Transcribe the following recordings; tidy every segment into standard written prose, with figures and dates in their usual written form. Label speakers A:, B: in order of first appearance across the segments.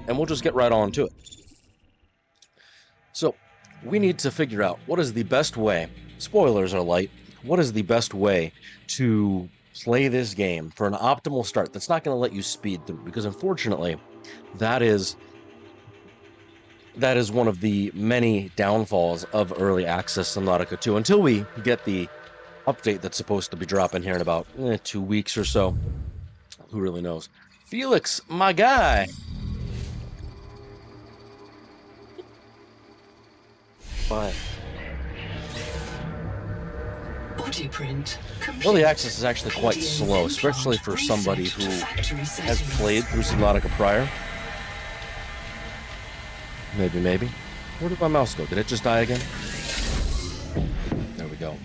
A: and we'll just get right on to it. So, we need to figure out what is the best way, spoilers are light, what is the best way to play this game for an optimal start that's not going to let you speed through, because unfortunately, that is one of the many downfalls of early access Subnautica 2, until we get the update that's supposed to be dropping here in about 2 weeks or so. Who really knows? Felix, my guy! Fine. Early access is actually quite slow, especially for somebody who has played through Subnautica prior. Maybe. Where did my mouse go? Did it just die again? There we go.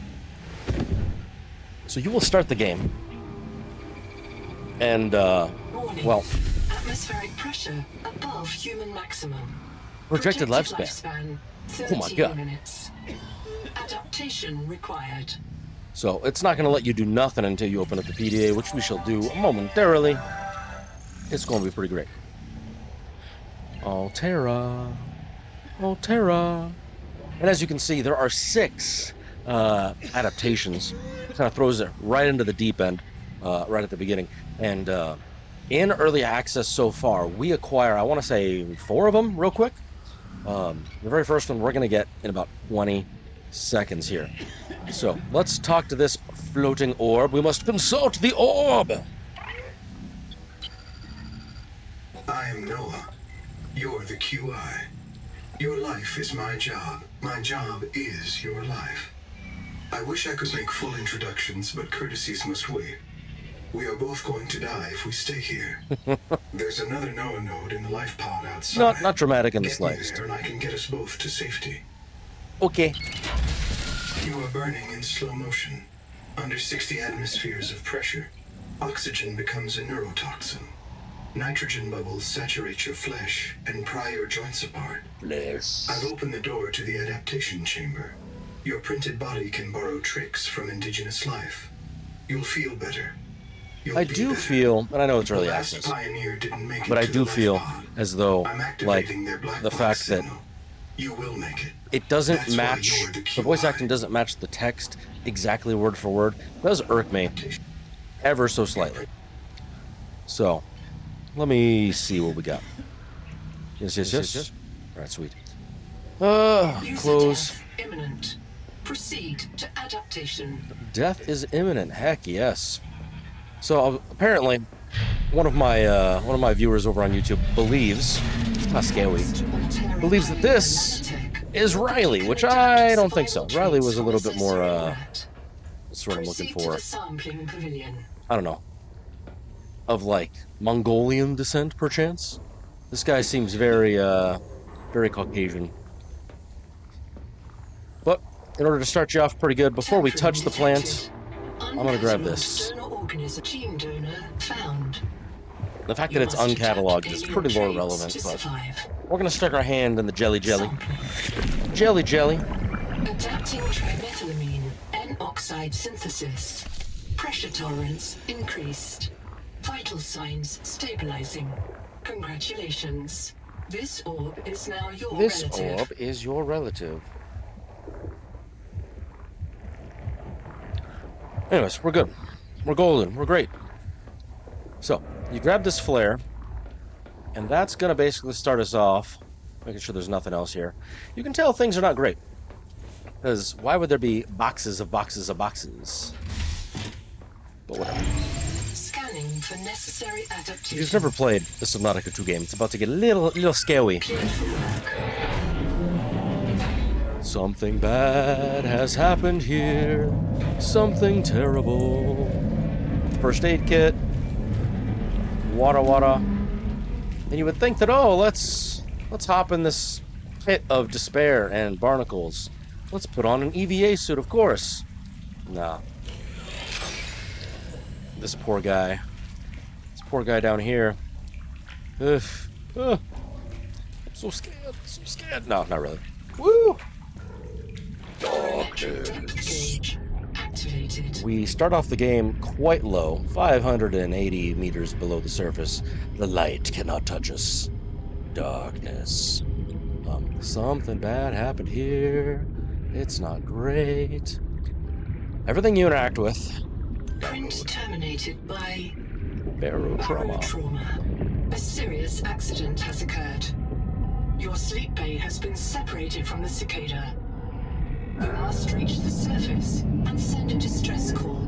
A: So you will start the game. And, well...
B: Atmospheric pressure above human maximum.
A: Projected lifespan. Oh my god.
B: Minutes. Adaptation required.
A: So it's not going to let you do nothing until you open up the PDA, which we shall do momentarily. It's going to be pretty great. Altera. And as you can see, there are 6 adaptations. It kind of throws it right into the deep end, right at the beginning. And in early access so far, we acquire, I want to say 4 of them real quick. The very first one we're going to get in about 20 seconds here. So let's talk to this floating orb. We must consult the orb.
C: I am Noah. You're the QI. Your life is my job. My job is your life. I wish I could make full introductions, but courtesies must wait. We are both going to die if we stay here. There's another Noah node in the life pod outside.
A: Not dramatic in the
C: Get me
A: slightest.
C: there and I can get us both to safety.
A: Okay.
C: You are burning in slow motion. Under 60 atmospheres of pressure, oxygen becomes a neurotoxin. Nitrogen bubbles saturate your flesh and pry your joints apart.
A: Bless.
C: I've opened the door to the adaptation chamber. Your printed body can borrow tricks from indigenous life. You'll feel better.
A: I do feel, and I know it's early access, but I do feel as though, like, the fact that it doesn't match, the voice acting doesn't match the text exactly word for word, does irk me ever so slightly. So, let me see what we got. Yes. Alright, sweet. Close.
B: Imminent. Proceed to adaptation.
A: Death is imminent. Heck yes. So apparently, one of my viewers over on YouTube believes, not scary, believes that this is Riley, which I don't think so. Riley was a little bit more, what's what I'm looking for? I don't know. Of like Mongolian descent, perchance. This guy seems very, very Caucasian. But in order to start you off pretty good, before we touch the plant, I'm gonna grab this. The fact that it's uncatalogued is pretty lore relevant, but we're gonna stick our hand in the jelly. Jelly.
B: Adapting trimethylamine N-oxide synthesis. Pressure tolerance increased. Vital signs stabilizing. Congratulations. This orb is now your relative.
A: This orb is your relative. Anyways, we're good. We're golden. We're great. So, you grab this flare, and that's going to basically start us off, making sure there's nothing else here. You can tell things are not great, because why would there be boxes of boxes of boxes? But whatever.
B: Scanning for necessary adaptation.
A: If you've never played the Subnautica 2 game, it's about to get a little scary. Something bad has happened here. Something terrible. First aid kit. Water. And you would think that, oh, let's hop in this pit of despair and barnacles. Let's put on an EVA suit, of course. Nah. This poor guy. This poor guy down here. Ugh. So scared. No, not really. Woo! Doctors. We start off the game quite low, 580 meters below the surface. The light cannot touch us. darkness. Something bad happened here. It's not great. Everything you interact with,
B: Print terminated by
A: barotrauma.
B: barotrauma. A serious accident has occurred. Your sleep bay has been separated from the cicada. You must reach the surface and send a distress call.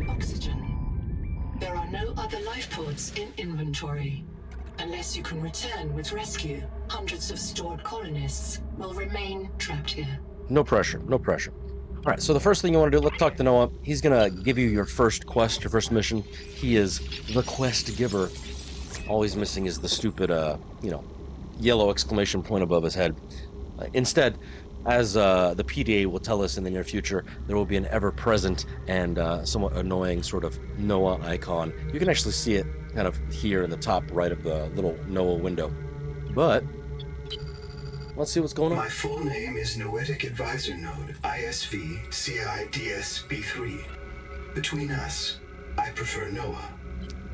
B: Oxygen. There are no other life pods in inventory. Unless you can return with rescue, hundreds of stored colonists will remain trapped here.
A: No pressure, no pressure. All right, so the first thing you want to do, let's talk to Noah. He's going to give you your first quest, your first mission. He is the quest giver. All he's missing is the stupid, yellow exclamation point above his head. Instead, as the PDA will tell us in the near future, there will be an ever-present and somewhat annoying sort of Noah icon. You can actually see it kind of here in the top right of the little Noah window. But let's see what's going on.
C: My full name is Noetic Advisor Node, ISV CIDSB3. Between us, I prefer Noah.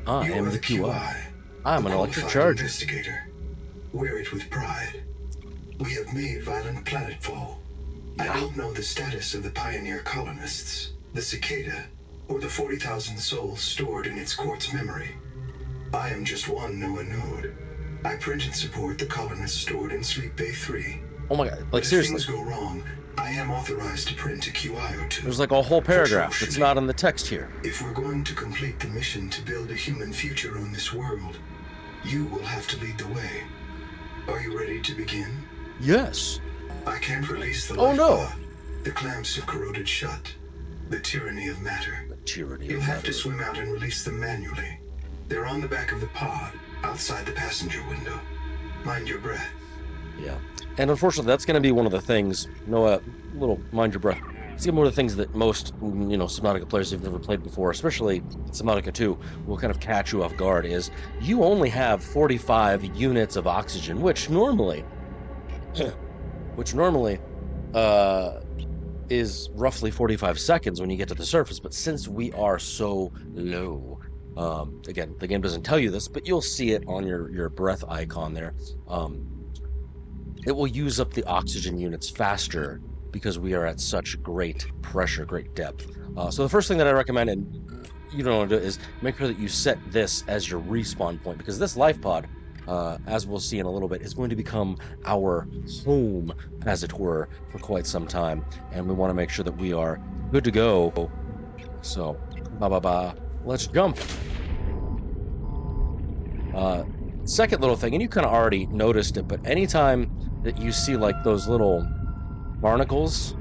A: I am the QI. I'm an electric charger.
C: Investigator. Wear it with pride. We have made violent planetfall. I don't know the status of the pioneer colonists, the cicada, or the 40,000 souls stored in its quartz memory. I am just one Noah node. I print and support the colonists stored in Sleep Bay 3.
A: Oh my god, like
C: If
A: seriously.
C: things go wrong, I am authorized to print a QI-02.
A: There's like a whole paragraph that's not in the text here.
C: If we're going to complete the mission to build a human future on this world, you will have to lead the way. Are you ready to begin?
A: Yes.
C: I can't release the
A: Oh,
C: life
A: no.
C: pod. The clamps have corroded shut. The tyranny of matter.
A: The tyranny
C: You'll
A: of
C: have to
A: matter.
C: swim out and release them manually. They're on the back of the pod, outside the passenger window. Mind your breath.
A: Yeah. And unfortunately, that's going to be one of the things, Noah, little mind your breath. It's one of the things that most, Subnautica players who've never played before, especially Subnautica 2, will kind of catch you off guard, is you only have 45 units of oxygen, which normally is roughly 45 seconds when you get to the surface. But since we are so low, again, the game doesn't tell you this, but you'll see it on your breath icon there. It will use up the oxygen units faster because we are at such great pressure, great depth. So the first thing that I recommend, and you don't want to do, is make sure that you set this as your respawn point, because this life pod, as we'll see in a little bit, is going to become our home, as it were, for quite some time, and we want to make sure that we are good to go. So, let's jump. Second little thing, and you kind of already noticed it, but anytime that you see like those little barnacles,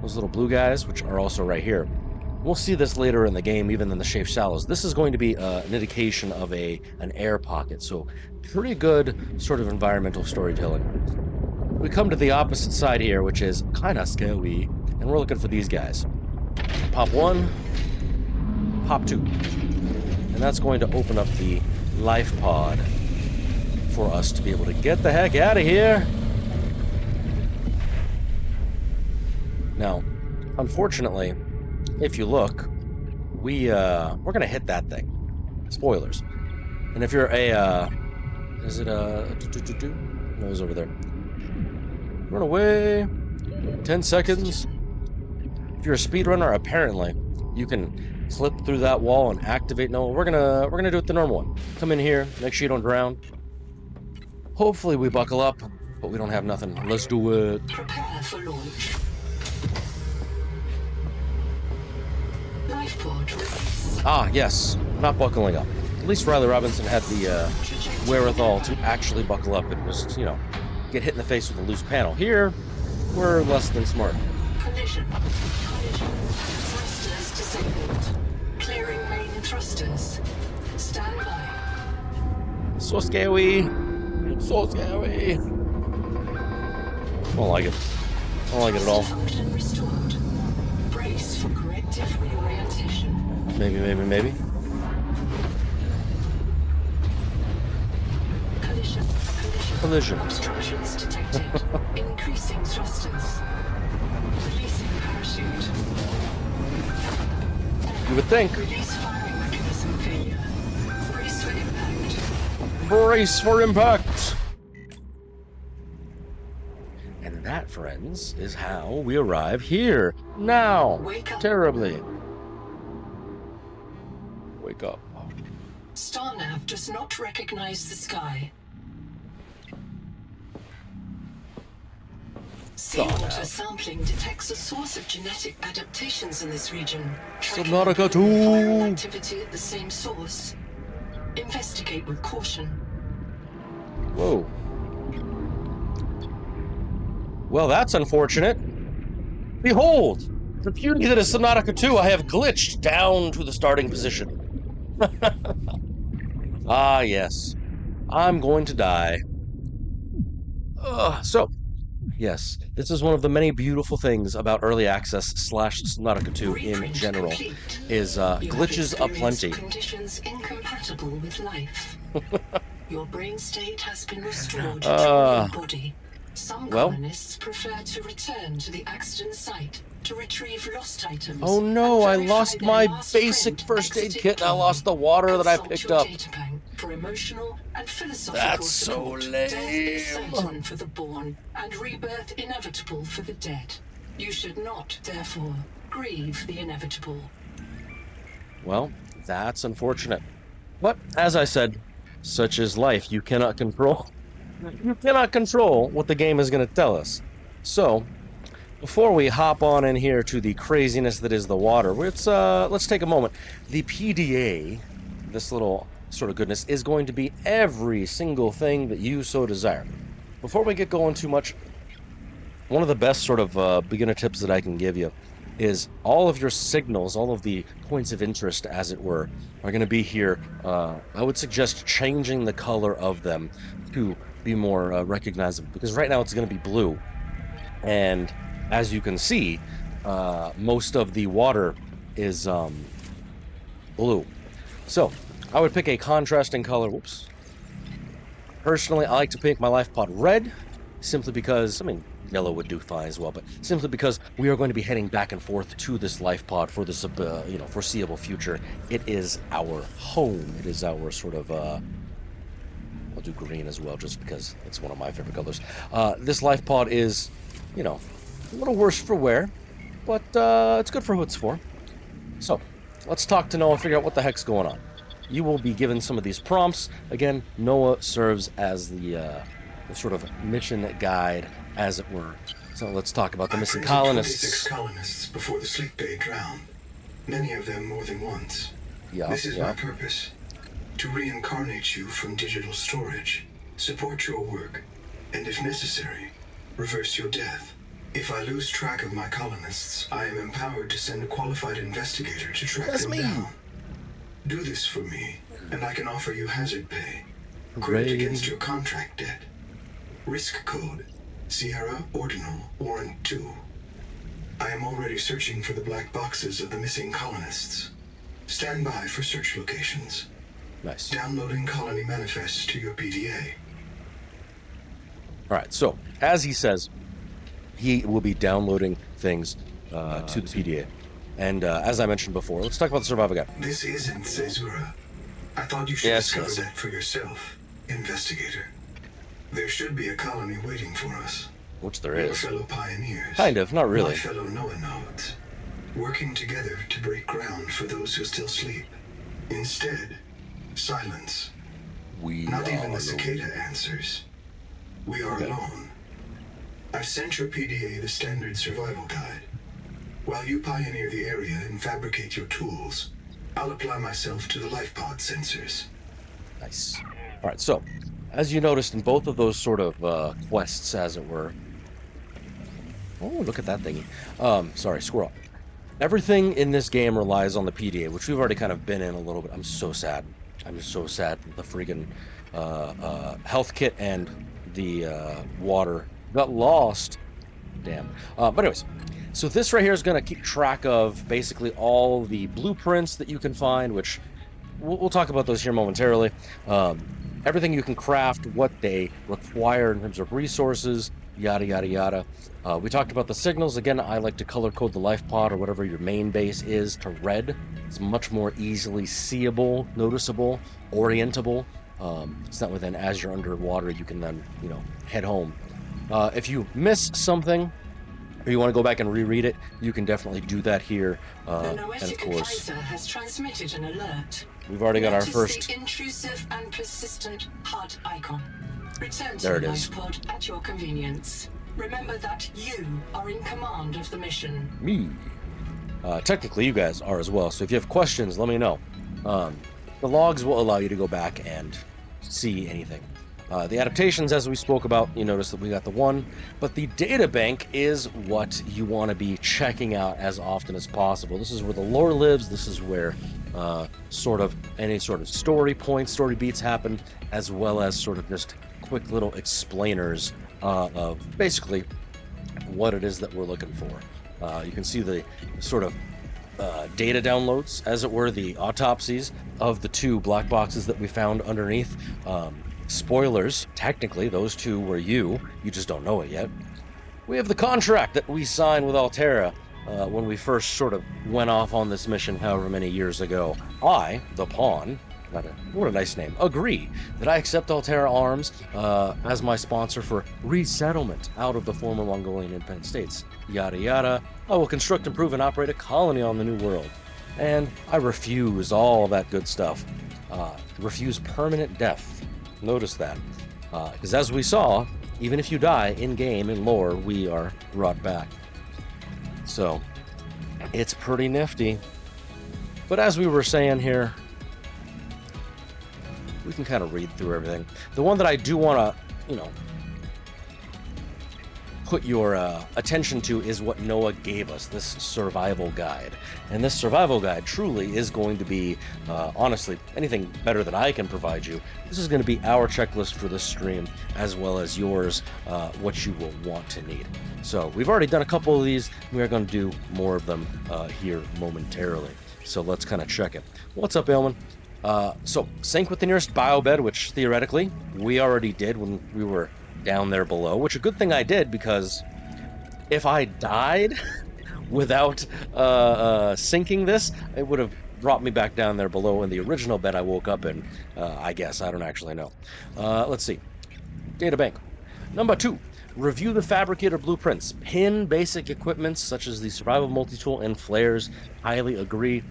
A: those little blue guys, which are also right here, we'll see this later in the game, even in the Shafe Shallows. This is going to be an indication of an air pocket, so pretty good sort of environmental storytelling. We come to the opposite side here, which is kind of scary, and we're looking for these guys. Pop 1, pop 2, and that's going to open up the life pod for us to be able to get the heck out of here. Now, unfortunately, if you look, we're gonna hit that thing. Spoilers. And if you're a is it a no, it was over there. Run away. 10 seconds. If you're a speedrunner, apparently you can clip through that wall and activate. No, we're gonna do it the normal one. Come in here, make sure you don't drown. Hopefully we buckle up, but we don't have nothing. Let's do it.
B: Prepare for launch. Life pod release.
A: Ah, yes, not buckling up. At least Riley Robinson had the wherewithal to actually buckle up and just, get hit in the face with a loose panel. Here, we're less than smart.
B: Collision. Thrusters disabled. Clearing main thrusters. Stand by.
A: So scary. So scary. I don't like it. I don't like it at all.
B: Function restored. Brace for corrective reorientation.
A: Maybe. Collision.
B: Obstructions detected. Increasing thrusters. Releasing parachute.
A: You would think.
B: Release firing mechanism failure. Brace for impact.
A: Brace for impact! And that, friends, is how we arrive here. Now!
B: Wake up.
A: Terribly. Wake up.
B: StarNav does not recognize the sky. Seawater sampling detects a source of genetic adaptations in this region.
A: Subnautica
B: Viral
A: 2!
B: activity at the same source. Investigate with caution.
A: Whoa. Well, that's unfortunate. Behold! The beauty that is Subnautica 2, I have glitched down to the starting position. Ah, yes. I'm going to die. So, yes, this is one of the many beautiful things about early access / Subnautica 2 in
B: Reprint
A: general,
B: complete.
A: is
B: You have
A: glitches
B: experienced
A: aplenty.
B: Conditions incompatible with life. Your brain state has been restored to
A: Uh,
B: your body. Some
A: well.
B: colonists prefer to return to the accident site to retrieve lost items.
A: Oh no, I
B: and verify
A: lost
B: their
A: my
B: last
A: basic
B: print
A: first aid
B: exited
A: kit and I
B: colony.
A: lost the water that I
B: Consult
A: picked
B: your
A: up.
B: databank for emotional and philosophical
A: That's so
B: support. Death is
A: lame.
B: certain for the born, and rebirth inevitable for the dead. You should not, therefore, grieve the inevitable.
A: Well, that's unfortunate. But, as I said, such is life. You cannot control what the game is going to tell us. So, before we hop on in here to the craziness that is the water, let's take a moment. The PDA, this little sort of goodness, is going to be every single thing that you so desire. Before we get going too much, one of the best sort of beginner tips that I can give you is all of your signals, all of the points of interest, as it were, are going to be here. I would suggest changing the color of them to be more recognizable, because right now it's going to be blue. And as you can see, most of the water is blue. So I would pick a contrasting color. Whoops. Personally, I like to paint my life pod red, simply because, I mean, yellow would do fine as well, but simply because we are going to be heading back and forth to this life pod for this, foreseeable future. It is our home. It is our sort of, I'll do green as well, just because it's one of my favorite colors. This life pod is, a little worse for wear, but it's good for who it's for. So, let's talk to Noah and figure out what the heck's going on. You will be given some of these prompts. Again, Noah serves as the sort of mission guide, as it were. So let's talk about the missing colonists.
C: 26 colonists before the sleep bay drowned. Many of them more than once. This is my purpose. To reincarnate you from digital storage, support your work, and if necessary, reverse your death. If I lose track of my colonists, I am empowered to send a qualified investigator to track them down. Do this for me, and I can offer you hazard pay. Credit against your contract debt. Risk code, Sierra Ordinal Warrant 2. I am already searching for the black boxes of the missing colonists. Stand by for search locations.
A: Nice.
C: Downloading colony manifests to your PDA.
A: Alright, so, as he says, he will be downloading things to the PDA. And as I mentioned before, let's talk about the survival guide.
C: This isn't Caesura. I thought you should discover that for yourself, investigator. There should be a colony waiting for us.
A: Which there
C: Your
A: is.
C: fellow pioneers.
A: Kind of, not really.
C: My fellow Noah nodes. Working together to break ground for those who still sleep. Instead, silence. Not even the cicada answers. We are alone. I've sent your PDA the standard survival guide. While you pioneer the area and fabricate your tools, I'll apply myself to the life pod sensors.
A: Nice. Alright, so, as you noticed in both of those sort of quests, as it were. Oh, look at that thingy. Sorry, squirrel. Everything in this game relies on the PDA, which we've already kind of been in a little bit. I'm so sad. I'm just so sad that the friggin' health kit and the water got lost. Damn. But anyways, so this right here is going to keep track of basically all the blueprints that you can find, which we'll talk about those here momentarily. Everything you can craft, what they require in terms of resources, yada, yada, yada. We talked about the signals. Again, I like to color code the life pod or whatever your main base is to red. It's much more easily seeable, noticeable, orientable. It's not within, as you're underwater, you can then, you know, head home. If you miss something, or you want to go back and reread it, you can definitely do that here.
B: The
A: And of
B: Noetic
A: course,
B: advisor has transmitted an alert.
A: we've already got our
B: Notice
A: first.
B: the intrusive and persistent HUD icon. Return to
A: There
B: the
A: it is.
B: life pod at your convenience. Remember that you are in command of the mission.
A: Me. Technically, you guys are as well. So if you have questions, let me know. The logs will allow you to go back and see anything. The adaptations, as we spoke about, you notice that we got the one, but the data bank is what you want to be checking out as often as possible. This is where the lore lives. This is where sort of any sort of story points, story beats happen, as well as sort of just quick little explainers of basically what it is that we're looking for. You can see the sort of data downloads, as it were, the autopsies of the two black boxes that we found underneath. Spoilers, technically, those two were you just don't know it yet. We have the contract that we signed with Altera when we first sort of went off on this mission however many years ago. I, the pawn, what a nice name, agree that I accept Altera Arms as my sponsor for resettlement out of the former Mongolian independent states. Yada yada. I will construct, improve, and operate a colony on the New World. And I refuse all of that good stuff. Refuse permanent death. Notice that. Because as we saw, even if you die in-game, in lore, we are brought back. So, it's pretty nifty. But as we were saying here, we can kind of read through everything. The one that I do want to, you know, put your attention to is what Noah gave us, this survival guide. And this survival guide truly is going to be, honestly, anything better than I can provide you. This is going to be our checklist for this stream, as well as yours, what you will want to need. So we've already done a couple of these. We are going to do more of them here momentarily. So let's kind of check it. What's up, Ailman? So sync with the nearest biobed, which theoretically we already did when we were down there below, which a good thing I did, because if I died without syncing this, it would have brought me back down there below in the original bed I woke up in. I guess. I don't actually know. Let's see. Data bank. Number 2. Review the fabricator blueprints. Pin basic equipments such as the survival multi-tool and flares. Highly agree.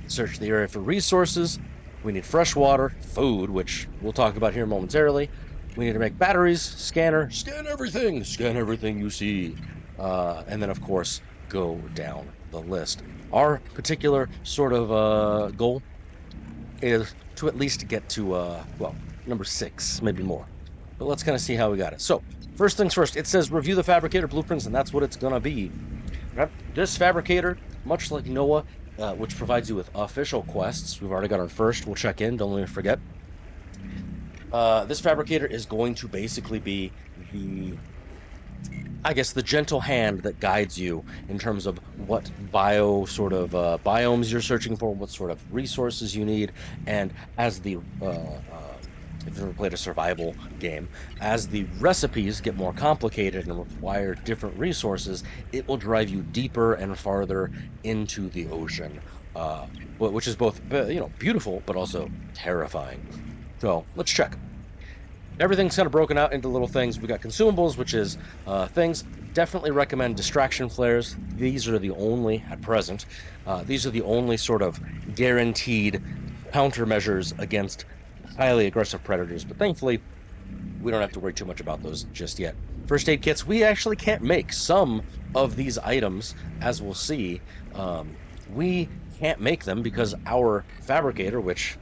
A: Search the area for resources. We need fresh water, food, which we'll talk about here momentarily. We need to make batteries, scanner, scan everything you see. And then, of course, go down the list. Our particular sort of goal is to at least get to, well, number 6, maybe more. But let's kind of see how we got it. So, first things first, it says review the fabricator blueprints, and that's what it's going to be. This fabricator, much like Noah, which provides you with official quests. We've already got our first. We'll check in. Don't let me forget. This fabricator is going to basically be the, I guess, the gentle hand that guides you in terms of what biomes you're searching for, what sort of resources you need, and as the if you've ever played a survival game, as the recipes get more complicated and require different resources, it will drive you deeper and farther into the ocean, which is both, you know, beautiful but also terrifying. So let's check. Everything's kind of broken out into little things. We got consumables, which is things. Definitely recommend distraction flares. These are the only, at present, these are the only sort of guaranteed countermeasures against highly aggressive predators. But thankfully, we don't have to worry too much about those just yet. First aid kits, we actually can't make some of these items, as we'll see. We can't make them because our fabricator, which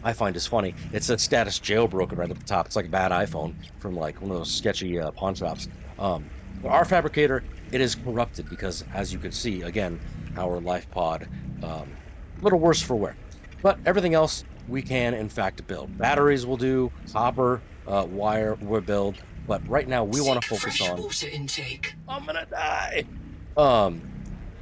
A: I find is funny, it says status jailbroken right at the top. It's like a bad iPhone from like one of those sketchy pawn shops. But our fabricator, it is corrupted because, as you can see, again, our life pod, a little worse for wear. But everything else we can, in fact, build. Batteries will do, copper, wire will build. But right now we want to focus on...
B: water intake.
A: I'm gonna die!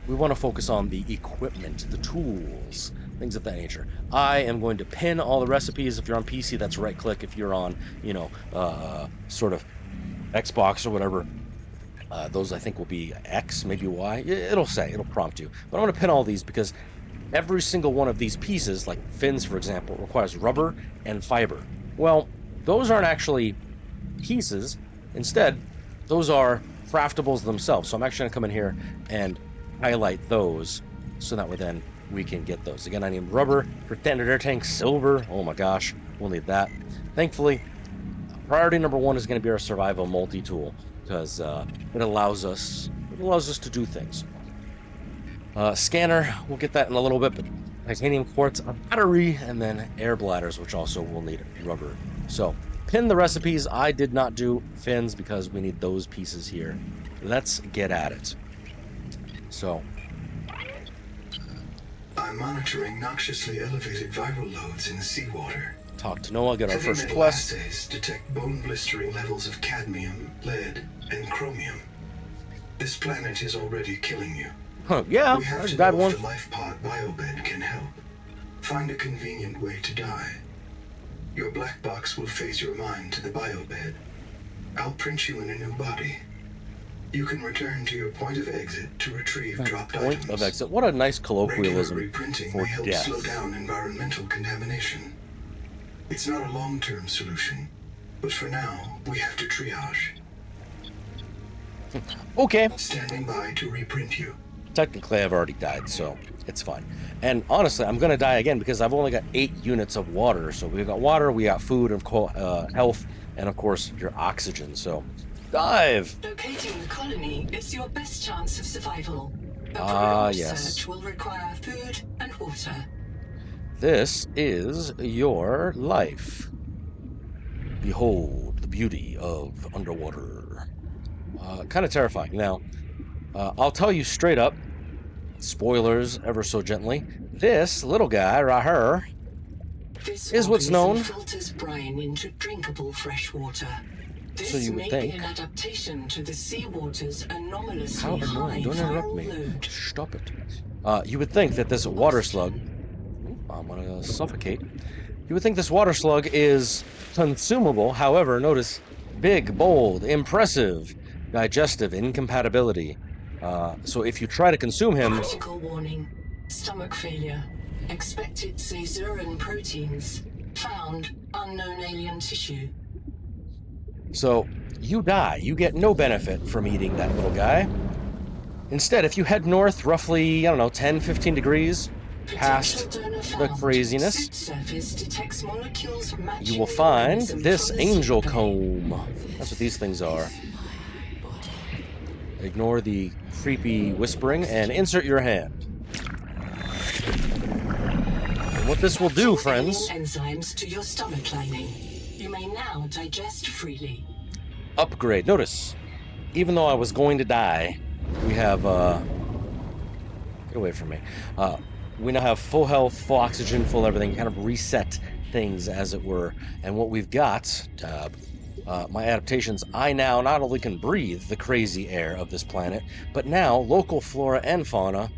A: We want to focus on the equipment, the tools, things of that nature. I am going to pin all the recipes. If you're on PC, that's right-click. If you're on, you know, sort of Xbox or whatever, those I think will be X, maybe Y. It'll prompt you. But I'm going to pin all these because every single one of these pieces, like fins, for example, requires rubber and fiber. Well, those aren't actually pieces. Instead, those are craftables themselves. So I'm actually going to come in here and highlight those so that way then we can get those. Again, I need rubber for standard air tank, silver. Oh my gosh, we'll need that. Thankfully, priority number one is going to be our survival multi-tool because it allows us to do things. Scanner, we'll get that in a little bit, but titanium quartz, a battery, and then air bladders, which also will need rubber. So, pin the recipes. I did not do fins because we need those pieces here. Let's get at it. So,
C: I'm monitoring noxiously elevated viral loads in the seawater.
A: talk to Noah, get our
C: Heavy
A: first
C: metal
A: quest.
C: assays detect bone-blistering levels of cadmium, lead, and chromium. This planet is already killing you.
A: Huh, yeah,
C: We have
A: there's
C: to
A: a bad
C: know
A: one.
C: if the life pod biobed can help. Find a convenient way to die. Your black box will phase your mind to the biobed. I'll print you in a new body. You can return to your point of exit to retrieve dropped
A: Point
C: items.
A: of exit. What a nice
C: Regular
A: colloquialism
C: reprinting
A: for
C: may help
A: death.
C: slow down environmental contamination. It's not a long-term solution, but for now, we have to triage.
A: Okay.
C: Standing by to reprint you.
A: Technically, I've already died, so it's fine. And honestly, I'm going to die again because I've only got 8 units of water. So we've got water, we got food, and health, and of course, your oxygen. So, dive!
B: Locating the colony is your best chance of survival. A
A: Ah,
B: prolonged
A: yes.
B: search will require food and water.
A: This is your life. Behold the beauty of underwater. Kind of terrifying. Now, I'll tell you straight up, spoilers ever so gently, this little guy right here
B: This
A: is what's
B: organism
A: known.
B: filters brine into drinkable fresh water. This
A: So you would
B: may
A: think.
B: be an adaptation to the seawater's anomalously
A: How
B: high
A: annoying. Don't interrupt
B: viral
A: me.
B: load.
A: Stop it. You would think that this water slug... I'm gonna suffocate. You would think this water slug is consumable. However, notice big, bold, impressive, digestive incompatibility. So if you try to consume him...
B: Critical warning. Stomach failure. Expected caesarean proteins. Found unknown alien tissue.
A: So you die. You get no benefit from eating that little guy. Instead, if you head north roughly, I don't know, 10, 15 degrees past
B: Potential donor
A: the
B: found.
A: craziness,
B: Suit surface detects molecules matching
A: you will
B: the
A: find
B: organism
A: this
B: from the
A: angel
B: seed
A: comb. That's what these things are. Ignore the creepy whispering and insert your hand. And what this will do, friends,
B: enzymes to your stomach lining. You may now digest freely.
A: upgrade. Notice, even though I was going to die, we have, get away from me. We now have full health, full oxygen, full everything, kind of reset things as it were. And what we've got, my adaptations, I now not only can breathe the crazy air of this planet, but now local flora and fauna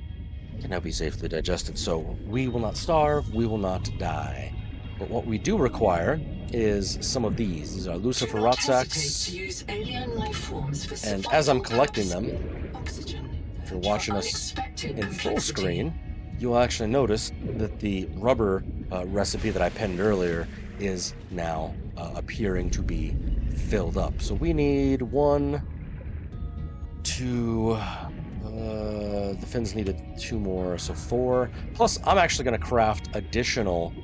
A: can now be safely digested. So we will not starve, we will not die. But what we do require is some of these. These are Lucifer
B: Do
A: rot
B: not hesitate
A: sacks.
B: to use alien life forms for
A: And as I'm
B: survival
A: collecting
B: purposes.
A: them,
B: Oxygen.
A: if you're watching us
B: Unexpected
A: in full
B: complexity.
A: screen, you'll actually notice that the rubber recipe that I penned earlier is now appearing to be filled up. So we need 1, 2, the fins needed 2 more, so 4. Plus, I'm actually going to craft an additional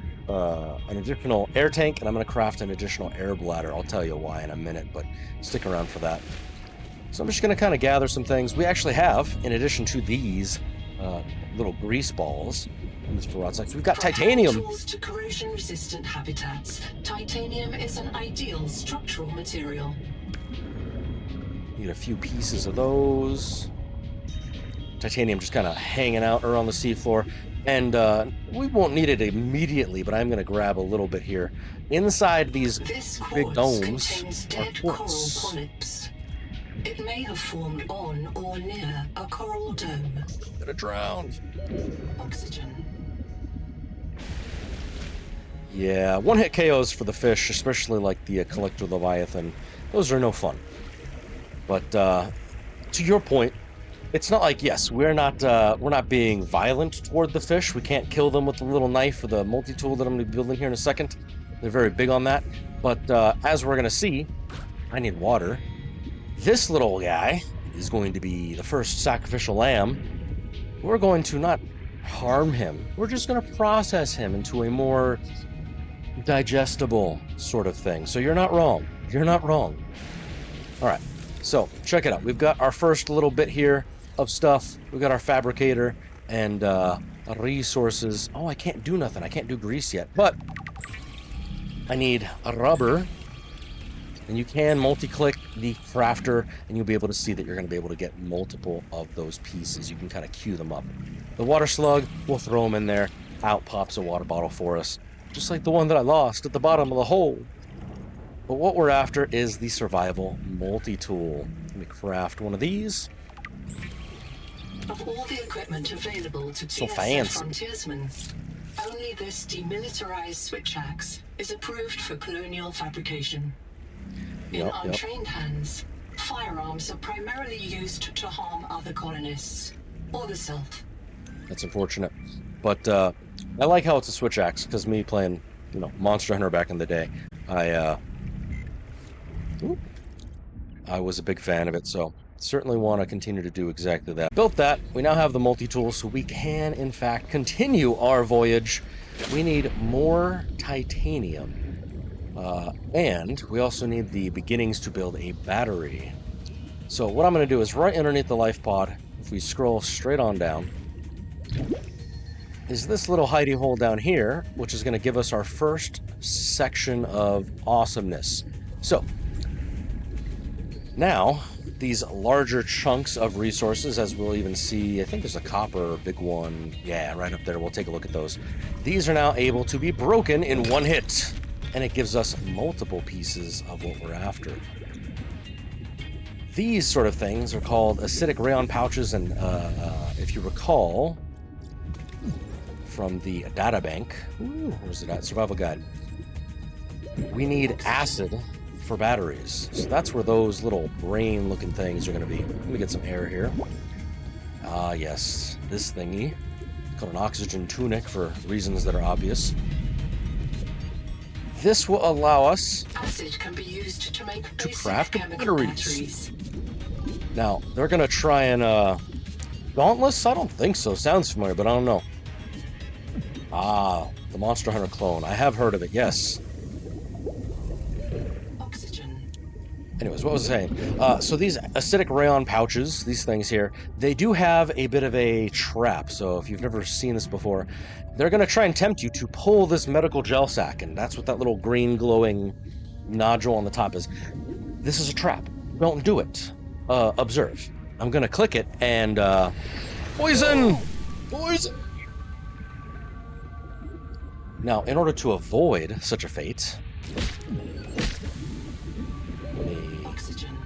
A: air tank, and I'm going to craft an additional air bladder. I'll tell you why in a minute, but stick around for that. So I'm just going to kind of gather some things. We actually have, in addition to these little grease balls, for rot sacks, we've got
B: From
A: titanium.
B: hand tools to corrosion-resistant habitats, titanium is an ideal structural material.
A: Need a few pieces of those. Titanium just kind of hanging out around the seafloor. And we won't need it immediately, but I'm going to grab a little bit here. Inside these
B: This
A: big
B: quartz
A: domes
B: contains
A: are
B: dead coral
A: quartz.
B: polyps. It may have formed on or near a coral dome.
A: I'm gonna drown.
B: Oxygen.
A: Yeah, one-hit KOs for the fish, especially like the Collector Leviathan. Those are no fun. But to your point, it's not like, yes, we're not being violent toward the fish. We can't kill them with the little knife or the multi-tool that I'm going to be building here in a second. They're very big on that. But as we're going to see, I need water. This little guy is going to be the first sacrificial lamb. We're going to not harm him. We're just going to process him into a more digestible sort of thing. So you're not wrong. You're not wrong. All right. So check it out. We've got our first little bit here of stuff. We've got our fabricator and resources. Oh, I can't do nothing. I can't do grease yet. But I need a rubber. And you can multi-click the crafter, and you'll be able to see that you're going to be able to get multiple of those pieces. You can kind of queue them up. The water slug, we'll throw them in there. Out pops a water bottle for us, just like the one that I lost at the bottom of the hole. But what we're after is the survival multi-tool. Let me craft one of these.
B: Of all the equipment available to
A: So
B: TSF
A: fancy.
B: frontiersmen, only this demilitarized switch axe is approved for colonial fabrication. In
A: Yep.
B: untrained hands, firearms are primarily used to harm other colonists or the self.
A: That's unfortunate. But I like how it's a switch axe, because me playing, Monster Hunter back in the day, I was a big fan of it, so certainly want to continue to do exactly that. Built that. We now have the multi-tool, so we can, in fact, continue our voyage. We need more titanium. And we also need the beginnings to build a battery. So what I'm going to do is right underneath the life pod, if we scroll straight on down, is this little hidey hole down here, which is going to give us our first section of awesomeness. So now these larger chunks of resources, as we'll even see, I think there's a copper big one. Yeah, right up there. We'll take a look at those. These are now able to be broken in one hit. And it gives us multiple pieces of what we're after. These sort of things are called acidic rayon pouches, and if you recall from the data bank, where's it at? Survival guide. We need acid for batteries, so that's where those little brain-looking things are going to be. Let me get some air here. Ah, yes, this thingy called an oxygen tunic for reasons that are obvious. This will allow us
B: Acid can be used to make
A: to
B: basic
A: craft
B: chemical
A: batteries. Now, they're going to try and, Dauntless? I don't think so. Sounds familiar, but I don't know. Ah, the Monster Hunter clone. I have heard of it, yes.
B: Oxygen.
A: Anyways, what was I saying? So these acidic rayon pouches, these things here, they do have a bit of a trap. So if you've never seen this before, they're going to try and tempt you to pull this medical gel sac, and that's what that little green glowing nodule on the top is. This is a trap. Don't do it. Observe. I'm going to click it, and poison! Poison! Now, in order to avoid such a fate,
B: Oxygen.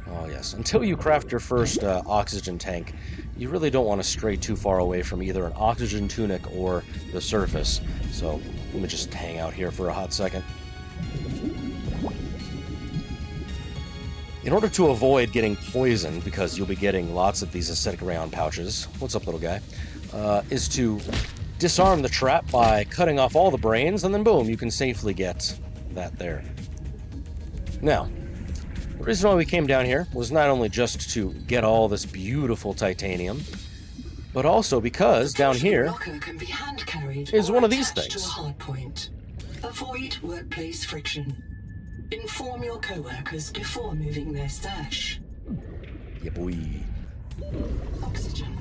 A: oh yes, until you craft your first oxygen tank, you really don't want to stray too far away from either an oxygen tunic or the surface. So let me just hang out here for a hot second. In order to avoid getting poisoned, because you'll be getting lots of these acidic rayon pouches, what's up, little guy, is to disarm the trap by cutting off all the brains, and then boom, you can safely get that there. Now, the reason why we came down here was not only just to get all this beautiful titanium, but also because down here
B: Locker can be hand carried
A: is
B: or
A: one of these
B: attached
A: things.
B: to a hard point. Avoid workplace friction. Inform your co-workers before moving their stash.
A: Yeah, boy.
B: Oxygen.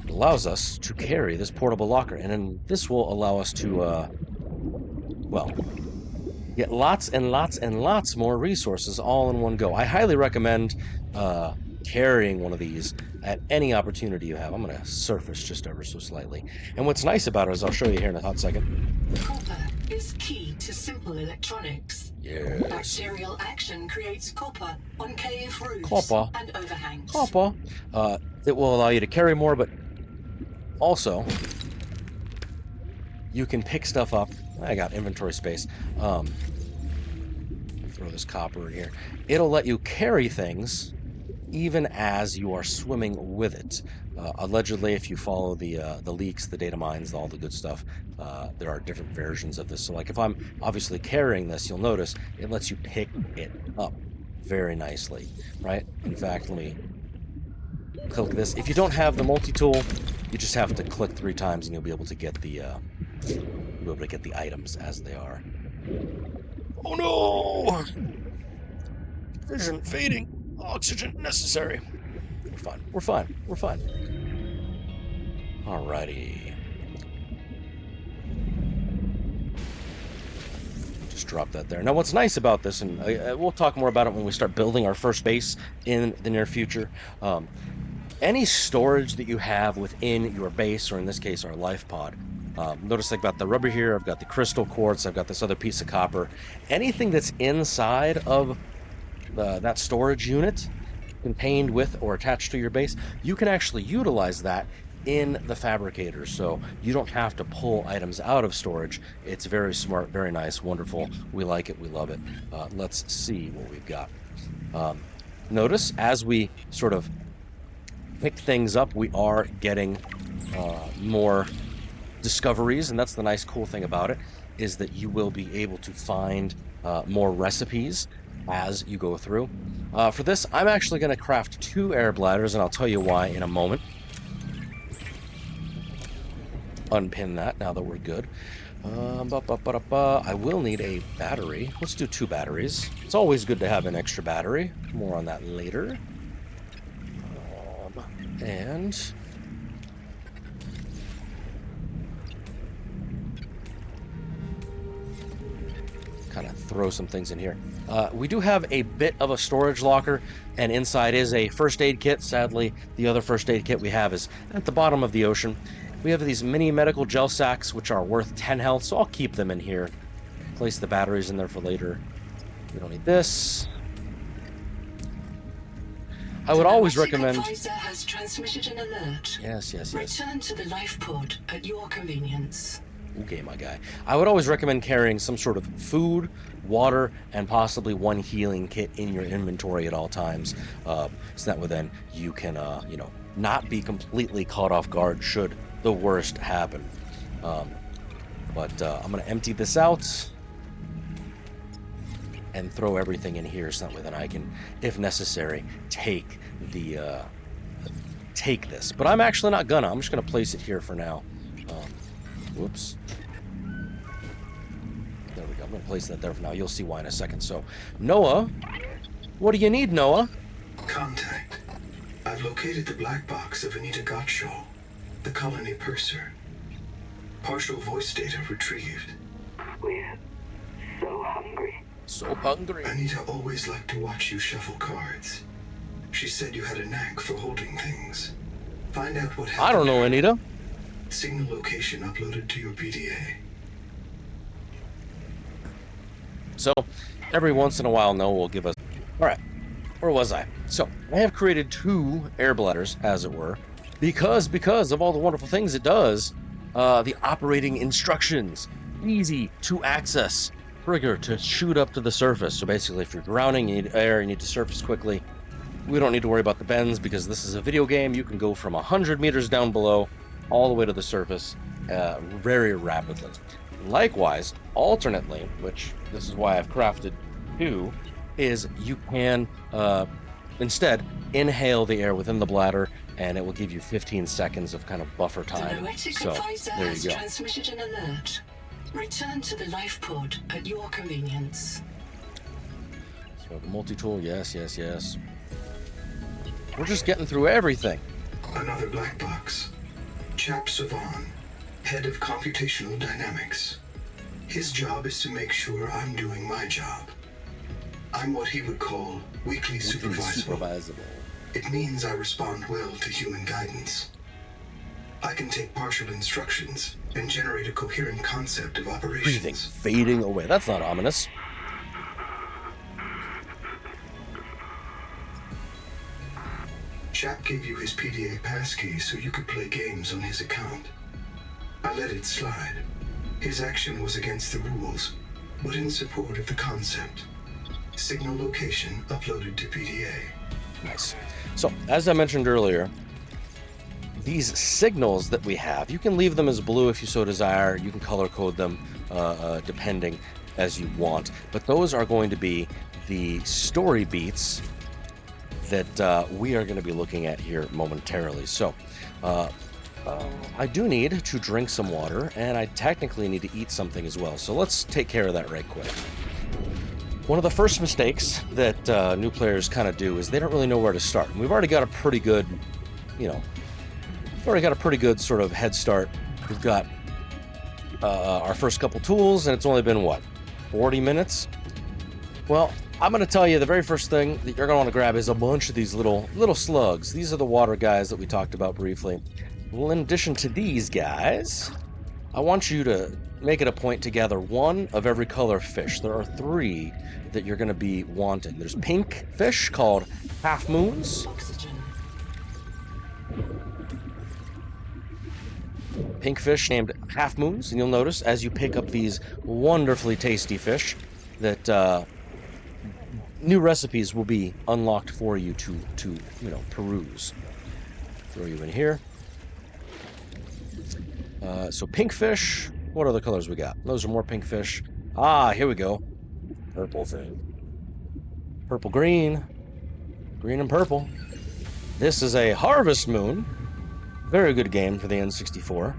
A: It allows us to carry this portable locker, and then this will allow us to, well, get lots and lots and lots more resources all in one go. I highly recommend carrying one of these at any opportunity you have. I'm going to surface just ever so slightly. And what's nice about it is I'll show you here in a hot second.
B: Copper is key to simple electronics.
A: Yes.
B: Bacterial action creates copper on cave roofs
A: Copper.
B: and overhangs.
A: Copper. It will allow you to carry more, but also you can pick stuff up. I got inventory space. Throw this copper in here. It'll let you carry things even as you are swimming with it. Allegedly, if you follow the leaks, the data mines, all the good stuff, there are different versions of this. So like if I'm obviously carrying this, you'll notice it lets you pick it up very nicely, right? In fact, let me click this. If you don't have the multi-tool, you just have to click 3 times and you'll be able to get the items as they are. Oh no! Vision fading. Oxygen necessary. We're fine. We're fine. We're fine. Alrighty. Just drop that there. Now, what's nice about this, and we'll talk more about it when we start building our first base in the near future. Any storage that you have within your base, or in this case, our life pod. Notice I've got the rubber here, I've got the crystal quartz, I've got this other piece of copper. Anything that's inside of that storage unit contained with or attached to your base, you can actually utilize that in the fabricator, so you don't have to pull items out of storage. It's very smart, very nice, wonderful. We like it, we love it. Let's see what we've got. Notice as we sort of pick things up, we are getting more discoveries, and that's the nice cool thing about it, is that you will be able to find more recipes as you go through. For this, I'm actually going to craft 2 air bladders, and I'll tell you why in a moment. Unpin that now that we're good. I will need a battery. Let's do 2 batteries. It's always good to have an extra battery. More on that later. And kind of throw some things in here. We do have a bit of a storage locker, and inside is a first aid kit. Sadly, the other first aid kit we have is at the bottom of the ocean. We have these mini medical gel sacks, which are worth 10 health, so I'll keep them in here. Place the batteries in there for later. We don't need this. I would always recommend...
B: Advisor has transmitted an alert.
A: Yes.
B: Return to the life pod at your convenience.
A: Okay, my guy. I would always recommend carrying some sort of food, water, and possibly 1 healing kit in your inventory at all times. So that way then you can, not be completely caught off guard should the worst happen. I'm going to empty this out and throw everything in here so that way then I can, if necessary, take this. But I'm actually not gonna. I'm just going to place it here for now. Whoops. There we go. I'm going to place that there for now. You'll see why in a second. So, Noah, what do you need, Noah?
C: Contact. I've located the black box of Anita Gottschall, the colony purser. Partial voice data retrieved.
D: We're so hungry.
A: So hungry.
C: Anita always liked to watch you shuffle cards. She said you had a knack for holding things. Find out what happened.
A: I don't know, Anita.
C: Signal location uploaded to your PDA.
A: So, every once in a while, Noah will give us... Alright, where was I? So, I have created 2 air bladders, as it were, because of all the wonderful things it does. The operating instructions. Easy to access. Trigger to shoot up to the surface. So basically, if you're drowning, you need air, you need to surface quickly. We don't need to worry about the bends because this is a video game. You can go from 100 meters down below all the way to the surface very rapidly. Likewise, alternately, which this is why I've crafted 2, is you can instead inhale the air within the bladder, and it will give you 15 seconds of kind of buffer time.
B: The noetic
A: So
B: advisor
A: there
B: has
A: you go.
B: transmitted an alert. Return to the life pod at your convenience.
A: So the multi-tool, yes. We're just getting through everything.
C: Another black box. Chap Savan, head of computational dynamics. His job is to make sure I'm doing my job. I'm what he would call weakly supervisable. It means I respond well to human guidance. I can take partial instructions and generate a coherent concept of
A: Breathing
C: operations.
A: fading away. That's not ominous.
C: Chap gave you his PDA passkey so you could play games on his account. I let it slide. His action was against the rules, but in support of the concept. Signal location uploaded to PDA.
A: Nice. So, as I mentioned earlier, these signals that we have, you can leave them as blue if you so desire. You can color code them depending as you want. But those are going to be the story beats that we are going to be looking at here momentarily. So, I do need to drink some water, and I technically need to eat something as well. So let's take care of that right quick. One of the first mistakes that new players kind of do is they don't really know where to start. And we've already got a pretty good, sort of head start. We've got our first couple tools, and it's only been, what, 40 minutes? Well, I'm going to tell you the very first thing that you're going to want to grab is a bunch of these little slugs. These are the water guys that we talked about briefly. Well, in addition to these guys, I want you to make it a point to gather one of every color fish. There are 3 that you're going to be wanting. There's pink fish called half moons.
B: Oxygen.
A: Pink fish named half moons, and you'll notice as you pick up these wonderfully tasty fish that new recipes will be unlocked for you to peruse. Throw you in here. So pink fish. What other colors we got? Those are more pink fish. Ah, here we go. Purple thing. Purple green. Green and purple. This is a harvest moon. Very good game for the N64.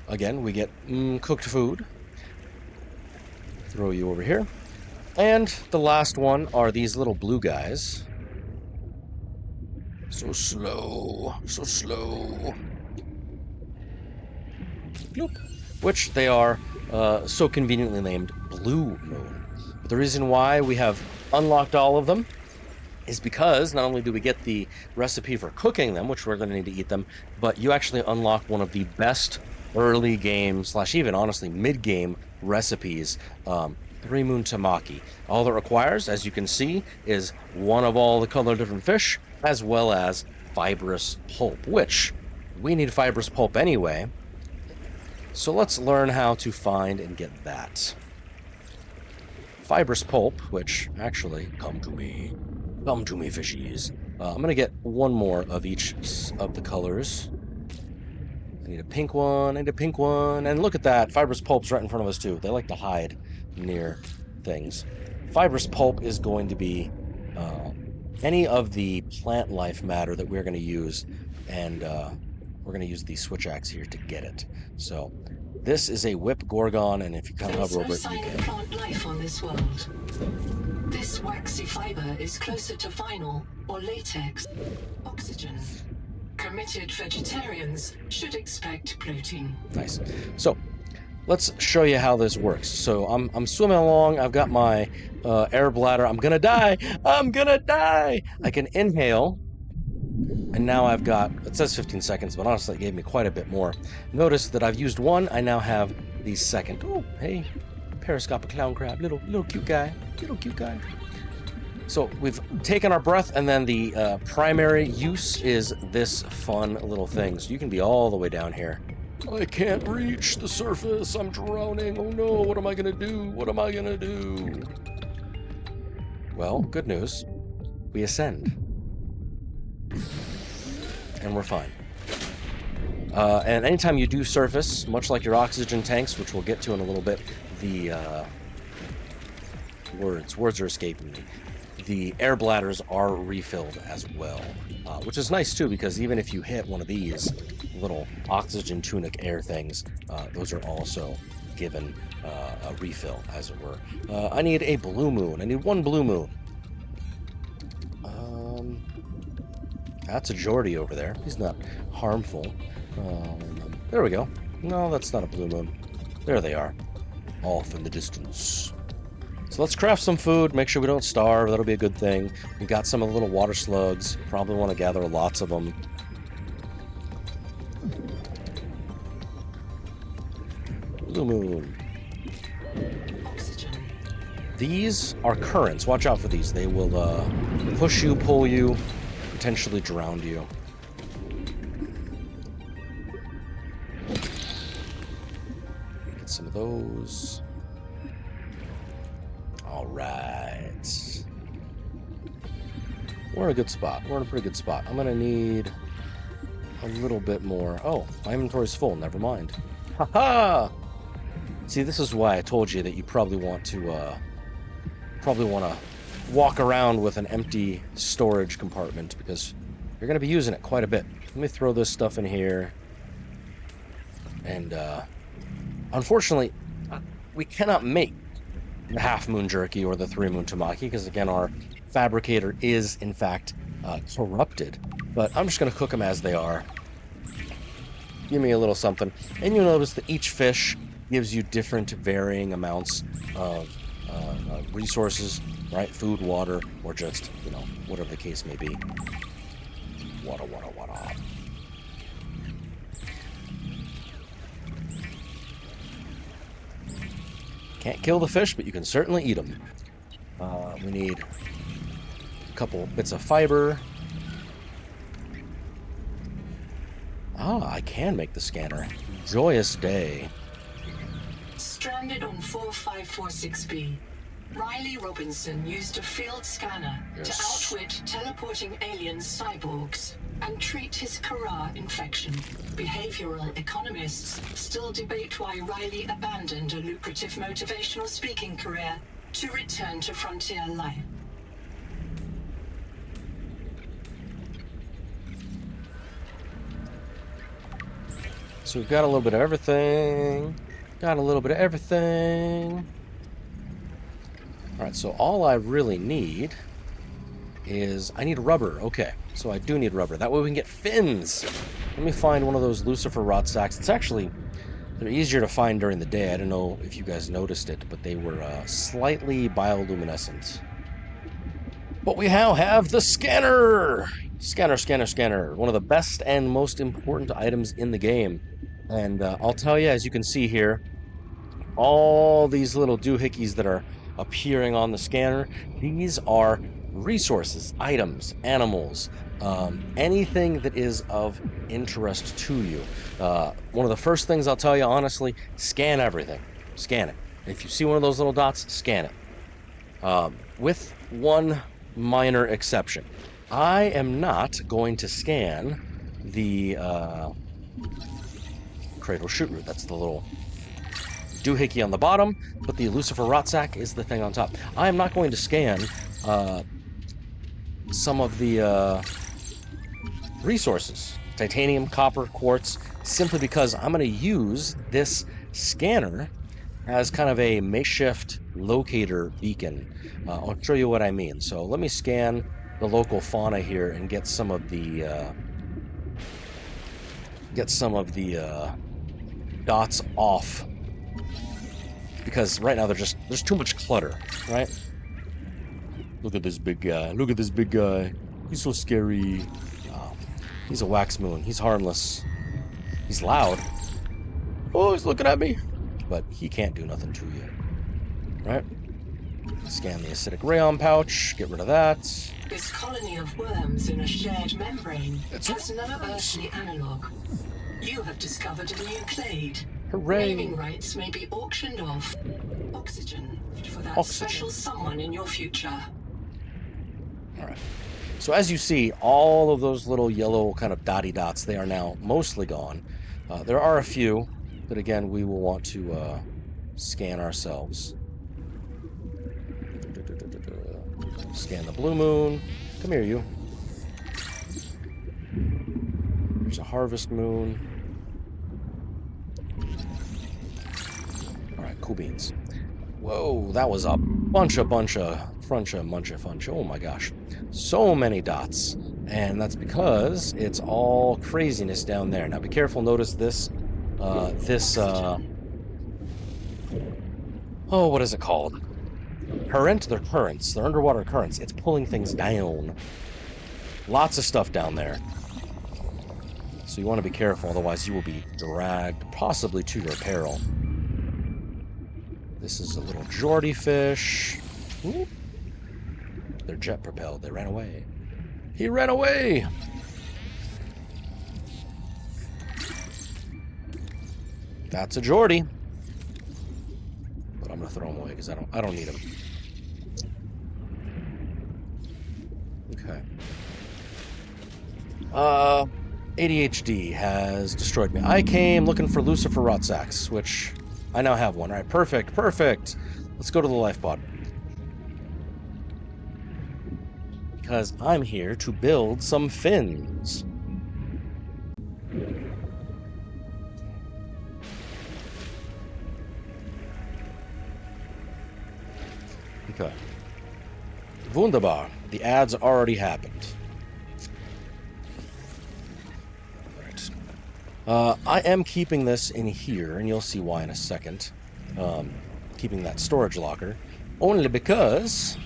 A: Again, we get cooked food. Throw you over here. And the last one are these little blue guys. So slow. So slow. Bloop. Which they are so conveniently named Blue Moon. But the reason why we have unlocked all of them is because not only do we get the recipe for cooking them, which we're going to need to eat them, but you actually unlock one of the best early game / even honestly mid-game recipes, 3 Moon Tamaki. All that requires, as you can see, is one of all the color different fish, as well as fibrous pulp, which we need fibrous pulp anyway. So let's learn how to find and get that. Fibrous pulp, which actually, come to me, fishies. I'm going to get one more of each of the colors. I need a pink one, and look at that, fibrous pulp's right in front of us too. They like to hide near things. Fibrous pulp is going to be any of the plant life matter that we're going to use, and we're going to use the switch axe here to get it. So this is a whip gorgon, and if you kind of hover over it, you can.
B: Plant life on this world. This waxy fiber is closer to vinyl or latex. Oxygen. Committed vegetarians should expect protein.
A: Nice. So let's show you how this works. So I'm swimming along. I've got my air bladder. I'm gonna die. I can inhale, and now I've got, it says 15 seconds, but honestly it gave me quite a bit more. Notice that I've used one. I now have the second. Oh, hey, periscopic clown crab, little cute guy, So we've taken our breath, and then the primary use is this fun little thing. So you can be all the way down here. I can't reach the surface. I'm drowning. Oh no, what am I gonna do? Well, good news. We ascend. And we're fine. And anytime you do surface, much like your oxygen tanks, which we'll get to in a little bit, the words are escaping me. The air bladders are refilled as well, which is nice too, because even if you hit one of these little oxygen tunic air things, those are also given a refill, as it were. I need a blue moon. I need one blue moon. That's a Geordie over there. He's not harmful. There we go. No, that's not a blue moon. There they are, off in the distance. So let's craft some food, make sure we don't starve. That'll be a good thing. We've got some of the little water slugs. Probably want to gather lots of them. Blue moon.
B: Oxygen.
A: These are currents. Watch out for these. They will push you, pull you, potentially drown you. Get some of those. All right. We're in a good spot. We're in a pretty good spot. I'm gonna need a little bit more. Oh, my inventory's full. Never mind. Haha! See, this is why I told you that you probably want to walk around with an empty storage compartment, because you're gonna be using it quite a bit. Let me throw this stuff in here. And unfortunately, we cannot make the Half Moon Jerky or the 3 Moon Tamaki, because again, our fabricator is in fact corrupted. But I'm just going to cook them as they are. Give me a little something. And you'll notice that each fish gives you different varying amounts of resources, right? Food, water, or just, you know, whatever the case may be. Water. Can't kill the fish, but you can certainly eat them. We need a couple bits of fiber. Ah, I can make the scanner. Joyous day.
B: Stranded on 4546B, Riley Robinson used a field scanner to outwit teleporting alien cyborgs and treat his Kara infection. Behavioral economists still debate why Riley abandoned a lucrative motivational speaking career to return to frontier life.
A: So we've got a little bit of everything. Got a little bit of everything. Alright, so all I really need is... I need rubber. Okay, so I do need rubber. That way we can get fins. Let me find one of those Lucifer rot sacks. It's actually... they're easier to find during the day. I don't know if you guys noticed it, but they were slightly bioluminescent. But we now have the scanner! Scanner. One of the best and most important items in the game. And I'll tell you, as you can see here, all these little doohickeys that are appearing on the scanner, these are resources, items, animals, anything that is of interest to you. One of the first things I'll tell you, honestly, scan everything. Scan it. If you see one of those little dots, scan it. With one minor exception. I am not going to scan the cradle shoot root. That's the little doohickey on the bottom, but the Lucifer rot sack is the thing on top. I am not going to scan some of the resources, titanium, copper, quartz, simply because I'm going to use this scanner as kind of a makeshift locator beacon. I'll show you what I mean. So let me scan the local fauna here and get some of the dots off, because right now there's too much clutter, right? Look at this big guy. Look at this big guy. He's so scary. Oh, he's a wax moon. He's harmless. He's loud. Oh, he's looking at me. But he can't do nothing to you, right? Scan the acidic rayon pouch. Get rid of that.
B: This colony of worms in a shared membrane has no earthly analog. You have discovered a new clade.
A: Hooray!
B: Naming rights may be auctioned off. Oxygen for that special someone in your future.
A: Alright. So as you see, all of those little yellow kind of dotty dots, they are now mostly gone. There are a few that, again, we will want to scan ourselves. Scan the blue moon. Come here, you. There's a harvest moon. Alright, cool beans. Whoa, that was a bunch of funcha. Oh my gosh. So many dots. And that's because it's all craziness down there. Now be careful, notice this. Oh, what is it called? Current? They're currents. They're underwater currents. It's pulling things down. Lots of stuff down there. So you want to be careful, otherwise you will be dragged, possibly to your peril. This is a little Geordie fish. Ooh. They're jet propelled. They ran away. He ran away! That's a Geordie. But I'm gonna throw him away because I don't need him. Okay. ADHD has destroyed me. I came looking for Lucifer Rotsacks, which I now have one. All right, perfect, perfect. Let's go to the life pod. Because I'm here to build some fins. Okay. Wunderbar. The ads already happened. I am keeping this in here, and you'll see why in a second. Keeping that storage locker. Only because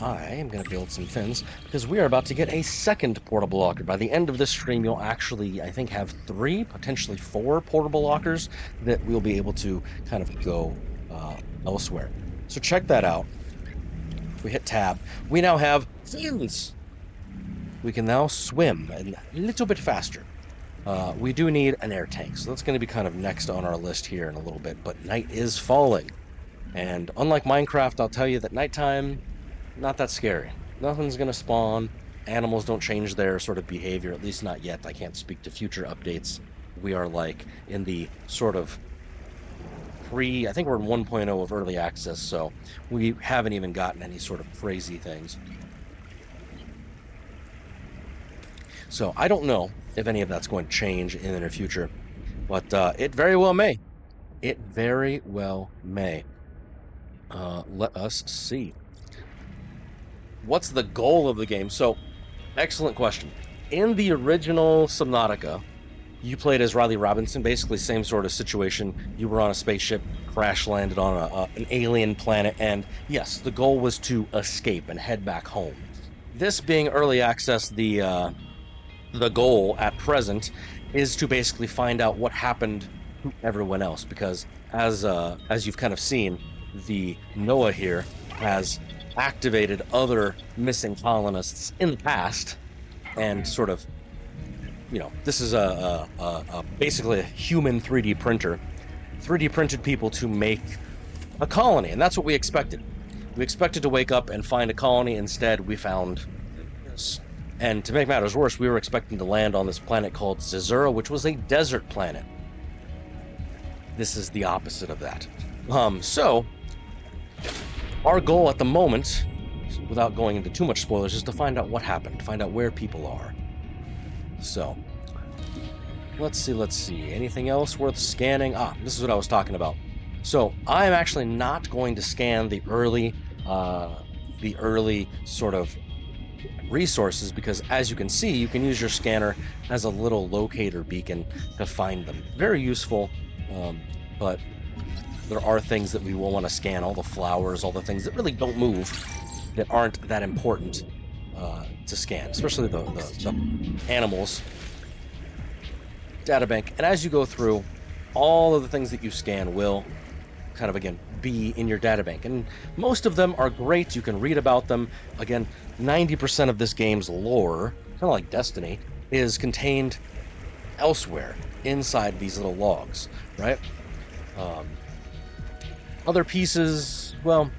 A: I am going to build some fins, because we are about to get a second portable locker. By the end of this stream, you'll actually, I think, have 3, potentially 4 portable lockers that we'll be able to kind of go elsewhere. So check that out. If we hit tab, we now have fins. We can now swim a little bit faster. We do need an air tank, so that's going to be kind of next on our list here in a little bit, but night is falling. And unlike Minecraft, I'll tell you that nighttime, not that scary. Nothing's going to spawn. Animals don't change their sort of behavior, at least not yet. I can't speak to future updates. We are like in the sort of I think we're in 1.0 of early access, so we haven't even gotten any sort of crazy things. So I don't know if any of that's going to change in the near future, but it very well may. It very well may. Let us see. What's the goal of the game? So, excellent question. In the original Subnautica, you played as Riley Robinson, basically same sort of situation. You were on a spaceship, crash landed on an alien planet, and yes, the goal was to escape and head back home. This being early access, the goal at present is to basically find out what happened to everyone else, because as you've kind of seen, the Noah here has activated other missing colonists in the past, and sort of, you know, this is basically a human 3D printer, 3D printed people to make a colony, and that's what we expected. We expected to wake up and find a colony. Instead, we found this. And to make matters worse, we were expecting to land on this planet called Zazura, which was a desert planet. This is the opposite of that. So, our goal at the moment, without going into too much spoilers, is to find out what happened, find out where people are. So, let's see. Anything else worth scanning? This is what I was talking about. So, I'm actually not going to scan the early sort of resources, because as you can see, you can use your scanner as a little locator beacon to find them. Very useful, but there are things that we will want to scan, all the flowers, all the things that really don't move, that aren't that important to scan, especially the animals. Databank, and as you go through, all of the things that you scan will kind of, again, be in your databank, and most of them are great. You can read about them. Again, 90% of this game's lore, kind of like Destiny, is contained elsewhere inside these little logs, right? Other pieces, well,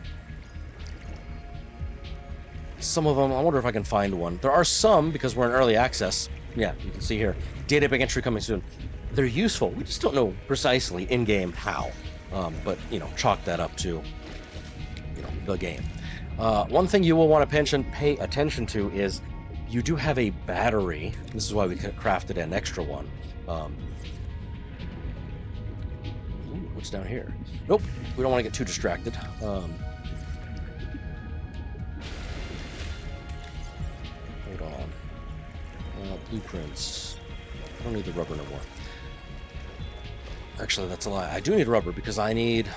A: some of them, I wonder if I can find one. There are some, because we're in early access. Yeah, you can see here, databank entry coming soon. They're useful. We just don't know precisely in-game how. But, you know, chalk that up to, you know, the game. One thing you will want to pay attention to is you do have a battery. This is why we crafted an extra one. What's down here? Nope, we don't want to get too distracted. Hold on. Blueprints. I don't need the rubber no more. Actually, that's a lie. I do need rubber because I need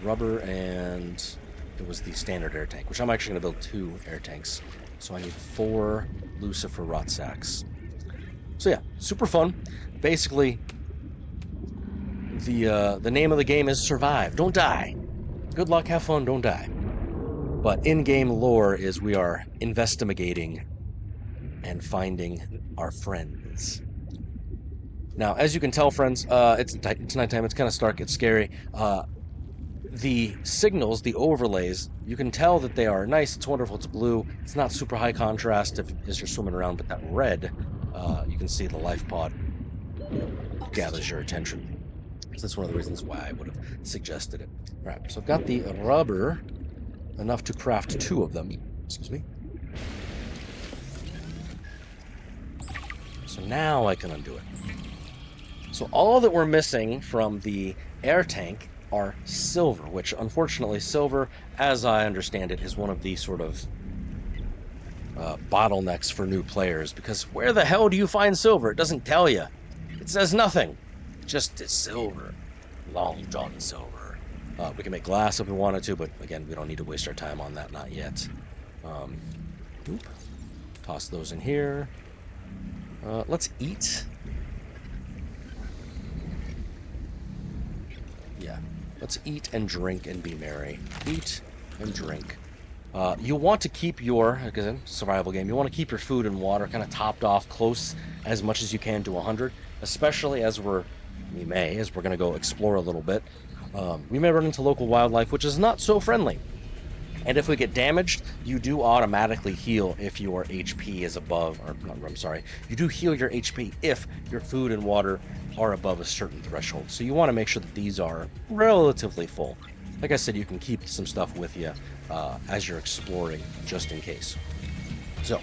A: rubber, and it was the standard air tank, which I'm actually going to build 2 air tanks. So I need 4 Lucifer Rotsacks. So yeah, super fun. Basically, the name of the game is survive, don't die. Good luck, have fun, don't die. But in-game lore is we are investigating and finding our friends. Now, as you can tell, friends, it's nighttime. It's kind of stark. It's scary. the signals, the overlays, you can tell that they are nice, it's wonderful, it's blue. It's not super high contrast as you're swimming around, but that red, you can see the life pod, gathers your attention. So that's one of the reasons why I would have suggested it. All right, so I've got the rubber, enough to craft 2 of them. Excuse me. So now I can undo it. So all that we're missing from the air tank are silver, which unfortunately silver, as I understand it, is one of the sort of bottlenecks for new players, because where the hell do you find silver? It doesn't tell you. It says nothing. Just it's silver. Long John silver. We can make glass if we wanted to, but again, we don't need to waste our time on that, not yet. Oop. Toss those in here. Let's eat. Yeah, let's eat and drink and be merry. Eat and drink. You'll want to keep your, again, survival game, you want to keep your food and water kind of topped off close as much as you can to 100, especially as we're going to go explore a little bit. We may run into local wildlife, which is not so friendly. And if we get damaged, you do automatically heal if your HP is above, or not, I'm sorry, you do heal your HP if your food and water are above a certain threshold. So you want to make sure that these are relatively full. Like I said, you can keep some stuff with you as you're exploring, just in case. So,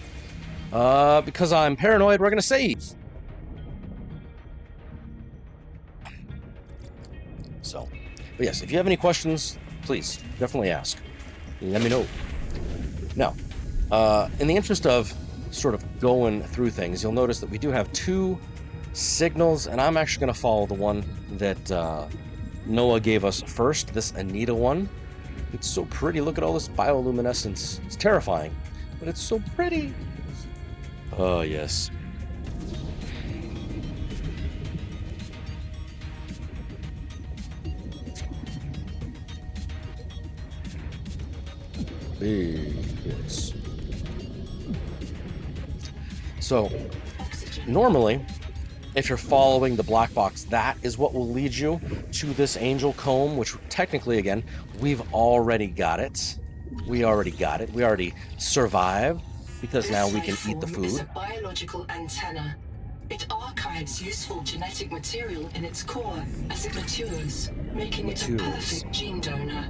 A: because I'm paranoid, we're going to save. So, but yes, if you have any questions, please, definitely ask. Let me know. Now, in the interest of sort of going through things, you'll notice that we do have 2 signals, and I'm actually going to follow the one that Noah gave us first, this Anita one. It's so pretty. Look at all this bioluminescence. It's terrifying, but it's so pretty. Oh, yes. Big hits. So, normally, if you're following the black box, that is what will lead you to this angel comb, which technically, again, we've already got it. We already survived, because now we can eat the food.
B: Is a biological antenna. It archives useful genetic material in its core as it matures, making it a perfect gene donor.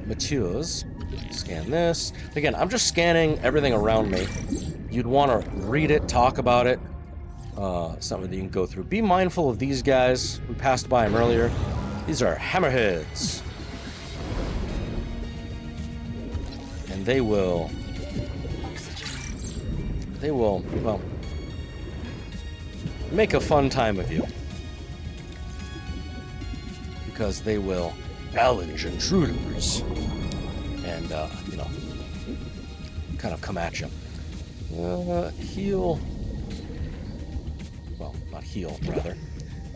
A: Matures. Scan this. Again, I'm just scanning everything around me. You'd want to read it, talk about it. Something that you can go through. Be mindful of these guys. We passed by them earlier. These are hammerheads. And they will, well, make a fun time of you. Because they will challenge intruders. And, kind of come at you. Heal. Well, not heal, rather.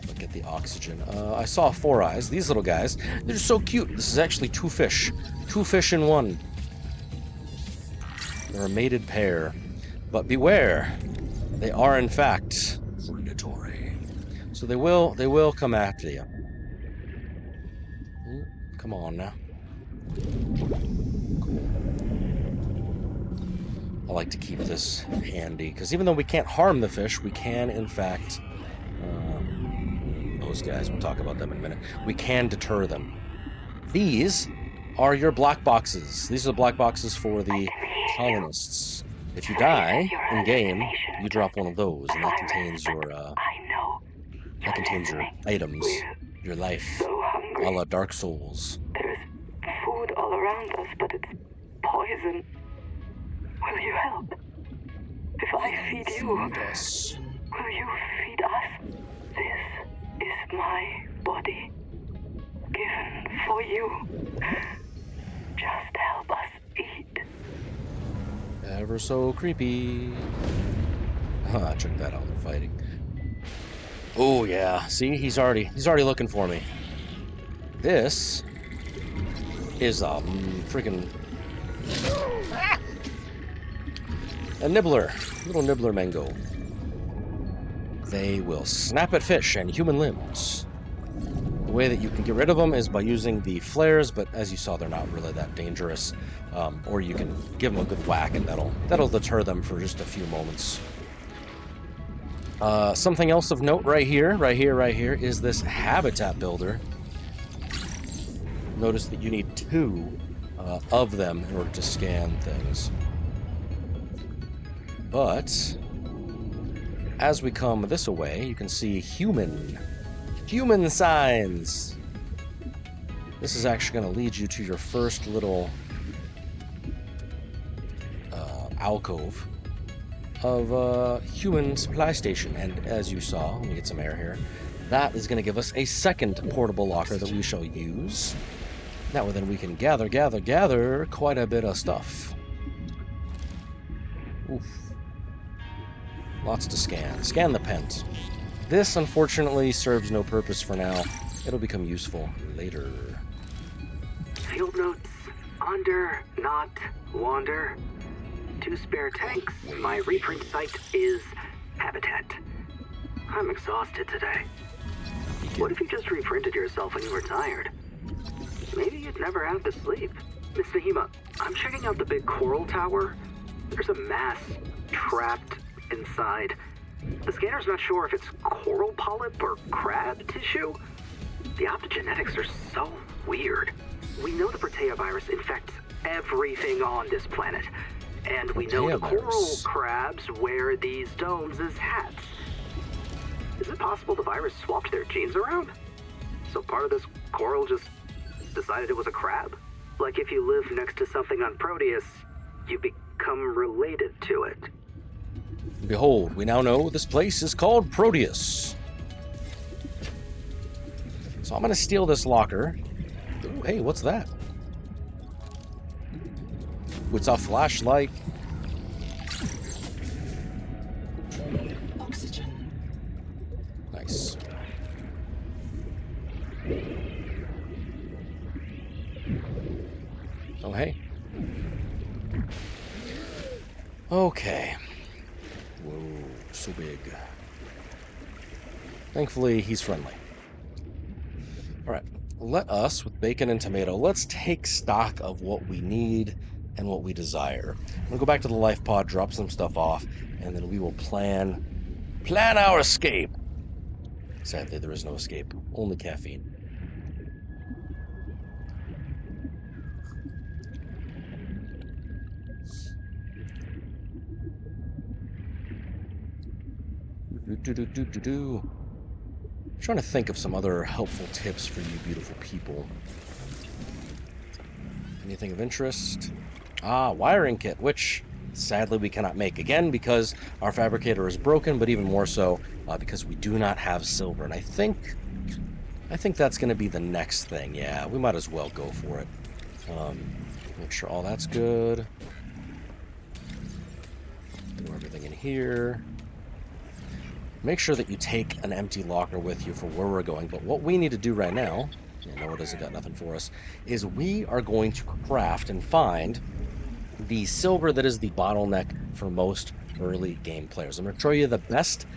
A: But get the oxygen. I saw 4 eyes. These little guys, they're so cute. This is actually 2 fish. 2 fish in one. They're a mated pair. But beware. They are, in fact, predatory. So they will come after you. Come on now. I like to keep this handy, because even though we can't harm the fish, we can, in fact, those guys, we'll talk about them in a minute, we can deter them. These are your black boxes. These are the black boxes for the colonists. If you die in-game, you drop one of those, and that contains your items, your life, a la Dark Souls.
D: There's food all around us, but it's poison. Will you help? If I feed you, will you feed us? This is my body, given for you. Just help us eat.
A: Ever so creepy. Check that out, they're fighting. Oh yeah, see, he's already looking for me. This is a freaking a nibbler, little nibbler mango. They will snap at fish and human limbs. The way that you can get rid of them is by using the flares, but as you saw, they're not really that dangerous. Or you can give them a good whack, and that'll deter them for just a few moments. Something else of note right here, is this habitat builder. Notice that you need 2 of them in order to scan things. But as we come this way, you can see human signs. This is actually going to lead you to your first little alcove of human supply station. And as you saw, let me get some air here. That is going to give us a second portable locker that we shall use. That way then we can gather quite a bit of stuff. Oof. Lots to scan. Scan the pent. This, unfortunately, serves no purpose for now. It'll become useful later.
E: Field notes. Under, not, wander. 2 spare tanks. My reprint site is habitat. I'm exhausted today. What if you just reprinted yourself when you were tired? Maybe you'd never have to sleep. Miss Nahima, I'm checking out the big coral tower. There's a mass trapped inside. The scanner's not sure if it's coral polyp or crab tissue. The optogenetics are so weird. We know the Protea virus infects everything on this planet. And we know the coral crabs wear these domes as hats. Is it possible the virus swapped their genes around? So part of this coral just decided it was a crab? Like if you live next to something on Proteus, you become related to it.
A: Behold, we now know this place is called Proteus. So I'm going to steal this locker. Ooh, hey, what's that? It's a flashlight.
B: Oxygen.
A: Nice. Oh, hey. Okay. Whoa, so big. Thankfully, he's friendly. Alright, let us, with bacon and tomato, let's take stock of what we need and what we desire. We'll go back to the life pod, drop some stuff off, and then we will plan our escape. Sadly, there is no escape, only caffeine. I'm trying to think of some other helpful tips for you beautiful people. Anything of interest? Wiring kit, which sadly we cannot make again because our fabricator is broken, but even more so because we do not have silver. And I think that's going to be the next thing. Yeah, we might as well go for it. Make sure all that's good. Do everything in here. Make sure that you take an empty locker with you for where we're going. But what we need to do right now, Noah doesn't got nothing for us, is we are going to craft and find the silver that is the bottleneck for most early game players. I'm going to show you the best,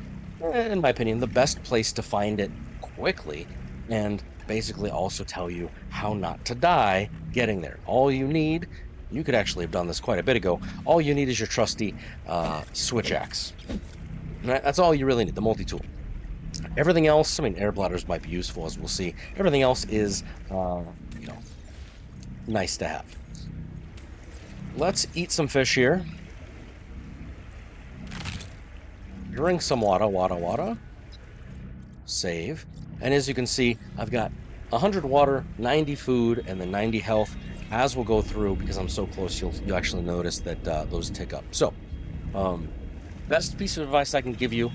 A: in my opinion, the best place to find it quickly, and basically also tell you how not to die getting there. All you need, you could actually have done this quite a bit ago, all you need is your trusty switch axe. That's all you really need, the multi-tool. Everything else, I mean, air bladders might be useful, as we'll see. Everything else is, nice to have. Let's eat some fish here. Drink some water. Save. And as you can see, I've got 100 water, 90 food, and then 90 health. As we'll go through, because I'm so close, you'll actually notice that those tick up. So, best piece of advice I can give you,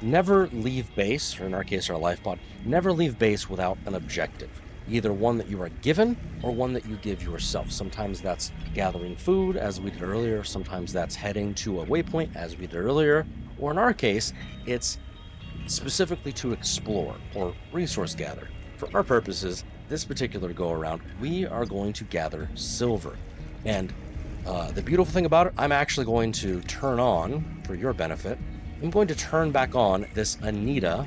A: never leave base, or in our case our life pod, never leave base without an objective. Either one that you are given or one that you give yourself. Sometimes that's gathering food, as we did earlier. Sometimes that's heading to a waypoint, as we did earlier. Or in our case, it's specifically to explore or resource gather. For our purposes, this particular go around, we are going to gather silver. And the beautiful thing about it, I'm actually going to turn on, for your benefit, I'm going to turn back on this Anita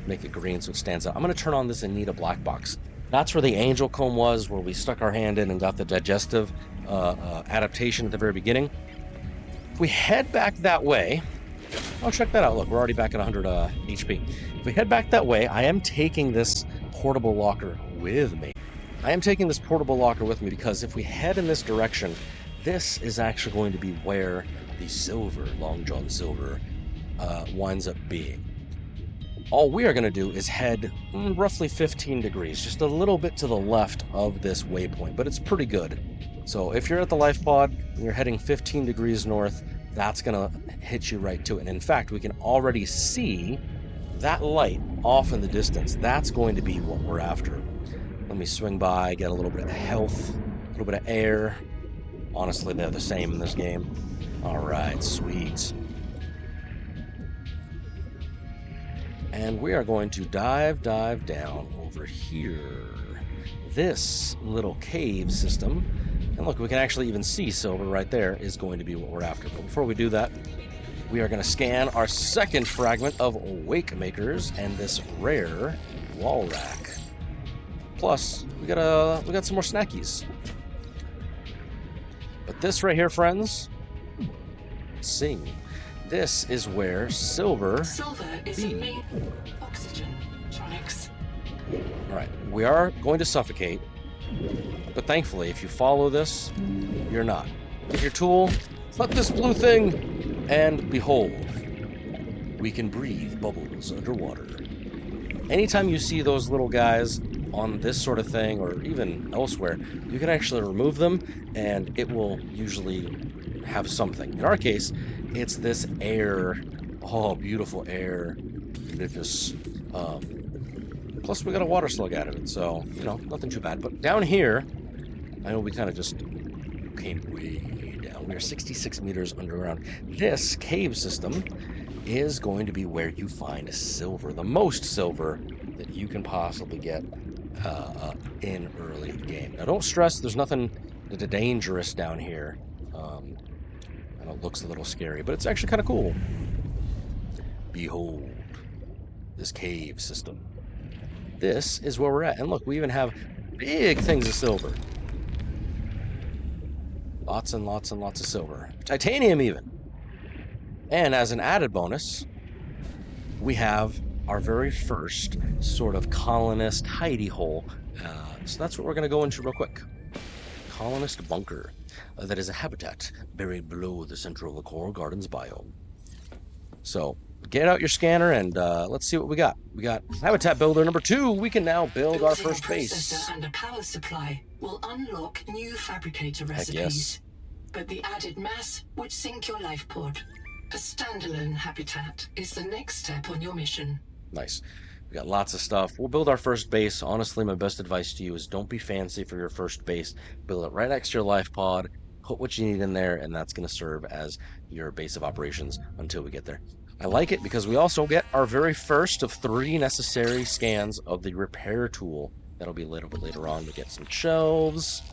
A: make it green so it stands out. I'm going to turn on this Anita black box. That's where the angel comb was, where we stuck our hand in and got the digestive adaptation at the very beginning. If we head back that way, oh, check that out. Look, we're already back at 100 HP. If we head back that way, I am taking this portable locker with me. Because if we head in this direction, this is actually going to be where the Silver, Long John Silver, winds up being. All we are going to do is head roughly 15 degrees, just a little bit to the left of this waypoint, but it's pretty good. So if you're at the life pod and you're heading 15 degrees north, that's going to hit you right to it. And in fact, we can already see that light off in the distance. That's going to be what we're after. Let me swing by, get a little bit of health, a little bit of air. Honestly, they're the same in this game. All right, sweet. And we are going to dive down over here. This little cave system, and look, we can actually even see silver right there, is going to be what we're after. But before we do that, we are going to scan our second fragment of Wake Makers and this rare wall rack. Plus, we got some more snackies. But this right here, friends, sing. This is where Silver
B: is the main oxygen tronics.
A: All right, we are going to suffocate, but thankfully, if you follow this, you're not. Get your tool, flip this blue thing, and behold, we can breathe bubbles underwater. Anytime you see those little guys on this sort of thing, or even elsewhere, you can actually remove them, and it will usually have something. In our case, it's this air. Oh, beautiful air. Ridiculous. Plus, we got a water slug out of it, so, you know, nothing too bad. But down here, I know we kind of just came way down. We are 66 meters underground. This cave system is going to be where you find silver, the most silver that you can possibly get in early game. Now, don't stress, there's nothing dangerous down here. I know it looks a little scary, but it's actually kind of cool. Behold, this cave system. This is where we're at. And look, we even have big things of silver. Lots and lots and lots of silver. Titanium even. And as an added bonus, we have our very first sort of colonist hidey hole. So that's what we're going to go into real quick. Colonist bunker. That is a habitat buried below the center of the Coral Gardens biome. So get out your scanner and let's see what we got. We got habitat builder number 2. We can now build our first base.
B: Processor and a power supply will unlock new fabricator recipes.
A: Yes.
B: But the added mass would sink your life pod. A standalone habitat is the next step on your mission.
A: Nice. We got lots of stuff. We'll build our first base. Honestly, my best advice to you is don't be fancy for your first base. Build it right next to your life pod. Put what you need in there, and that's going to serve as your base of operations until we get there. I like it because we also get our very first of 3 necessary scans of the repair tool. That'll be later on to get some shelves.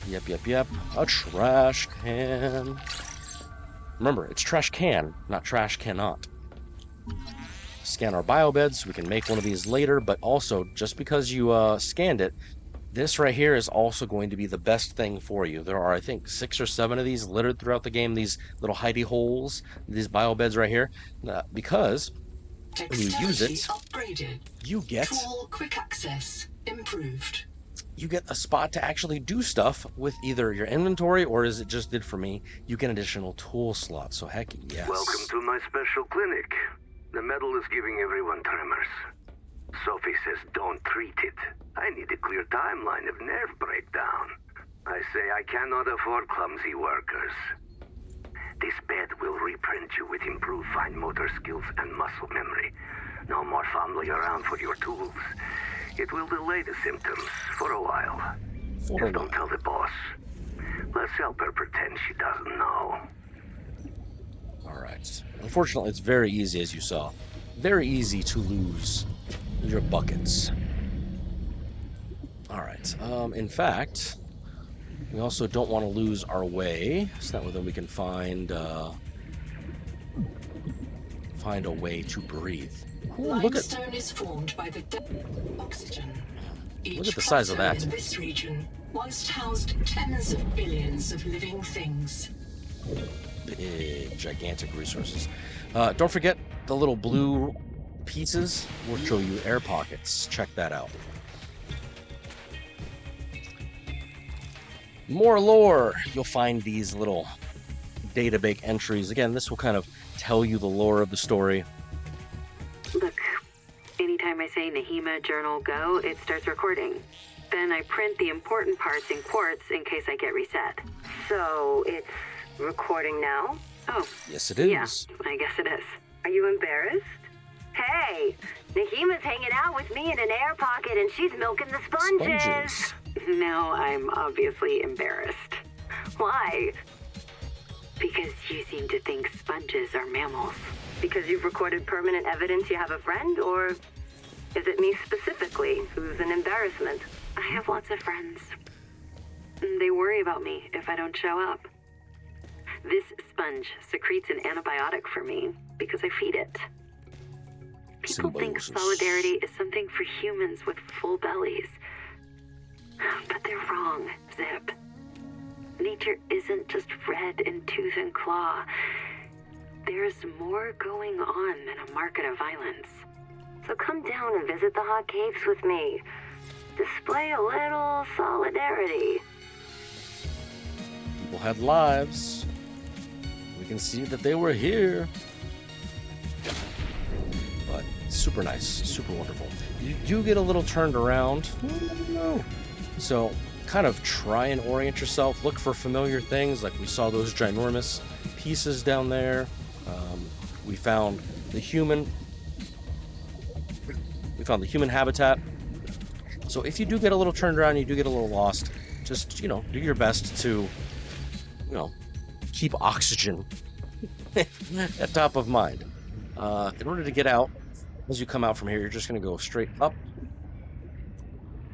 A: Yep. A trash can. Remember, it's trash can, not trash cannot. Scan our biobeds so we can make one of these later, but also, just because you scanned it, this right here is also going to be the best thing for you. There are, I think, 6 or 7 of these littered throughout the game, these little hidey holes, these biobeds right here, because when you use it,
B: upgraded.
A: You get
B: tool quick access improved.
A: You get a spot to actually do stuff with either your inventory, or as it just did for me, you get additional tool slots. So heck yes.
F: Welcome to my special clinic. The medal is giving everyone tremors. Sophie says don't treat it. I need a clear timeline of nerve breakdown. I say I cannot afford clumsy workers. This bed will reprint you with improved fine motor skills and muscle memory. No more fumbling around for your tools. It will delay the symptoms for a while. Just don't tell the boss. Let's help her pretend she doesn't know.
A: Alright. Unfortunately, it's very easy, as you saw. Very easy to lose your buckets. Alright. In fact, we also don't want to lose our way, so that way then we can find a way to breathe. look at
B: Limestone is formed by the oxygen.
A: Look at the size of that.
B: In this region once housed tens of billions of living things.
A: Big, gigantic resources. Don't forget the little blue pieces will show you air pockets. Check that out. More lore. You'll find these little database entries. Again, this will kind of tell you the lore of the story.
D: Look, anytime I say Nahima Journal Go, it starts recording. Then I print the important parts in quartz in case I get reset. So it's recording now? Oh.
A: Yes, it is.
D: Yeah, I guess it is. Are you embarrassed? Hey, Nahima's hanging out with me in an air pocket and she's milking the sponges. Now I'm obviously embarrassed. Why? Because you seem to think sponges are mammals. Because you've recorded permanent evidence you have a friend, or is it me specifically who's an embarrassment? I have lots of friends. They worry about me if I don't show up. This sponge secretes an antibiotic for me because I feed it. People think solidarity is something for humans with full bellies. But they're wrong, Zip. Nature isn't just red in tooth and claw. There's more going on than a market of violence. So come down and visit the hot caves with me. Display a little solidarity.
A: People had lives. We can see that they were here. But super nice, super wonderful. You do get a little turned around. So kind of try and orient yourself. Look for familiar things, like we saw those ginormous pieces down there. We found the human. We found the human habitat. So if you do get a little turned around, you do get a little lost, just, do your best to, keep oxygen at top of mind. In order to get out, as you come out from here, you're just going to go straight up.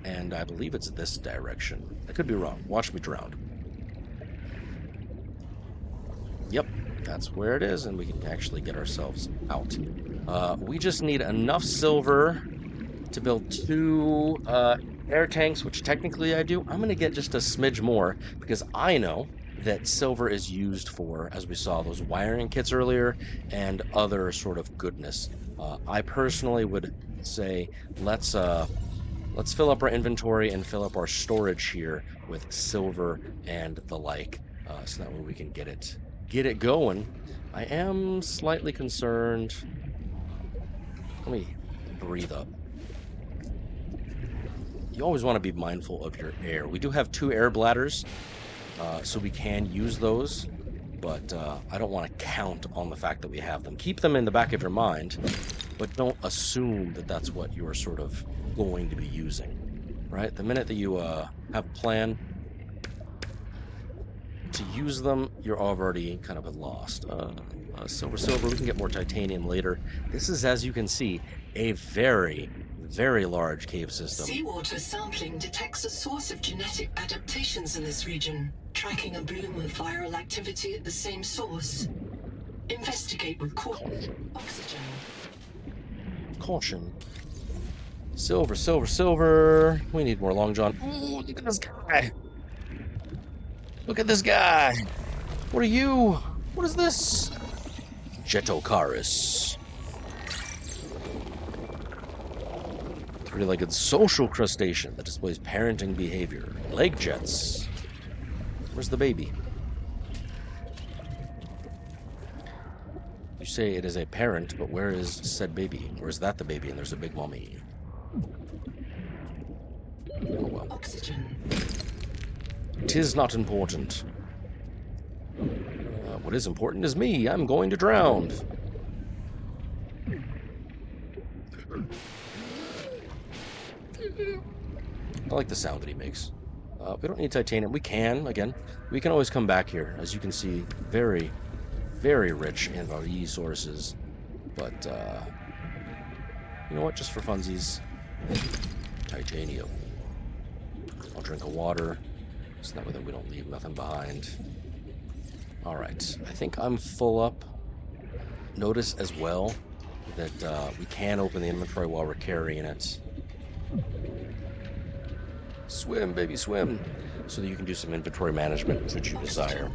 A: And I believe it's this direction. I could be wrong. Watch me drown. Yep, that's where it is, and we can actually get ourselves out. We just need enough silver to build 2 air tanks, which technically I do. I'm going to get just a smidge more, because I know that silver is used for, as we saw, those wiring kits earlier, and other sort of goodness. I personally would say, let's fill up our inventory and fill up our storage here with silver and the like, so that way we can get it going. I am slightly concerned. Let me breathe up. You always want to be mindful of your air. We do have 2 air bladders, so we can use those, but I don't want to count on the fact that we have them. Keep them in the back of your mind, but don't assume that that's what you're sort of going to be using, right? The minute that you have a plan to use them, you're already kind of lost. Silver, we can get more titanium later. This is, as you can see, a very, very large cave system.
B: Seawater sampling detects a source of genetic adaptations in this region, tracking a bloom of viral activity at the same source. Investigate with caution. Oxygen.
A: Caution. Silver. We need more Long John. Ooh, look at this guy. Look at this guy. What are you? What is this? Jetocaris. 3-legged social crustacean that displays parenting behavior. Leg jets. Where's the baby? You say it is a parent, but where is said baby? Or is that the baby and there's a big mommy? Oh well.
B: Oxygen.
A: 'Tis not important. What is important is me. I'm going to drown. I like the sound that he makes. We don't need titanium. We can, again. We can always come back here. As you can see, very, very rich in resources. But, you know what? Just for funsies, titanium. I'll drink a water, so that way that we don't leave nothing behind. Alright, I think I'm full up. Notice as well that we can open the inventory while we're carrying it. Swim, baby, swim! So that you can do some inventory management should you desire.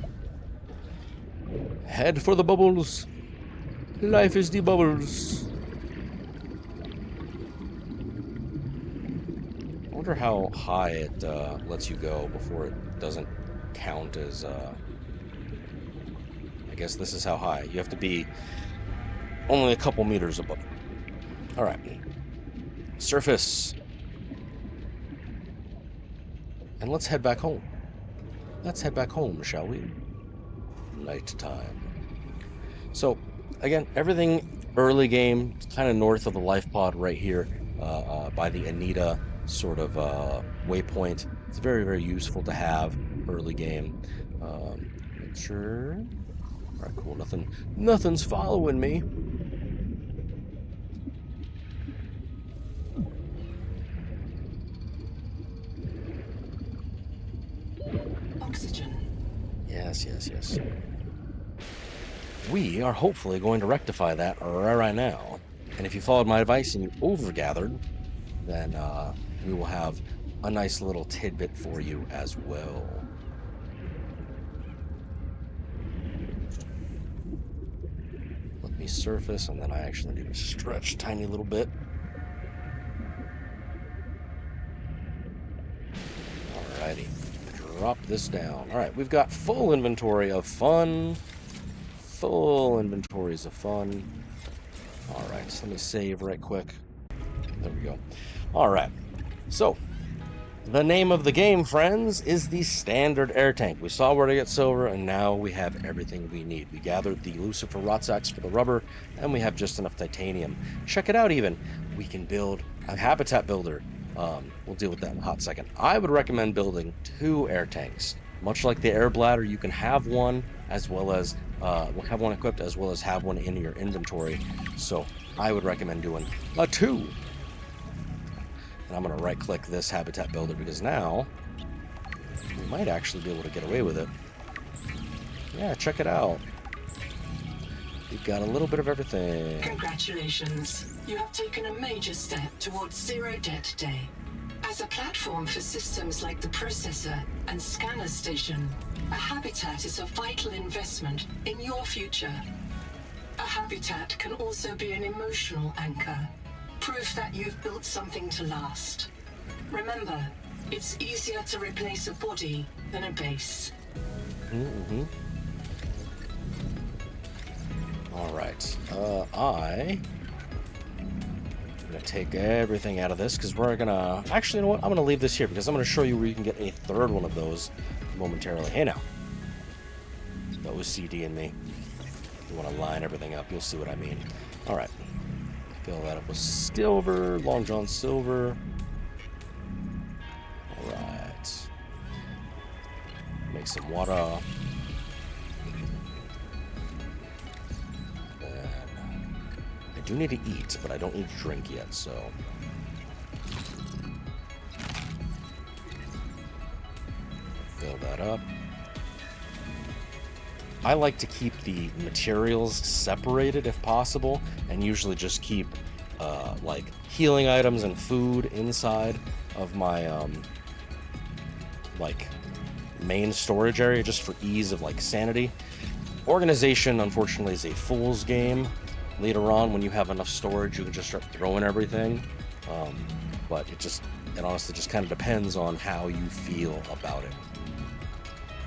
A: Head for the bubbles! Life is the bubbles! I wonder how high it lets you go before it doesn't count as... I guess this is how high. You have to be only a couple meters above. Alright. Surface. And let's head back home. Let's head back home, shall we? Nighttime. So, again, everything early game, kind of north of the life pod right here, by the Anita sort of waypoint. It's very, very useful to have early game. Make sure. All right, cool. Nothing's following me.
B: Oxygen.
A: Yes, yes, yes. We are hopefully going to rectify that right now. And if you followed my advice and you overgathered, then we will have a nice little tidbit for you as well. Let me surface, and then I actually need to stretch a tiny little bit. Alrighty. Drop this down. Alright, we've got full inventory of fun. Full inventories of fun. Alright, so let me save right quick. There we go. Alright, so the name of the game, friends, is the standard air tank. We saw where to get silver, and now we have everything we need. We gathered the Lucifer rot sacks for the rubber, and we have just enough titanium. Check it out even. We can build a habitat builder. We'll deal with that in a hot second. I would recommend building 2 air tanks. Much like the air bladder, you can have one as well as have one equipped as well as have one in your inventory. So I would recommend doing a 2. And I'm going to right-click this habitat builder because now we might actually be able to get away with it. Yeah, check it out. We've got a little bit of everything.
B: Congratulations. You have taken a major step towards Zero Debt Day. As a platform for systems like the processor and scanner station, a habitat is a vital investment in your future. A habitat can also be an emotional anchor, proof that you've built something to last. Remember, it's easier to replace a body than a base.
A: Mm-hmm. Alright, I'm gonna take everything out of this because we're gonna... Actually, you know what? I'm gonna leave this here because I'm gonna show you where you can get a 3rd one of those momentarily. Hey now. The OCD in me. You want to line everything up, you'll see what I mean. Alright. Fill that up with silver, Long John silver. Alright. Make some water. I do need to eat, but I don't need to drink yet, so... Fill that up. I like to keep the materials separated if possible, and usually just keep, like, healing items and food inside of my, like, main storage area, just for ease of, like, sanity. Organization, unfortunately, is a fool's game. Later on, when you have enough storage, you can just start throwing everything. But it honestly just kind of depends on how you feel about it.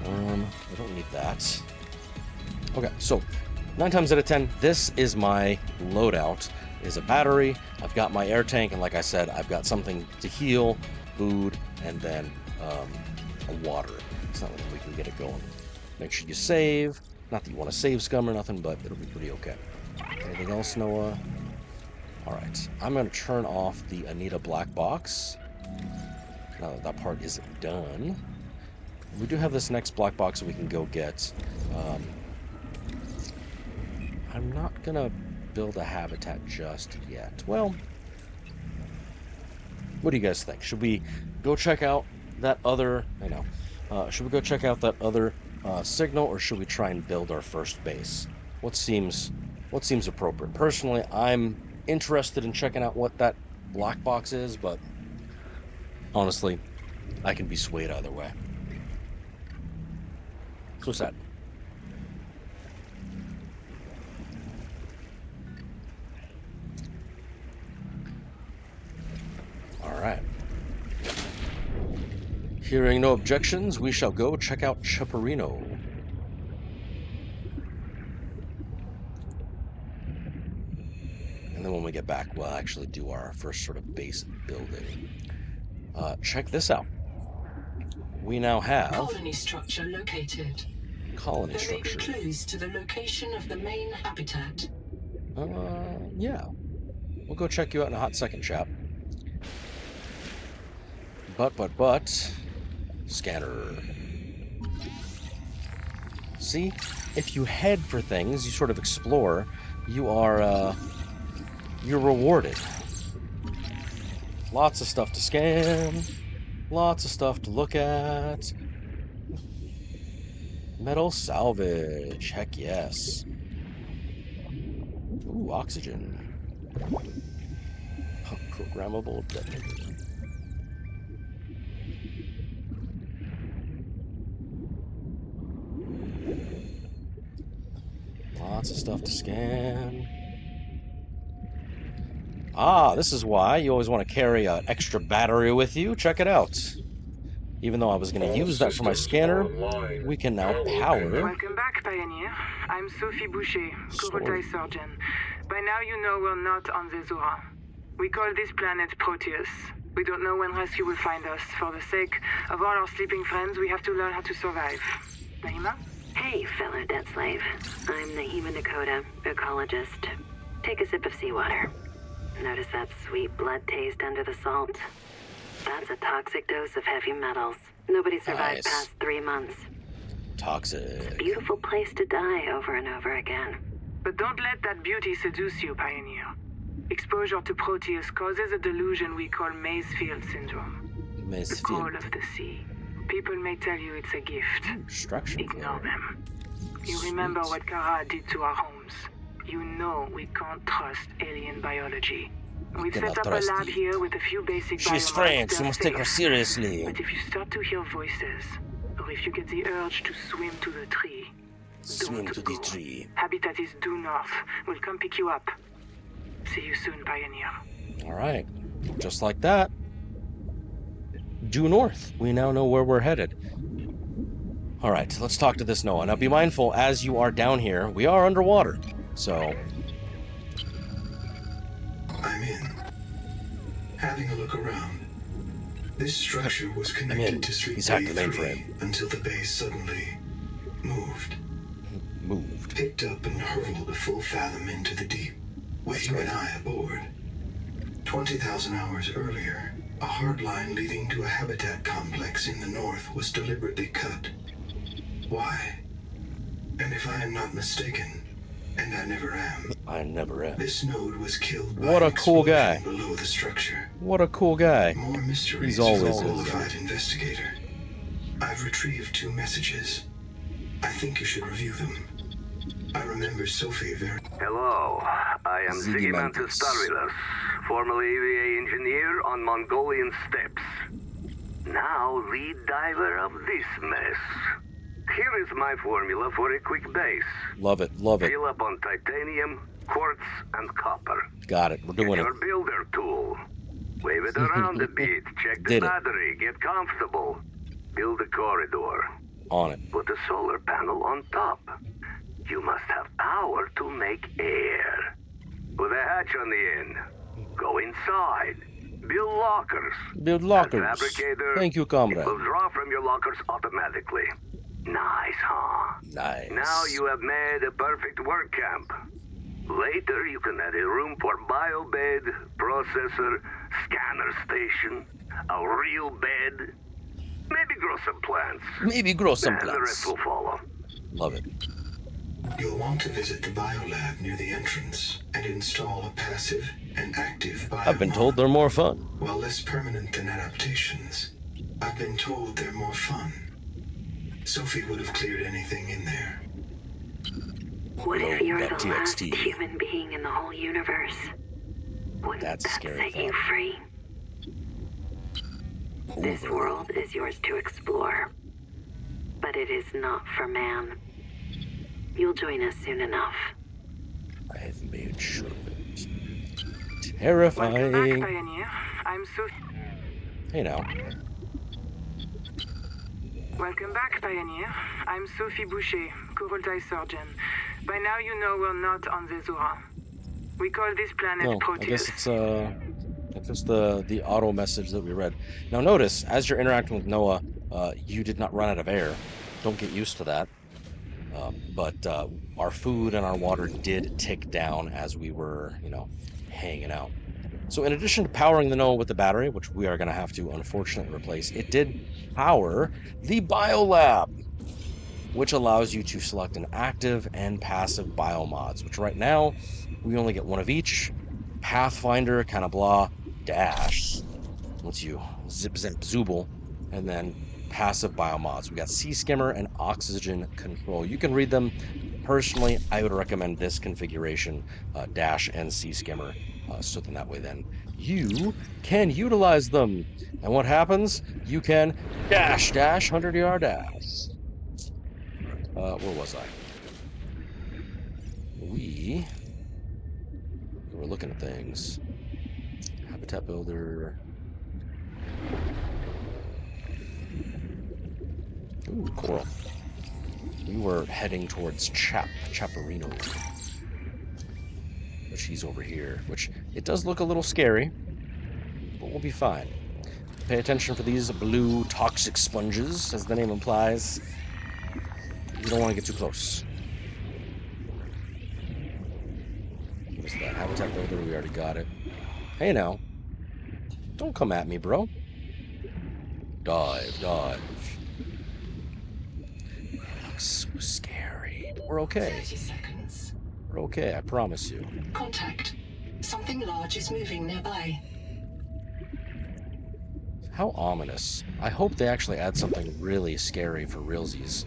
A: I don't need that. Okay, so 9 times out of 10, this is my loadout. Is a battery. I've got my air tank, and like I said, I've got something to heal, food, and then a water. It's not like we can get it going. Make sure you save. Not that you want to save scum or nothing, but it'll be pretty okay. Anything else, Noah? Alright, I'm going to turn off the Anita black box. Now that that part is done. We do have this next black box that we can go get. I'm not going to build a habitat just yet. Well, what do you guys think? Should we go check out that other... should we go check out that other signal, or should we try and build our first base? What seems what seems appropriate. Personally, I'm interested in checking out what that black box is, but honestly, I can be swayed either way. So what's that? All right. Hearing no objections, we shall go check out Chaparino. And then when we get back, we'll actually do our first sort of base building. Check this out. We now have...
B: Colony structure located.
A: Colony
B: There may be
A: structure.
B: clues to the location of the main habitat.
A: Yeah. We'll go check you out in a hot second, chap. But... Scanner. See? If you head for things, you sort of explore, you are, you're rewarded. Lots of stuff to scan. Lots of stuff to look at. Metal salvage. Heck yes. Ooh, oxygen. Programmable detonator. Lots of stuff to scan. Ah, this is why you always want to carry an extra battery with you. Check it out. Even though I was going to use that for my scanner, we can now power.
G: Welcome back, Pioneer. I'm Sophie Boucher, Corotite Surgeon. By now you know we're not on the Zora. We call this planet Proteus. We don't know when rescue will find us. For the sake of all our sleeping friends, we have to learn how to survive. Naima?
D: Hey, fellow dead slave. I'm Naima Dakota, ecologist. Take a sip of seawater. Notice that sweet blood taste under the salt? That's a toxic dose of heavy metals. Nobody survived
A: Nice.
D: past 3 months.
A: Toxic.
D: Beautiful place to die over and over again.
G: But don't let that beauty seduce you, Pioneer. Exposure to Proteus causes a delusion we call Mazefield syndrome. The call of the sea. People may tell you it's a gift.
A: Extraction
G: Ignore
A: flow.
G: them. You remember what Kara did to our homes. You know we can't trust alien biology. We've
A: cannot
G: set up a
A: trust
G: lab
A: you.
G: here with a few basic
A: She's
G: biomarkers.
A: French, you
G: They're
A: must take her
G: safe.
A: seriously.
G: But if you start to hear voices, or if you get the urge to swim to the tree,
A: Swim
G: don't
A: to the
G: go.
A: tree.
G: Habitat is due north. We'll come pick you up. See you soon, Pioneer.
A: Alright. Just like that. Due north. We now know where we're headed. Alright, let's talk to this Noah. Now be mindful, as you are down here, we are underwater. So,
C: I'm in. Having a look around. This structure was connected to Street
A: He's hacked
C: Bay
A: the
C: 3
A: mainframe.
C: until the base suddenly moved.
A: moved.
C: Picked up and hurled a full fathom into the deep, with you and I aboard. 20,000 hours earlier, a hard line leading to a habitat complex in the north was deliberately cut. Why? And if I am not mistaken, and I never am,
A: I never am.
C: this node was killed by
A: What
C: an
A: a cool guy.
C: explosion below the structure.
A: What a cool guy.
C: More mysteries
A: He's always
C: for a
A: is.
C: qualified investigator. I've retrieved 2 messages. I think you should review them. I remember Sophie very...
F: Hello, I am Zigimantus Starilas, formerly EVA engineer on Mongolian steppes. Now lead diver of this mess. Here is my formula for a quick base.
A: Love it, love it.
F: Fill up on titanium, quartz, and copper.
A: Got it, we're doing
F: Get
A: it.
F: your builder tool. Wave it around a bit, check the
A: Did it.
F: battery, get comfortable. Build a corridor.
A: On it.
F: Put a solar panel on top. You must have power to make air. With a hatch on the end. Go inside. Build lockers.
A: Build
F: As
A: lockers.
F: fabricator,
A: Thank you,
F: it
A: comrade.
F: will draw from your lockers automatically. Nice, huh?
A: Nice.
F: Now you have made a perfect work camp. Later you can add a room for biobed, processor, scanner station, a real bed. Maybe grow some plants.
A: Maybe grow some
F: And the
A: plants.
F: rest will follow.
A: Love it.
C: You'll want to visit the biolab near the entrance and install a passive and active biomod.
A: I've been told they're more fun.
C: While less permanent than adaptations, I've been told they're more fun. Sophie would have cleared anything in there.
D: What if you're the
A: TXT.
D: last human being in the whole universe? Wouldn't
A: That's a
D: that
A: scary
D: set you
A: thought.
D: free? This world is yours to explore, but it is not for man. You'll join us soon enough.
A: I have made sure of it.
G: Welcome back,
A: Terrifying.
G: Pioneer. I'm Sophie.
A: Hey now.
G: Welcome back, Pioneer. I'm Sophie Boucher, Kurultai surgeon. By now you know we're not on the Zora. We call this planet
A: No, I
G: Proteus.
A: guess it's just the auto message that we read. Now notice, as you're interacting with Noah, you did not run out of air. Don't get used to that. But our food and our water did tick down as we were, hanging out. So in addition to powering the Noah with the battery, which we are going to have to unfortunately replace, it did power the biolab, which allows you to select an active and passive biomods, which right now we only get one of each. Pathfinder, kind of blah, dash, lets you zip zip zooble, and then passive biomods. We got sea skimmer and oxygen control. You can read them. Personally, I would recommend this configuration, dash and sea skimmer, so then that way then you can utilize them. And what happens? You can dash 100-yard dash. Where was I? We were looking at things. Habitat builder. Ooh, coral. We were heading towards Chaparino. Which he's over here. Which, it does look a little scary. But we'll be fine. Pay attention for these blue toxic sponges, as the name implies. You don't want to get too close. What is that? Habitat builder, we already got it. Hey now. Don't come at me, bro. Dive. Looks so scary. But we're okay.
B: 30 seconds.
A: We're okay, I promise you.
B: Contact. Something large is moving nearby.
A: How ominous. I hope they actually add something really scary for realsies.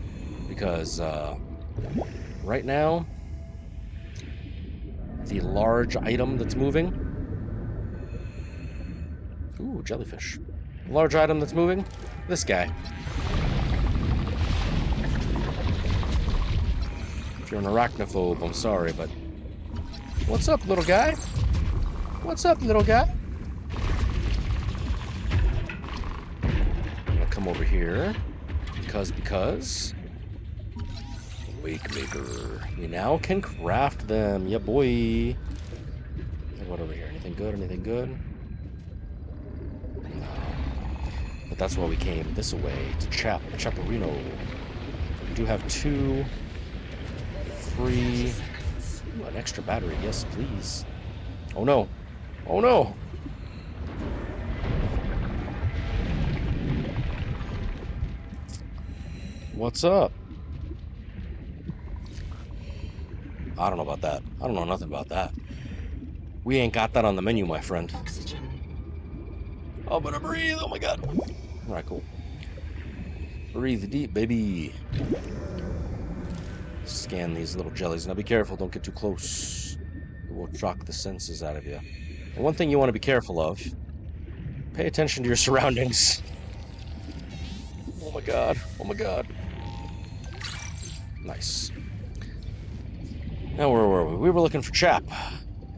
A: Because, right now, the large item that's moving... Ooh, jellyfish. The large item that's moving? This guy. If you're an arachnophobe, I'm sorry, but... What's up, little guy? What's up, little guy? I'm gonna come over here. Because... Wake maker. We now can craft them. Yeah, boy. What over here? Anything good? No. But that's why we came this way to Chaparino. We do have 2 free. Ooh, an extra battery. Yes, please. Oh no. Oh no. What's up? I don't know about that. I don't know nothing about that. We ain't got that on the menu, my friend.
B: Oxygen.
A: Oh, but I breathe. Oh my god. Alright, cool. Breathe deep, baby. Scan these little jellies. Now be careful, don't get too close. It will shock the senses out of you. And one thing you want to be careful of, pay attention to your surroundings. Oh my god. Oh my god. Nice. Now where were we? We were looking for Chap.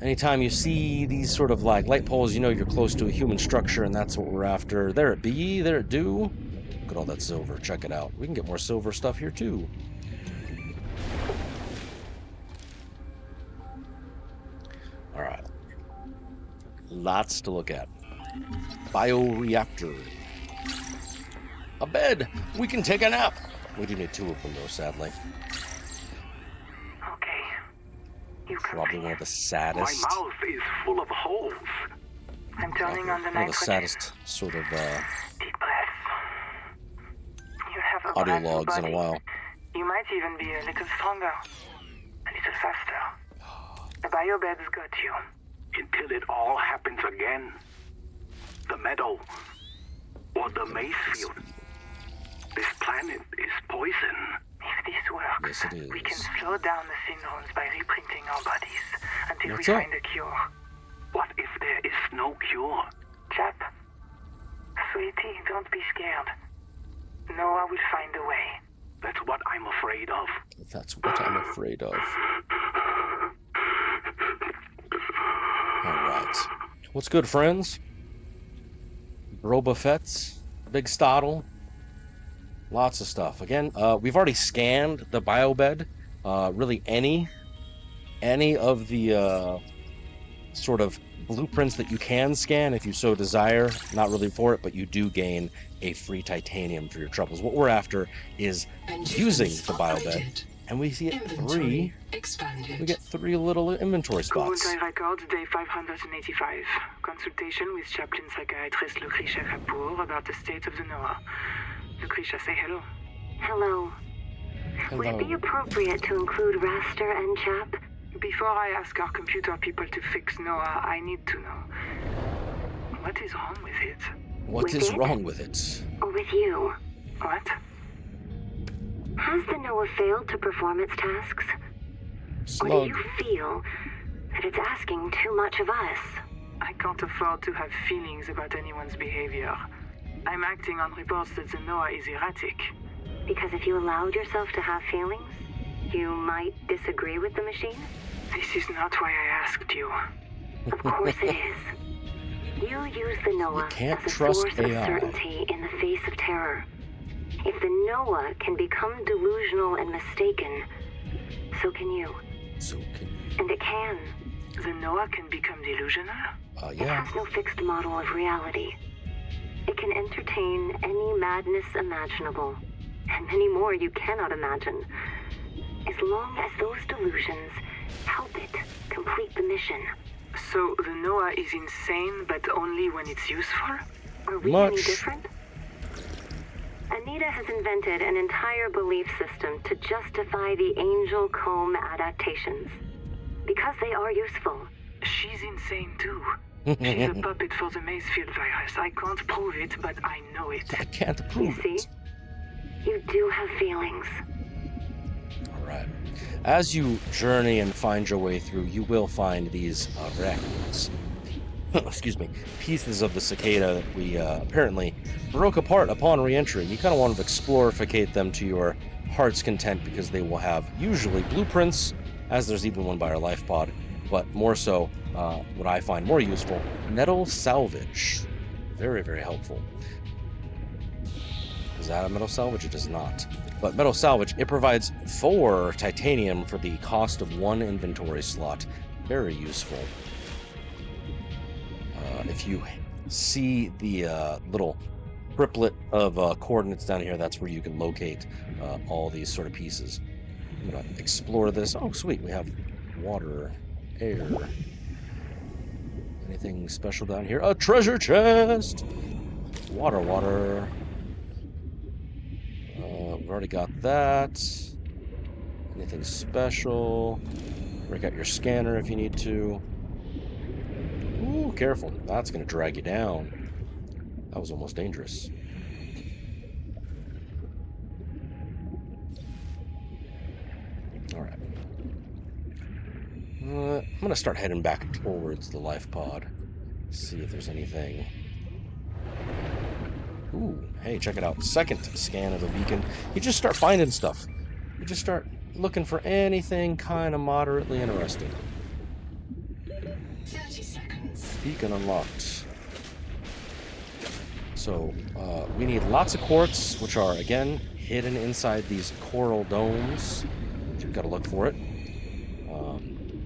A: Anytime you see these sort of like light poles, you know you're close to a human structure, and that's what we're after. There it be, there it do. Look at all that silver, check it out. We can get more silver stuff here too. Alright. Lots to look at. Bioreactor. A bed! We can take a nap! We do need 2 of them though, sadly. Probably one of the saddest.
F: My mouth is full of holes.
G: I'm turning on the
A: One of
G: night
A: the
G: switch.
A: saddest sort of
G: Deep breaths. You have a
A: audio
G: brand new
A: logs in a
G: body.
A: while.
G: You might even be a little stronger, a little faster. The biobeds got you.
F: Until it all happens again. The meadow. Or the maze field. This planet is poison.
G: If this works,
A: Yes, it
G: we can
A: is.
G: slow down the syndromes by reprinting our bodies until
A: What's
G: we
A: up?
G: find a cure.
F: What if there is no cure?
G: Chap, sweetie, don't be scared. Noah will find a way.
F: That's what I'm afraid of.
A: That's what I'm afraid of. Alright. What's good, friends? Brobuffets, Big Stottle, lots of stuff. Again, we've already scanned the biobed. Really, any of the sort of blueprints that you can scan if you so desire. Not really for it, but you do gain a free titanium for your troubles. What we're after is using the biobed, and we get three.
B: Expanded.
A: We get 3 little inventory spots.
G: Kurultai Records, day 585. Consultation with chaplain psychiatrist Lucretia Kapoor about the state of the Noah. Lucretia, say hello.
D: Hello. Would it be appropriate to include Raster and Chap?
G: Before I ask our computer people to fix Noah, I need to know. What is wrong with it?
A: What
D: With
A: is
D: it?
A: wrong with it?
D: Or with you?
G: What?
D: Has the Noah failed to perform its tasks? Or do
A: Slug.
D: you feel that it's asking too much of us?
G: I can't afford to have feelings about anyone's behavior. I'm acting on reports that the Noah is erratic.
D: Because if you allowed yourself to have feelings, you might disagree with the machine?
G: This is not why I asked you.
D: Of course it is. You use the Noah
A: can't
D: as a
A: trust
D: source of
A: AI.
D: certainty in the face of terror. If the Noah can become delusional and mistaken, so can you.
A: So can
D: And it can.
G: The Noah can become delusional?
D: It
A: yeah.
D: has no fixed model of reality. It can entertain any madness imaginable, and many more you cannot imagine, as long as those delusions help it complete the mission.
G: So the Noah is insane, but only when it's useful?
D: Are we
A: Much.
D: any different? Anita has invented an entire belief system to justify the Angel Comb adaptations. Because they are useful.
G: She's insane too. She's a puppet for the Mazefield virus. I can't prove it, but I know it.
A: I can't
D: You
A: approve
D: see?
A: it.
D: You do have feelings.
A: Alright. As you journey and find your way through, you will find these records. Excuse me. Pieces of the cicada that we apparently broke apart upon re-entry. You kind of want to explorificate them to your heart's content because they will have usually blueprints, as there's even one by our life pod, but more so, what I find more useful, metal salvage. Very, very helpful. Is that a metal salvage? It does not. But metal salvage, it provides 4 titanium for the cost of 1 inventory slot. Very useful. If you see the little triplet of coordinates down here, that's where you can locate all these sort of pieces. I'm gonna explore this. Oh, sweet, we have water, air. Anything special down here? A treasure chest! Water. We've already got that. Anything special? Break out your scanner if you need to. Ooh, careful. That's going to drag you down. That was almost dangerous. Alright. I'm going to start heading back towards the life pod. See if there's anything. Ooh, hey, check it out. Second scan of the beacon. You just start finding stuff. You just start looking for anything kind of moderately interesting.
B: 30 seconds.
A: Beacon unlocked. So, we need lots of quartz, which are, again, hidden inside these coral domes. You've got to look for it.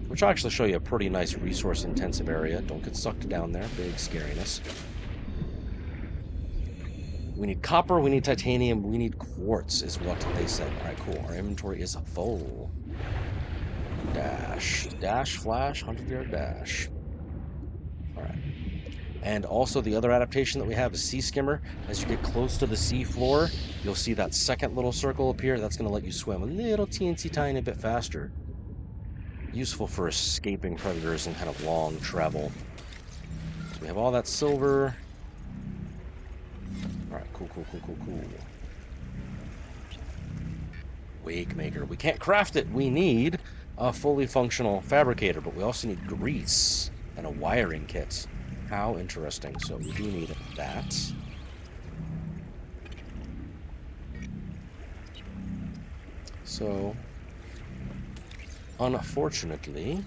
A: Which will actually show you a pretty nice resource-intensive area. Don't get sucked down there. Big scariness. We need copper, we need titanium, we need quartz, is what they said. Alright, cool. Our inventory is full. Dash. Dash, flash, 100-yard dash. Alright. And also the other adaptation that we have is Sea Skimmer. As you get close to the sea floor, you'll see that second little circle appear. That's going to let you swim a little teensy tiny bit faster. Useful for escaping predators and kind of long travel. So we have all that silver. Alright, cool. wake maker. We can't craft it. We need a fully functional fabricator, but we also need grease and a wiring kit. How interesting. So we do need that. So, unfortunately,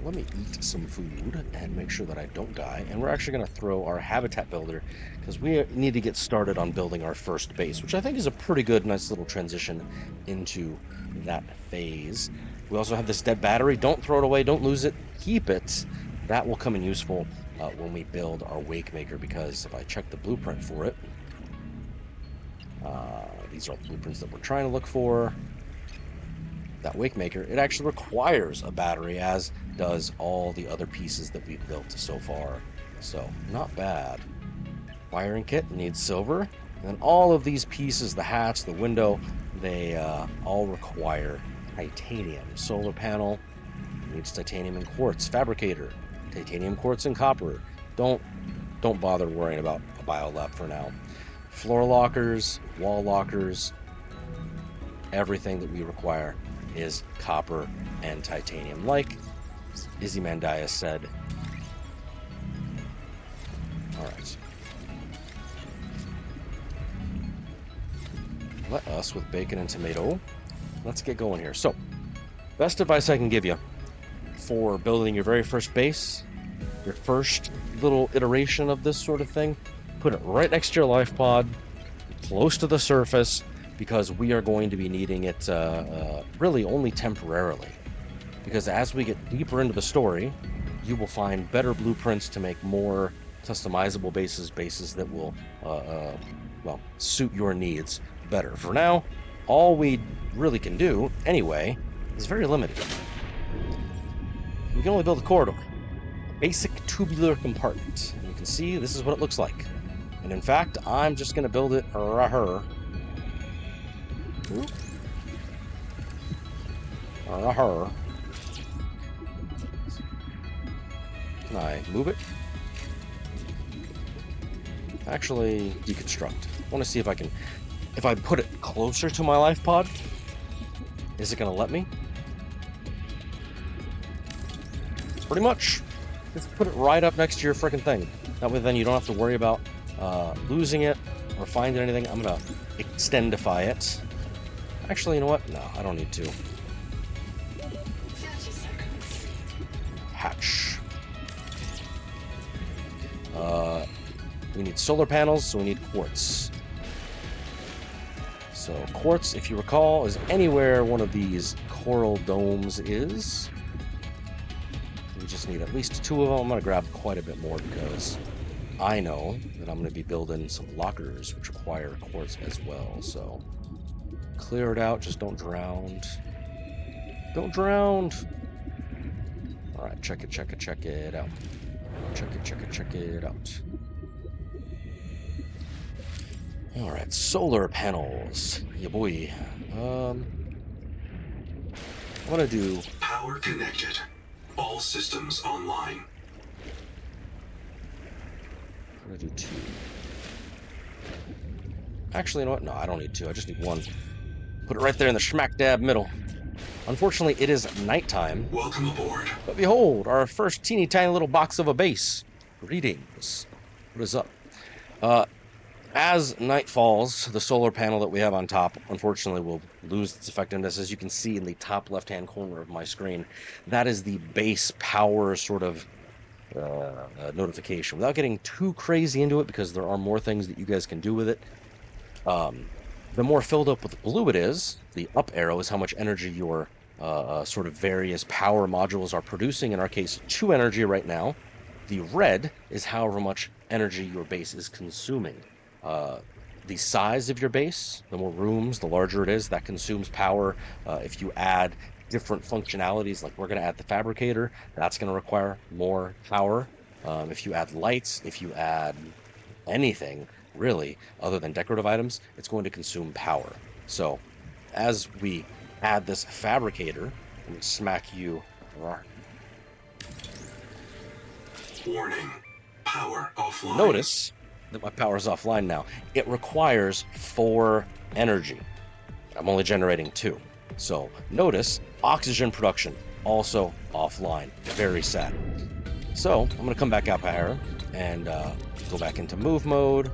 A: let me eat some food and make sure that I don't die. And we're actually going to throw our habitat builder because we need to get started on building our first base, which I think is a pretty good, nice little transition into that phase. We also have this dead battery. Don't throw it away. Don't lose it. Keep it. That will come in useful when we build our wake maker, because if I check the blueprint for it, these are blueprints that we're trying to look for. That wake maker, it actually requires a battery, as does all the other pieces that we've built so far. So not bad. Wiring kit needs silver, and then all of these pieces, the hatch, the window, they all require titanium. Solar panel needs titanium and quartz. Fabricator, titanium, quartz, and copper. Don't bother worrying about a biolab for now. Floor lockers, wall lockers, everything that we require is copper and titanium, like Izimandias said. Alright. Let us, with bacon and tomato, let's get going here. So, best advice I can give you for building your very first base, your first little iteration of this sort of thing, put it right next to your life pod, close to the surface, because we are going to be needing it really only temporarily. Because as we get deeper into the story, you will find better blueprints to make more customizable bases that will, well, suit your needs better. For now, all we really can do, anyway, is very limited. We can only build a corridor, a basic tubular compartment. And you can see this is what it looks like. And in fact, I'm just going to build it right here. Can I move it? Actually, deconstruct. I want to see if I can... If I put it closer to my life pod, is it going to let me? Pretty much. Just put it right up next to your freaking thing. That way then you don't have to worry about losing it or finding anything. I'm going to extendify it. Actually, you know what? No, I don't need to.
B: 30 seconds.
A: Hatch. We need solar panels, so we need quartz. So quartz, if you recall, is anywhere one of these coral domes is. We just need at least 2 of them. I'm going to grab quite a bit more because I know that I'm going to be building some lockers which require quartz as well. So clear it out, just don't drown. Don't drown! Alright, check it out. Check it out. Alright, solar panels. Yeah, boy. I'm gonna do...
C: Power connected. All systems online.
A: I'm gonna do 2. Actually, you know what? No, I don't need 2. I just need 1. Put it right there in the smack dab middle. Unfortunately, it is nighttime.
C: Welcome aboard.
A: But behold, our first teeny tiny little box of a base. Greetings. What is up? As night falls, the solar panel that we have on top, unfortunately, will lose its effectiveness. As you can see in the top left-hand corner of my screen, that is the base power sort of notification. Without getting too crazy into it, because there are more things that you guys can do with it, the more filled up with blue it is, the up arrow is how much energy your sort of various power modules are producing. In our case, 2 energy right now. The red is however much energy your base is consuming. The size of your base, the more rooms, the larger it is, that consumes power. If you add different functionalities, like we're going to add the fabricator, that's going to require more power. If you add lights, if you add anything, really, other than decorative items, it's going to consume power. So, as we add this fabricator, I'm gonna smack you.
C: Warning. Power offline.
A: Notice that my power is offline now. It requires 4 energy. I'm only generating 2. So notice oxygen production also offline. Very sad. So I'm gonna come back out here and go back into move mode,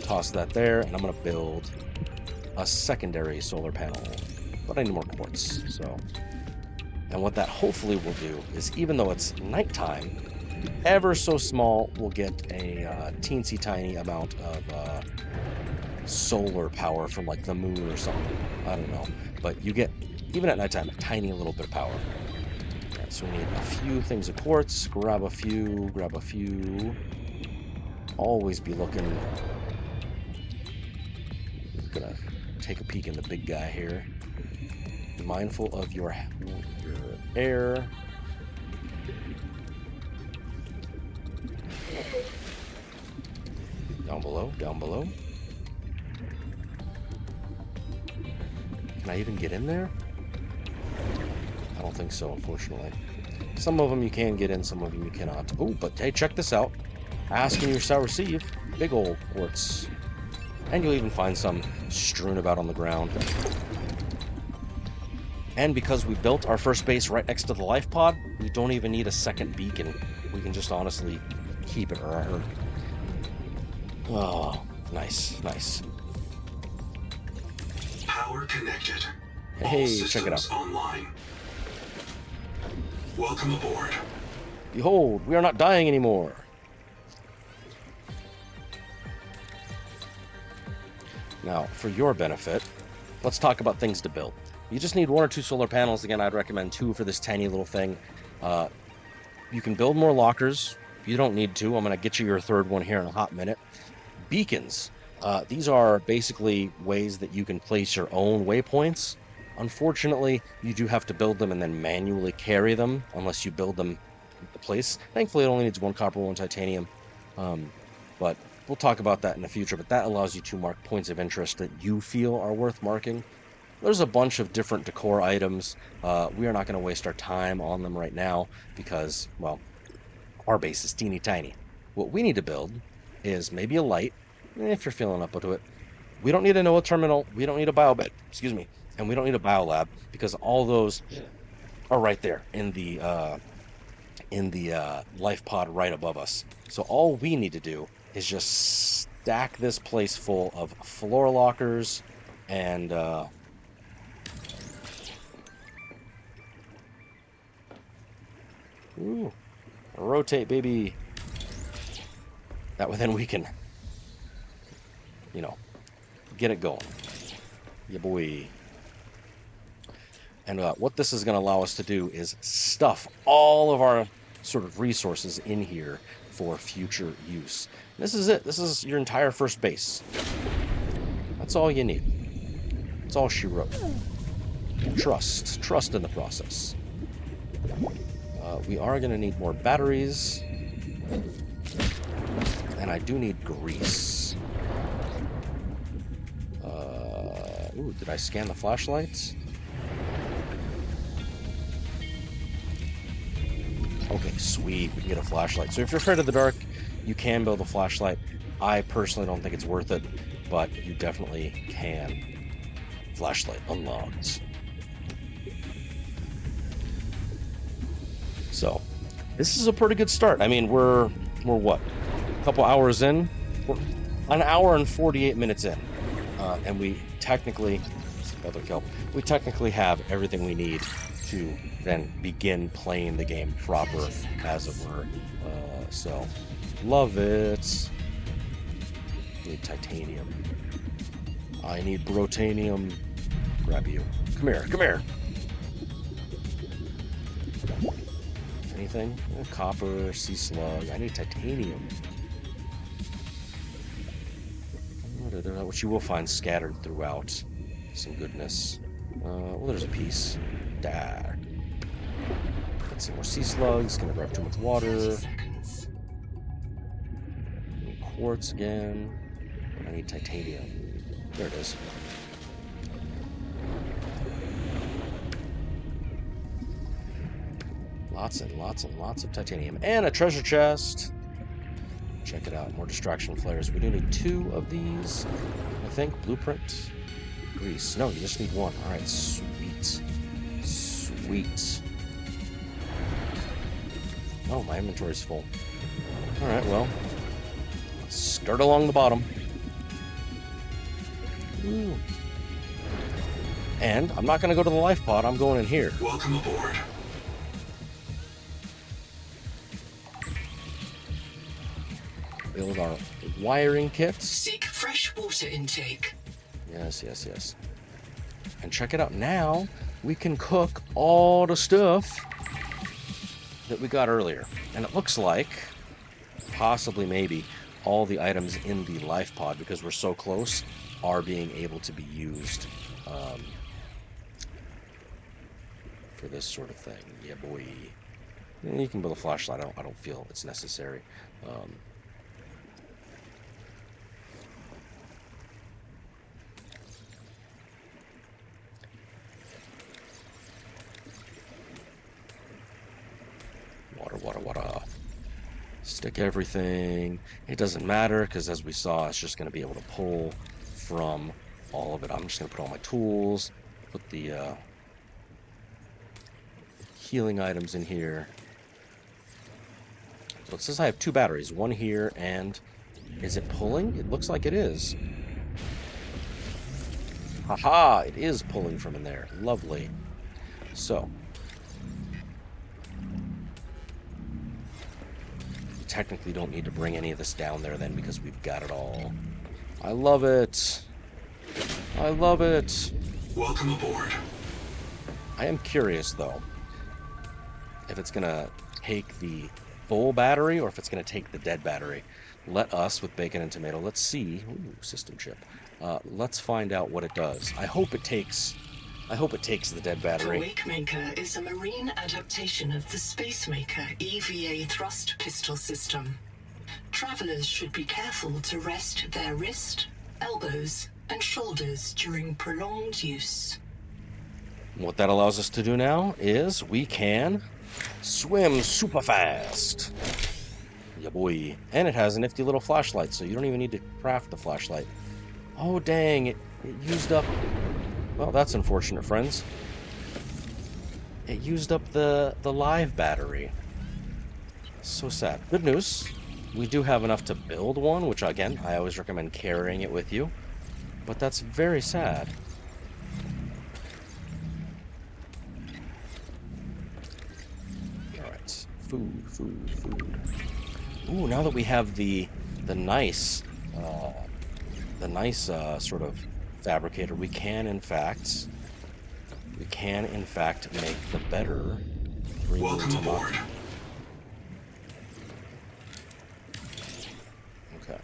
A: toss that there, and I'm gonna build a secondary solar panel. But I need more quartz. So, and what that hopefully will do is, even though it's nighttime, ever so small, we'll get a teensy tiny amount of solar power from like the moon or something. I don't know, but you get, even at nighttime, a tiny little bit of power. Right, so we need a few things of quartz. Grab a few. Always be looking. Gonna take a peek in the big guy here. Be mindful of your air. Down below. Can I even get in there? I don't think so, unfortunately. Some of them you can get in, some of them you cannot. Oh, but hey, check this out. Ask and you shall receive. Big old quartz. And you'll even find some strewn about on the ground. And because we built our first base right next to the life pod, we don't even need a second beacon. We can just honestly keep it right. Oh, nice.
C: Power connected.
A: Hey,
C: All
A: check it out.
C: systems online. Welcome aboard.
A: Behold, we are not dying anymore. Now, for your benefit, let's talk about things to build. You just need 1 or 2 solar panels. Again, I'd recommend 2 for this tiny little thing. You can build more lockers. You don't need to. I'm going to get you your 3rd one here in a hot minute. Beacons. These are basically ways that you can place your own waypoints. Unfortunately, you do have to build them and then manually carry them unless you build them into place. Thankfully, it only needs 1 copper, 1 titanium. But we'll talk about that in the future. But that allows you to mark points of interest that you feel are worth marking. There's a bunch of different decor items. We are not going to waste our time on them right now because, well, our base is teeny tiny. What we need to build is maybe a light, if you're feeling up to it. We don't need a NOAA terminal. We don't need a biobed, and we don't need a biolab because all those are right there in the life pod right above us. So all we need to do is just stack this place full of floor lockers and ooh, rotate, baby. That way then we can, get it going. Yeah, boy. And what this is going to allow us to do is stuff all of our sort of resources in here for future use. This is it. This is your entire first base. That's all you need. That's all she wrote. Trust in the process. We are going to need more batteries. And I do need grease. Ooh, did I scan the flashlights? Okay, sweet. We can get a flashlight. So if you're afraid of the dark, you can build a flashlight. I personally don't think it's worth it, but you definitely can. Flashlight unlocked. So, this is a pretty good start. I mean, we're what? A couple hours in? We're an hour and 48 minutes in. And we technically have everything we need to then begin playing the game proper, as it were. So, love it. Need titanium. I need brotanium. Grab you. Come here. Anything? Copper, sea slug. I need titanium. Which you will find scattered throughout. Some goodness. Well, there's a piece. Got some more sea slugs. Gonna grab too much water. quartz again. I need titanium. There it is. Lots and lots and lots of titanium. And a treasure chest. Check it out. More distraction flares. We do need 2 of these. I think. Blueprint. Grease. No, you just need 1. Alright, sweet. Sweet. Oh, my inventory's full. Alright, well. Let's skirt along the bottom. Ooh. And I'm not going to go to the life pod. I'm going in here.
C: Welcome aboard.
A: Build our wiring kits.
B: Seek fresh water intake.
A: Yes, yes, yes. And check it out. Now we can cook all the stuff that we got earlier. And it looks like, possibly maybe, all the items in the life pod, because we're so close, are being able to be used for this sort of thing. Yeah, boy. And you can build a flashlight. I don't feel it's necessary. Water. Stick everything. It doesn't matter, because as we saw, it's just going to be able to pull from all of it. I'm just going to put all my tools, put the healing items in here. So it says I have 2 batteries, 1 here, and is it pulling? It looks like it is. Haha, it is pulling from in there. Lovely. So technically don't need to bring any of this down there then, because we've got it all. I love it. I love it.
C: Welcome aboard.
A: I am curious though if it's gonna take the full battery or if it's gonna take the dead battery. Let us, with bacon and tomato, let's see. Ooh, system chip. Let's find out what it does. I hope it takes the dead
B: The
A: battery.
B: Wakemaker is a marine adaptation of the Spacemaker EVA thrust pistol system. Travelers should be careful to rest their wrist, elbows, and shoulders during prolonged use.
A: What that allows us to do now is we can swim super fast. Yeah, boy. And it has a nifty little flashlight, so you don't even need to craft the flashlight. Oh, dang. It used up... Well, that's unfortunate, friends. It used up the live battery. So sad. Good news. We do have enough to build one, which, again, I always recommend carrying it with you. But that's very sad. Alright. Food. Ooh, now that we have the nice sort of fabricator, we can in fact make the better
C: Welcome aboard.
A: Okay.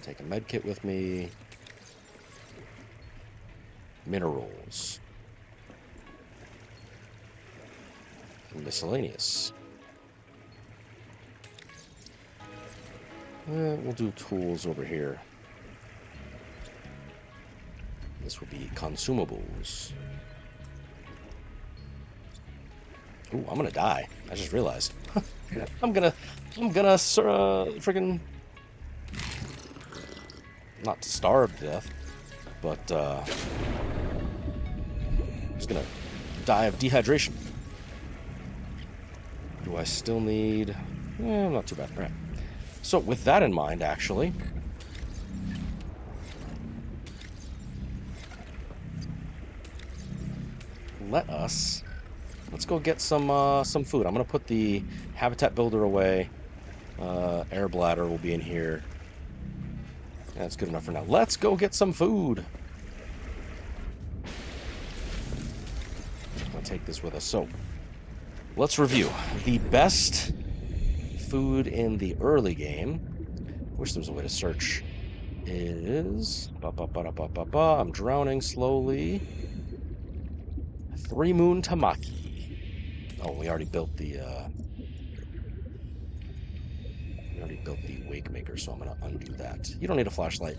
A: Take a med kit with me. Minerals. Miscellaneous. We'll do tools over here. This will be consumables. Ooh, I'm gonna die. I just realized. I'm gonna friggin' not starve to death, but I'm just gonna die of dehydration. Do I still need... not too bad. All right. So with that in mind, actually, let's go get some food. I'm gonna put the habitat builder away. Air bladder will be in here. That's good enough for now. Let's go get some food. I'll take this with us. So let's review the best food in the early game. Wish there was a way to search. Is I'm drowning slowly. I 3 Moon Tamaki. Oh, we already built the wake maker, so I'm gonna undo that. You don't need a flashlight.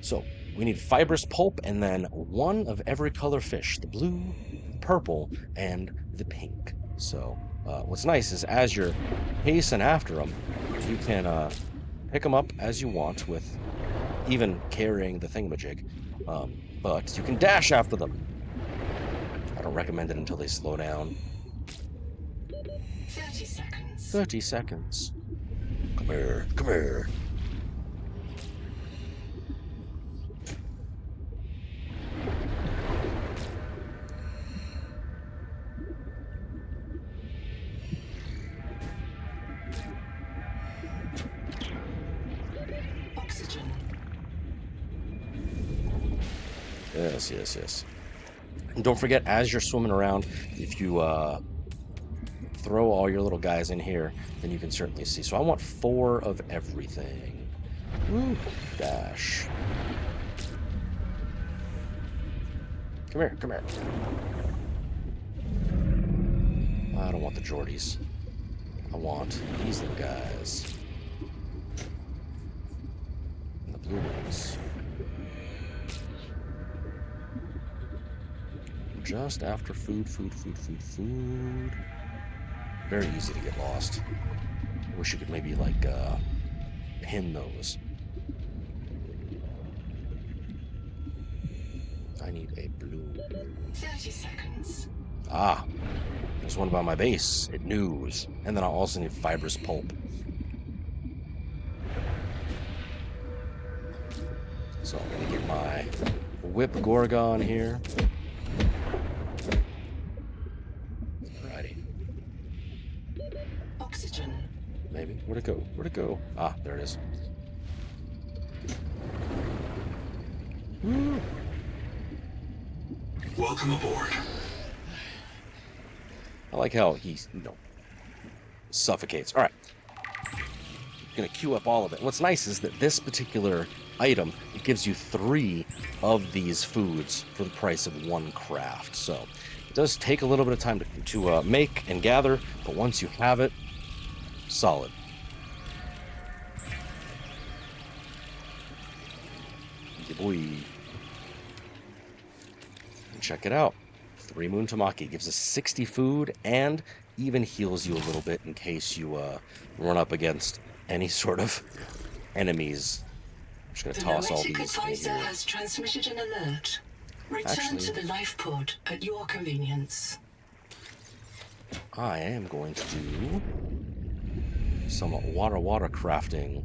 A: So we need fibrous pulp and then 1 of every color fish: the blue, purple, and the pink. So what's nice is as you're pacing after them, you can pick them up as you want with even carrying the thingamajig, but you can dash after them. I don't recommend it until they slow down.
B: 30 seconds.
A: 30 seconds. Come here, come here.
B: Oxygen.
A: Yes, yes, yes. And don't forget, as you're swimming around, if you throw all your little guys in here, then you can certainly see. So I want 4 of everything. Woo. Dash. Come here, come here. I don't want the Geordies. I want these little guys. And the blue ones. Just after food, food, food, food, food. Very easy to get lost. I wish you could maybe, like, pin those. I need a blue.
B: 30 seconds.
A: Ah, there's one by my base. It news. And then I also need fibrous pulp. So I'm gonna get my whip Gorgon here. Alrighty.
B: Oxygen.
A: Maybe. Where'd it go? Where'd it go? Ah, there it is. Woo.
C: Welcome aboard.
A: I like how he, suffocates. All right. Gonna queue up all of it. What's nice is that this particular item, it gives you 3 of these foods for the price of 1 craft. So it does take a little bit of time to make and gather, but once you have it, solid. Yeah, boy. And check it out. 3 Moon Tamaki gives us 60 food and even heals you a little bit in case you run up against any sort of enemies. I'm just going to toss all these in
B: advisor
A: here.
B: has transmitted an alert. Return to the life pod at your convenience.
A: I am going to do some water crafting.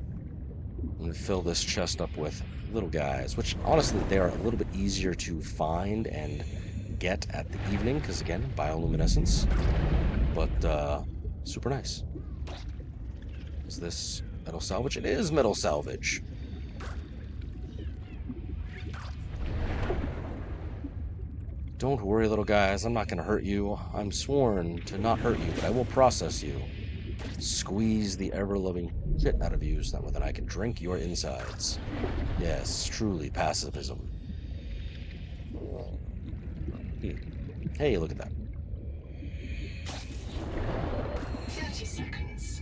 A: I'm going to fill this chest up with little guys, which honestly they are a little bit easier to find and get at the evening because, again, bioluminescence, but super nice. Is this metal salvage? It is metal salvage. Don't worry, little guys, I'm not going to hurt you. I'm sworn to not hurt you, but I will process you. Squeeze the ever-loving shit out of you so that then I can drink your insides. Yes, truly pacifism. Hey, look at that.
B: 30 seconds.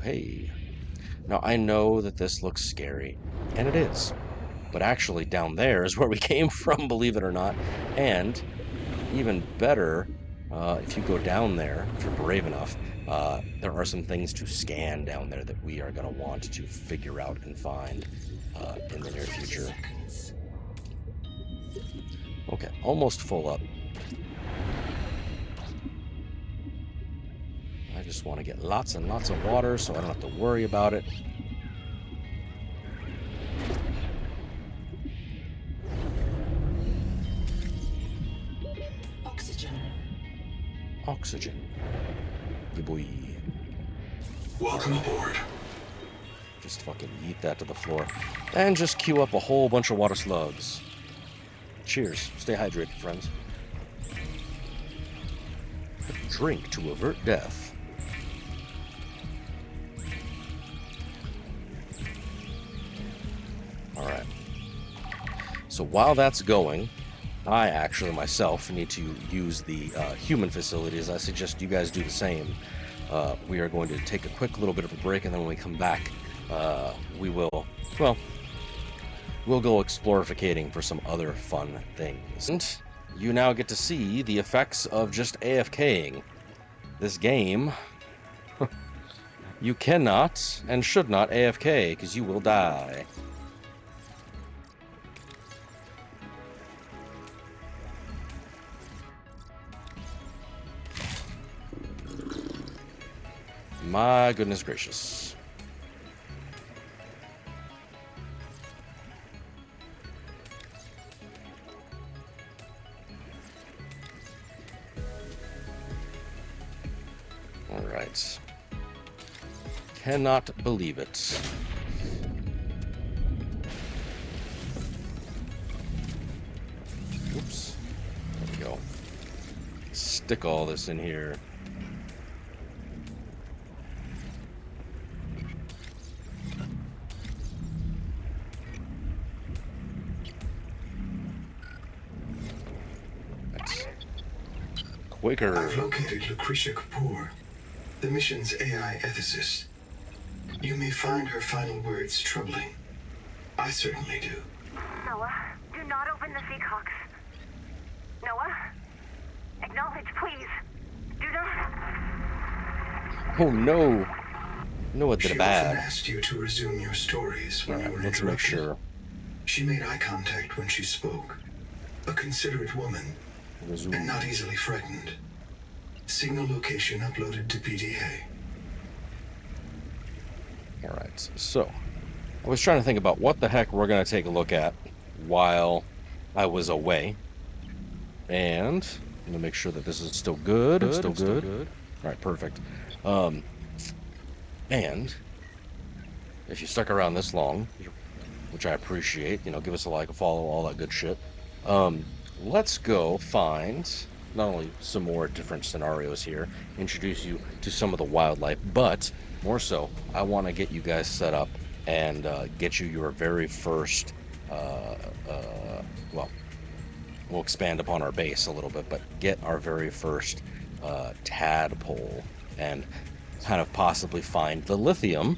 A: Hey. Now, I know that this looks scary, and it is. But actually, down there is where we came from, believe it or not. And even better, if you go down there, if you're brave enough, there are some things to scan down there that we are going to want to figure out and find in the near future. Okay, almost full up. I just want to get lots and lots of water so I don't have to worry about it. Oxygen. Yeah, boy.
C: Welcome aboard.
A: Just fucking eat that to the floor. And just queue up a whole bunch of water slugs. Cheers. Stay hydrated, friends. Drink to avert death. So while that's going, I actually myself need to use the human facilities. I suggest you guys do the same. We are going to take a quick little bit of a break, and then when we come back, we will, well, we'll go explorificating for some other fun things. And you now get to see the effects of just AFKing. This game, you cannot and should not AFK, because you will die. My goodness gracious. All right. Cannot believe it. Oops. There we go. Stick all this in here. Quicker.
C: I've located Lucretia Kapoor, the mission's AI ethicist. You may find her final words troubling. I certainly do.
D: Noah, do not open the Seahawks. Noah? Acknowledge, please. Do not.
A: Oh no. Noah did
C: She
A: it bad.
C: often asked you to resume your stories when you were
A: Let's make
C: interrupted.
A: sure.
C: She made eye contact when she spoke. A considerate woman, and not easily frightened. Signal location uploaded to PDA.
A: Alright, so I was trying to think about what the heck we're going to take a look at while I was away. And I'm going to make sure that this is still good. It's still good. Alright, perfect. And if you stuck around this long, which I appreciate, you know, give us a like, a follow, all that good shit. Let's go find not only some more different scenarios here, introduce you to some of the wildlife, but more so, I want to get you guys set up and get you your very first, well, we'll expand upon our base a little bit, but get our very first tadpole and kind of possibly find the lithium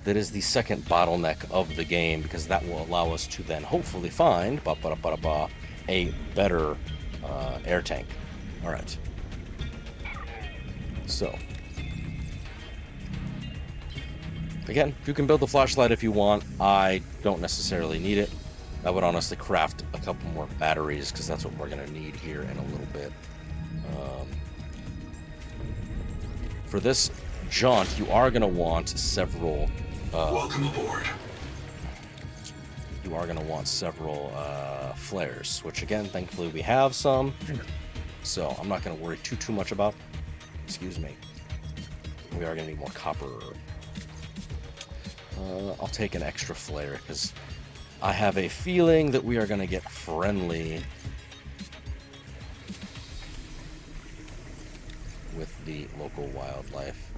A: that is the second bottleneck of the game, because that will allow us to then hopefully find a better air tank. All right. So, again, you can build the flashlight if you want. I don't necessarily need it. I would honestly craft a couple more batteries, because that's what we're going to need here in a little bit. For this jaunt, you are going to want several...
C: Welcome aboard.
A: You are going to want several flares, which again, thankfully we have some. So I'm not going to worry too much about. Excuse me. We are going to need more copper. I'll take an extra flare because I have a feeling that we are going to get friendly with the local wildlife.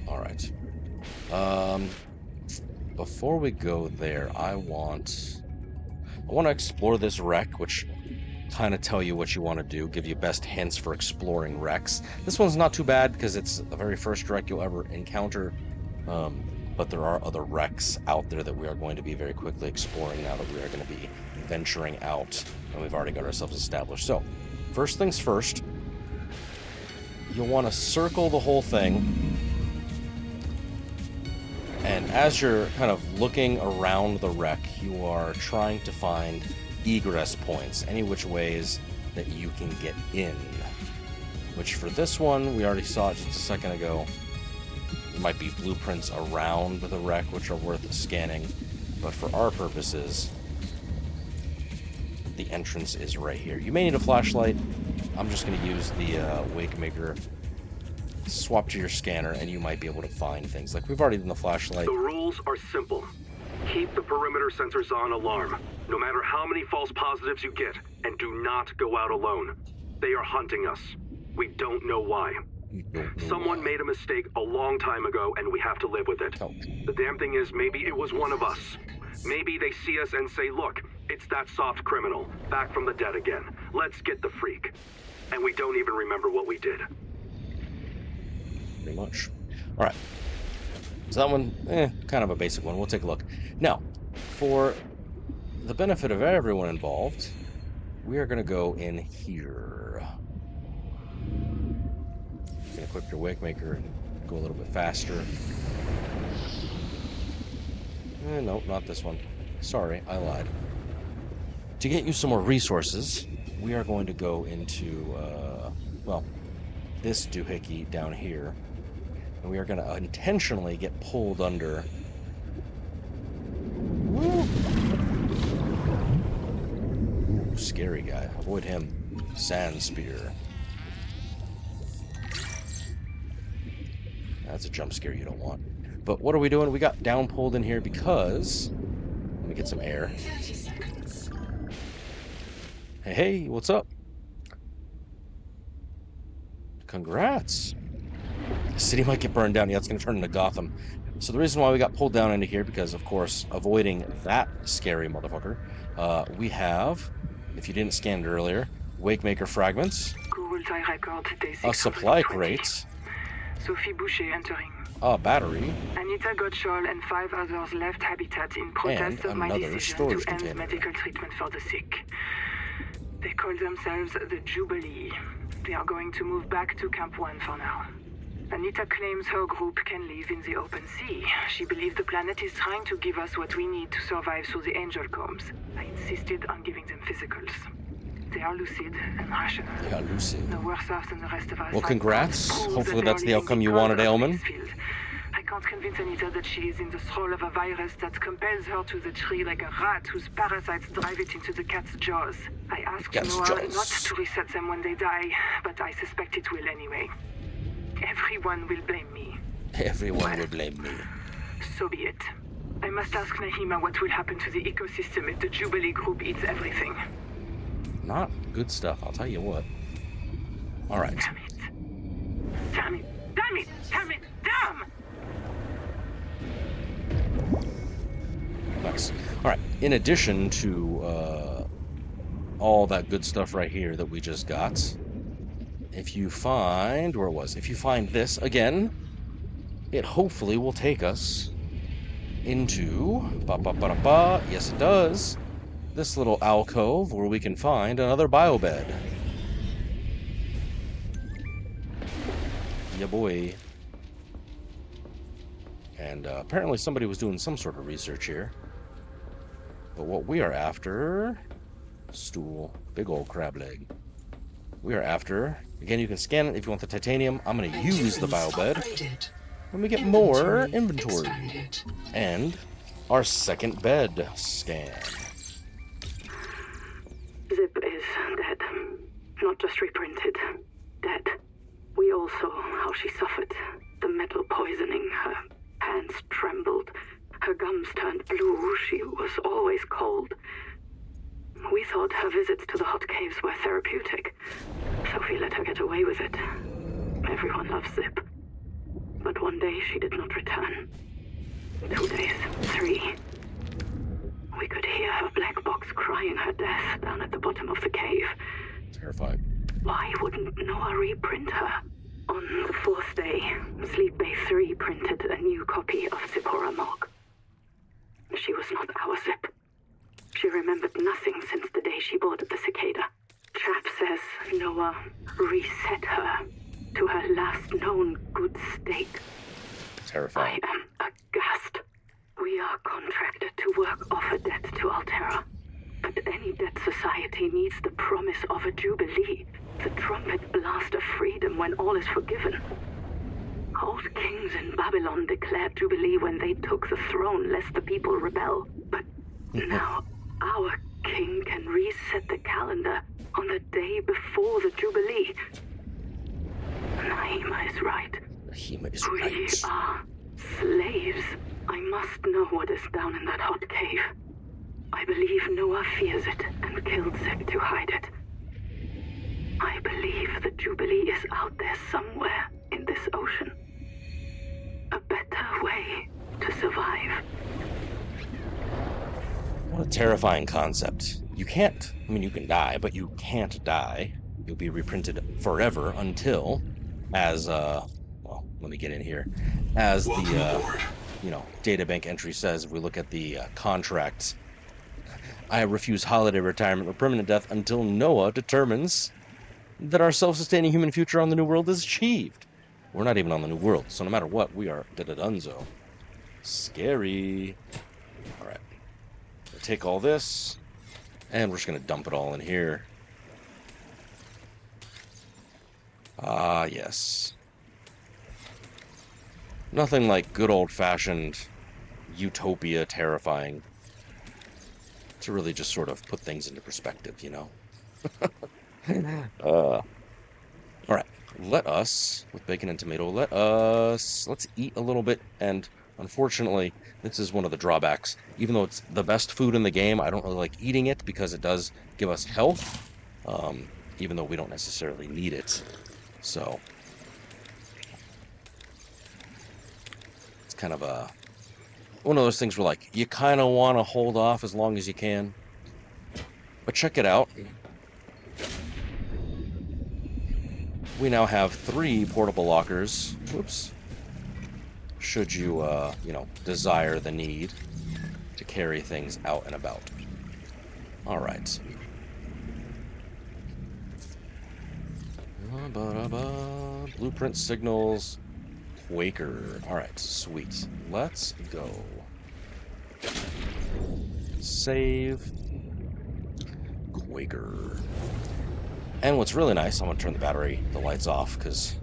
A: All right. Before we go there, I want to explore this wreck, which kind of tell you what you want to do, give you best hints for exploring wrecks. This one's not too bad because it's the very first wreck you'll ever encounter, but there are other wrecks out there that we are going to be very quickly exploring now that we are going to be venturing out, and we've already got ourselves established. So, first things first, you'll want to circle the whole thing. And as you're kind of looking around the wreck, you are trying to find egress points, any which ways that you can get in. Which for this one, we already saw it just a second ago. There might be blueprints around the wreck which are worth scanning, but for our purposes, the entrance is right here. You may need a flashlight. I'm just going to use the wake maker. Swap to your scanner and you might be able to find things. Like we've already done the flashlight.
F: The rules are simple. Keep the perimeter sensors on alarm, no matter how many false positives you get, and do not go out alone. They are hunting us. We don't know why. Someone made a mistake a long time ago and we have to live with it.
A: Oh.
F: The damn thing is, maybe it was one of us. Maybe they see us and say, look, it's that soft criminal, back from the dead again. Let's get the freak. And we don't even remember what we did.
A: Pretty much. All right. So that one, kind of a basic one. We'll take a look. Now, for the benefit of everyone involved, we are going to go in here. You can equip your wake maker and go a little bit faster. Nope, not this one. Sorry, I lied. To get you some more resources, we are going to go into, well, this doohickey down here. And we are going to intentionally get pulled under. Woo! Ooh, scary guy. Avoid him. Sand spear. That's a jump scare you don't want. But what are we doing? We got down pulled in here because... Let me get some air.
B: 30 seconds.
A: Hey, what's up? Congrats. The city might get burned down. Yeah, it's going to turn into Gotham. So the reason why we got pulled down into here, because, of course, avoiding that scary motherfucker, we have, if you didn't scan it earlier, Wakemaker fragments, a supply crate,
G: Sophie Boucher entering.
A: a battery,
G: Anita Gottschall and 5 others left Habitat in protest
A: And
G: of my
A: another
G: decision
A: storage
G: to end
A: container.
G: medical treatment for the sick. They call themselves the Jubilee. They are going to move back to Camp 1 for now. Anita claims her group can live in the open sea. She believes the planet is trying to give us what we need to survive through the angel combs. I insisted on giving them physicals. They are lucid and rational.
A: yeah, Lucid.
G: No worse off than the rest of us.
A: Well,
G: I
A: congrats.
G: can't prove
A: Hopefully
G: that they
A: that's
G: are
A: the
G: living
A: outcome you
G: because
A: wanted,
G: of
A: Ailman.
G: Mansfield. I can't convince Anita that she is in the thrall of a virus that compels her to the tree like a rat whose parasites drive it into the cat's jaws. I asked
A: Cat's
G: Noah
A: jaws.
G: not to reset them when they die, but I suspect it will anyway. Everyone will blame me.
A: Everyone will blame me.
G: So be it. I must ask Nahima what will happen to the ecosystem if the Jubilee group eats everything.
A: Not good stuff, I'll tell you what. Alright.
G: Damn it. Damn it. Damn it. Damn it. Damn!
A: Nice. Alright, in addition to all that good stuff right here that we just got, if you find, where it was, if you find this again, it hopefully will take us into, yes it does, this little alcove where we can find another biobed. Yeah boy. And apparently somebody was doing some sort of research here. But what we are after... Stool. Big old crab leg. We are after... Again, you can scan it if you want the titanium. I'm going to use the biobed.
B: Upgraded.
A: When we get more inventory.
B: Expanded.
A: And our second bed scan.
D: Zip is dead. Not just reprinted. Dead. We all saw how she suffered. The metal poisoning. Her hands trembled. Her gums turned blue. She was always cold. We thought her visits to the hot caves were therapeutic. Sophie let her get away with it. Everyone loves Zip. But one day she did not return. 2 days. 3. We could hear her black box crying her death down at the bottom of the cave.
A: Terrified.
D: Why wouldn't Noah reprint her? On the 4th day, Sleep Bay 3 printed a new copy of Zipporah Morgue. She was not our Zip. She remembered nothing since the day she boarded the Cicada. Chap says Noah reset her to her last known good state.
A: Terrifying.
D: I am aghast. We are contracted to work off a debt to Altera. But any debt society needs the promise of a jubilee, the trumpet blast of freedom when all is forgiven. Old kings in Babylon declared jubilee when they took the throne lest the people rebel. But now our king can reset the calendar on the day before the jubilee. Naima is right.
A: Nahima is
D: We
A: right.
D: are slaves. I must know what is down in that hot cave. I believe Noah fears it and killed Zip to hide it. I believe the Jubilee is out there somewhere in this ocean. A better way to survive.
A: What a terrifying concept. You can't, I mean, you can die, but you can't die. You'll be reprinted forever until, as, well, let me get in here. As the, databank entry says, if we look at the contract, I refuse holiday retirement or permanent death until Noah determines that our self-sustaining human future on the New World is achieved. We're not even on the New World, so no matter what, we are da-da-dunzo. Scary. All right. We'll take all this, and we're just going to dump it all in here. Ah, yes. Nothing like good old-fashioned utopia terrifying. To really just sort of put things into perspective, you know? Alright, let us, with bacon and tomato, let's eat a little bit, and unfortunately, this is one of the drawbacks. Even though it's the best food in the game, I don't really like eating it because it does give us health, even though we don't necessarily need it. So, it's kind of one of those things where, like, you kind of want to hold off as long as you can. But check it out. We now have 3 portable lockers. Whoops. Should you, desire the need to carry things out and about. Alright. Blueprint signals. Quaker. Alright, sweet. Let's go. Save. Quaker. And what's really nice, I'm going to turn the lights off, because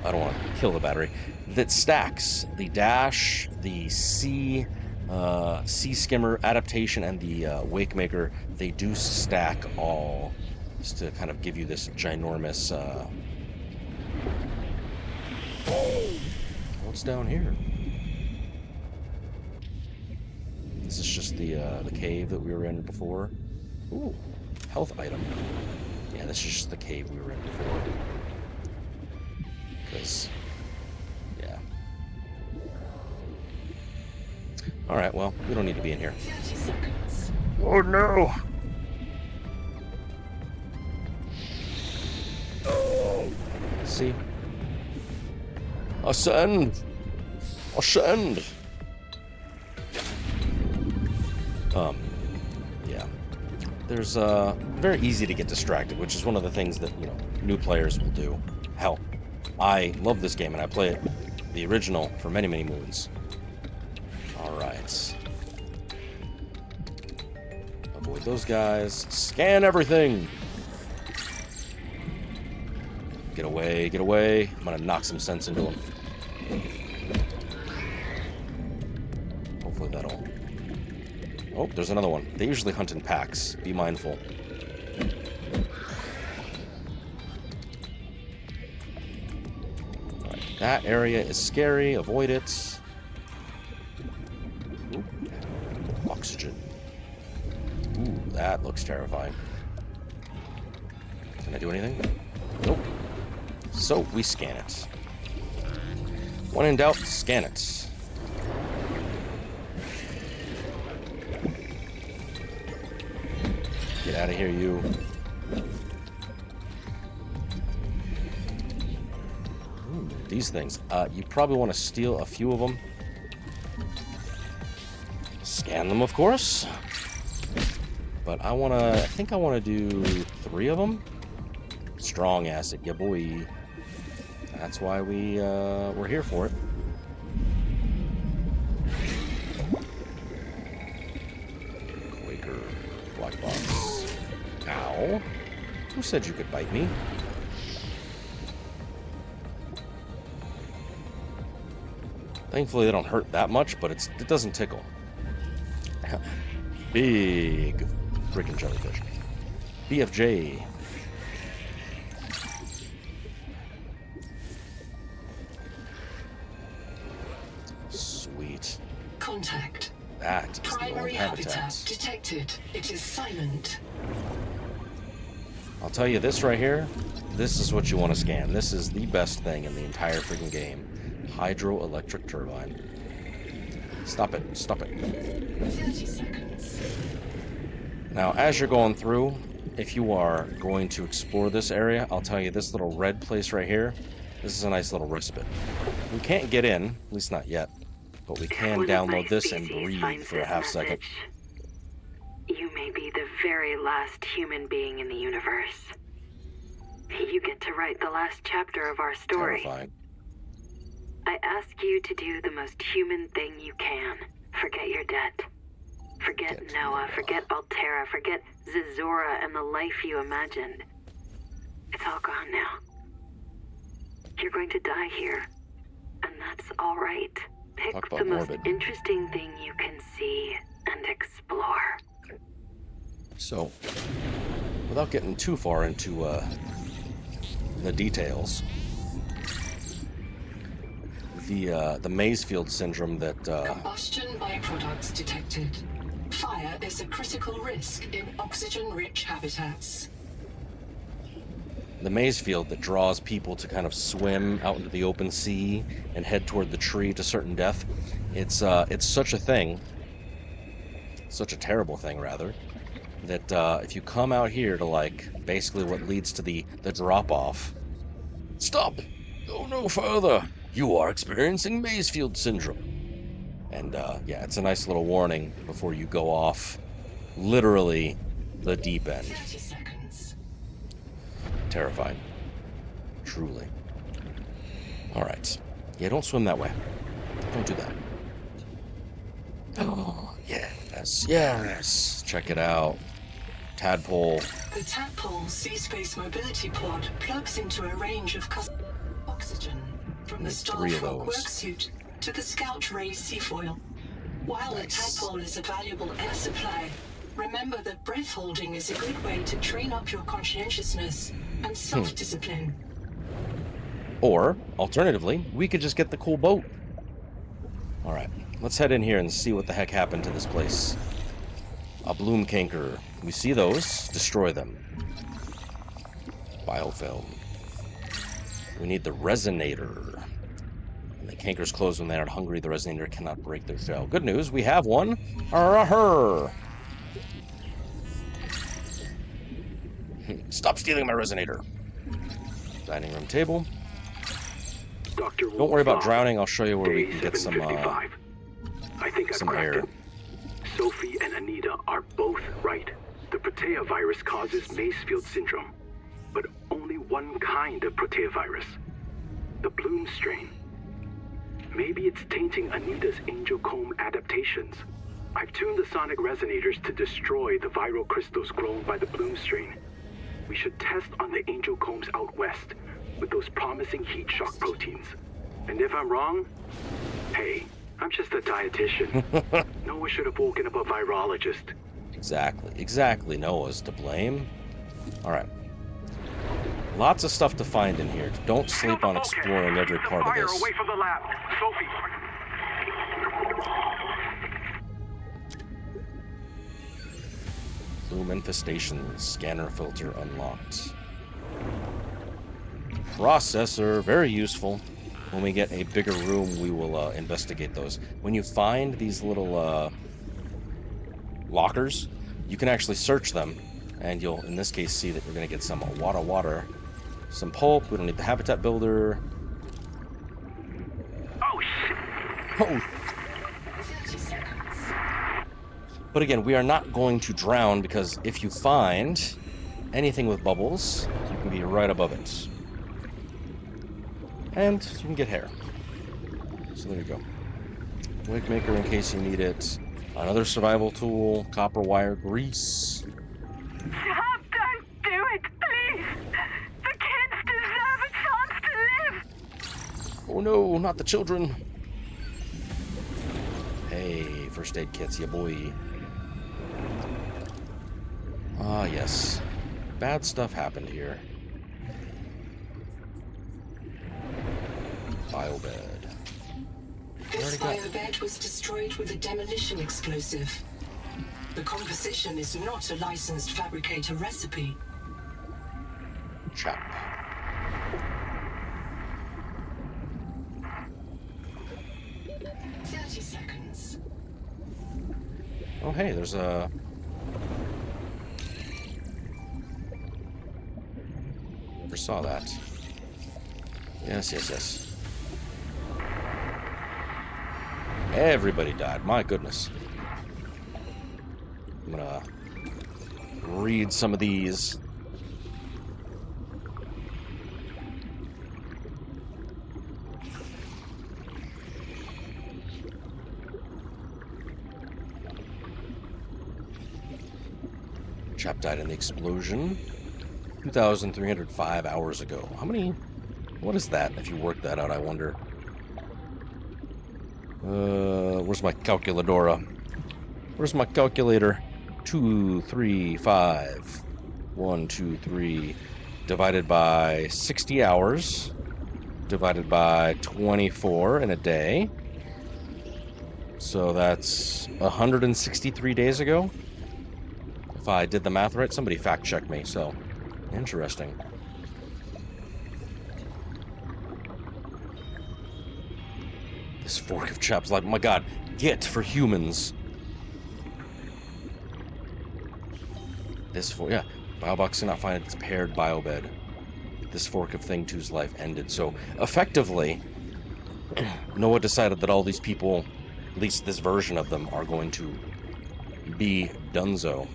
A: I don't want to kill the battery. That stacks the dash, the sea skimmer adaptation, and the wake maker. They do stack all, just to kind of give you this ginormous. What's down here? This is just the cave that we were in before. Ooh, health item. Yeah, this is just the cave we were in before. Because, yeah. Alright, well, we don't need to be in here.
B: 30 seconds.
A: Oh no! See? Ascend! Ascend! Yeah. There's, very easy to get distracted, which is one of the things that, new players will do. Hell, I love this game, and I play it, the original, for many, many moons. Alright. Avoid those guys. Scan everything! Get away, get away. I'm gonna knock some sense into them. Hopefully that'll... Oh, there's another one. They usually hunt in packs. Be mindful. Alright, that area is scary. Avoid it. Ooh. Oxygen. Ooh, that looks terrifying. Can I do anything? Nope. So, we scan it. When in doubt, scan it. Get out of here, you. Ooh, these things. You probably want to steal a few of them. Scan them, of course. But I think I want to do 3 of them. Strong acid, yeah boy. That's why we're here for it. Quaker, black box. Ow. Who said you could bite me? Thankfully they don't hurt that much, but it doesn't tickle. Big freaking jellyfish. BFJ. Sweet.
B: Contact.
A: That is the old
B: Primary habitat
A: habitat.
B: detected. It is silent.
A: I'll tell you this right here. This is what you want to scan. This is the best thing in the entire freaking game. Hydroelectric turbine. Stop it. Stop it.
B: 30 seconds.
A: Now, as you're going through, if you are going to explore this area, I'll tell you this little red place right here, this is a nice little respite. We can't get in, at least not yet, but we can
D: One of my
A: download this and
D: species
A: breathe
D: finds
A: for a
D: this
A: half second.
D: message. You may be the very last human being in the universe. You get to write the last chapter of our story.
A: Terrifying.
D: I ask you to do the most human thing you can. Forget your debt. Forget Noah, forget Altera, forget Zazora and the life you imagined. It's all gone now. You're going to die here, and that's all right. Pick
A: Talk about
D: the most
A: morbid.
D: interesting thing you can see and explore.
A: So, without getting too far into the details, the Maysfield syndrome that
B: Combustion byproducts detected. Fire is a critical risk in oxygen-rich habitats.
A: the Maysfield that draws people to kind of swim out into the open sea and head toward the tree to certain death. It's such a thing, such a terrible thing rather, that if you come out here to like basically what leads to the drop off, stop, go no further. You are experiencing Maysfield syndrome. And yeah, it's a nice little warning before you go off literally the deep end.
B: 30 seconds.
A: Terrifying. Truly. Alright. Yeah, don't swim that way. Don't do that. Oh, yes, yes. Check it out. Tadpole.
B: The Tadpole Sea Space Mobility Pod plugs into a range of oxygen, from the
A: There's 3 of
B: Starfrog
A: those.
B: worksuit to the Scout Ray seafoil. While the Tadpole is a valuable air supply, remember that breath holding is a good way to train up your conscientiousness and self-discipline.
A: Or, alternatively, we could just get the cool boat. Alright, let's head in here and see what the heck happened to this place. A bloom canker. We see those. Destroy them. Biofilm. We need the resonator. When the cankers close when they are hungry, the resonator cannot break their shell. Good news, we have one. Arr-her. Stop stealing my resonator. Dining room table.
F: Dr.
A: Don't worry about drowning. I'll show you where we can get some
F: I think
A: some
F: I've cracked
A: air.
F: it. Sophie and Anita are both right. The Protea virus causes Maysfield syndrome, but only one kind of Protea virus, the Bloom strain. Maybe it's tainting Anita's angel comb adaptations. I've tuned the sonic resonators to destroy the viral crystals grown by the Bloom strain. We should test on the angel combs out west with those promising heat shock proteins. And if I'm wrong, hey, I'm just a dietitian. Noah should have woken up a virologist.
A: Exactly. Noah's to blame. Alright. Lots of stuff to find in here. Don't sleep on exploring every part of this.
F: Away from the lab. Sophie.
A: Bloom infestation. Scanner filter unlocked. Processor. Very useful. When we get a bigger room, we will investigate those. When you find these little lockers, you can actually search them, and you'll, in this case, see that you're going to get some water, some pulp. We don't need the habitat builder.
F: Oh, shit.
A: Oh.
B: 30 seconds.
A: But again, we are not going to drown, because if you find anything with bubbles, you can be right above it. And you can get hair. So there you go. Wig maker in case you need it. Another survival tool. Copper wire grease.
G: Stop! Don't do it, please! The kids deserve a chance to live!
A: Oh no, not the children. Hey, first aid kits, ya boy. Ah, yes. Bad stuff happened here. Biobed.
B: This biobed was destroyed with a demolition explosive. The composition is not a licensed fabricator recipe.
A: Chop.
B: – 30 seconds.
A: Oh hey, there's a saw that. Yes, yes, yes. Everybody died. My goodness. I'm gonna read some of these. Chap died in the explosion 2,305 hours ago. How many? What is that? If you work that out, I wonder. Where's my calculadora? Where's my calculator? 2, 3, 5. 1, 2, 3. Divided by 60 hours. Divided by 24 in a day. So that's 163 days ago. If I did the math right, somebody fact check me, so interesting. This fork of chaps, like, my god, get for humans. This fork, yeah, Biobox cannot find its paired biobed. This fork of Thing 2's life ended. So effectively, Noah decided that all these people, at least this version of them, are going to be donezo.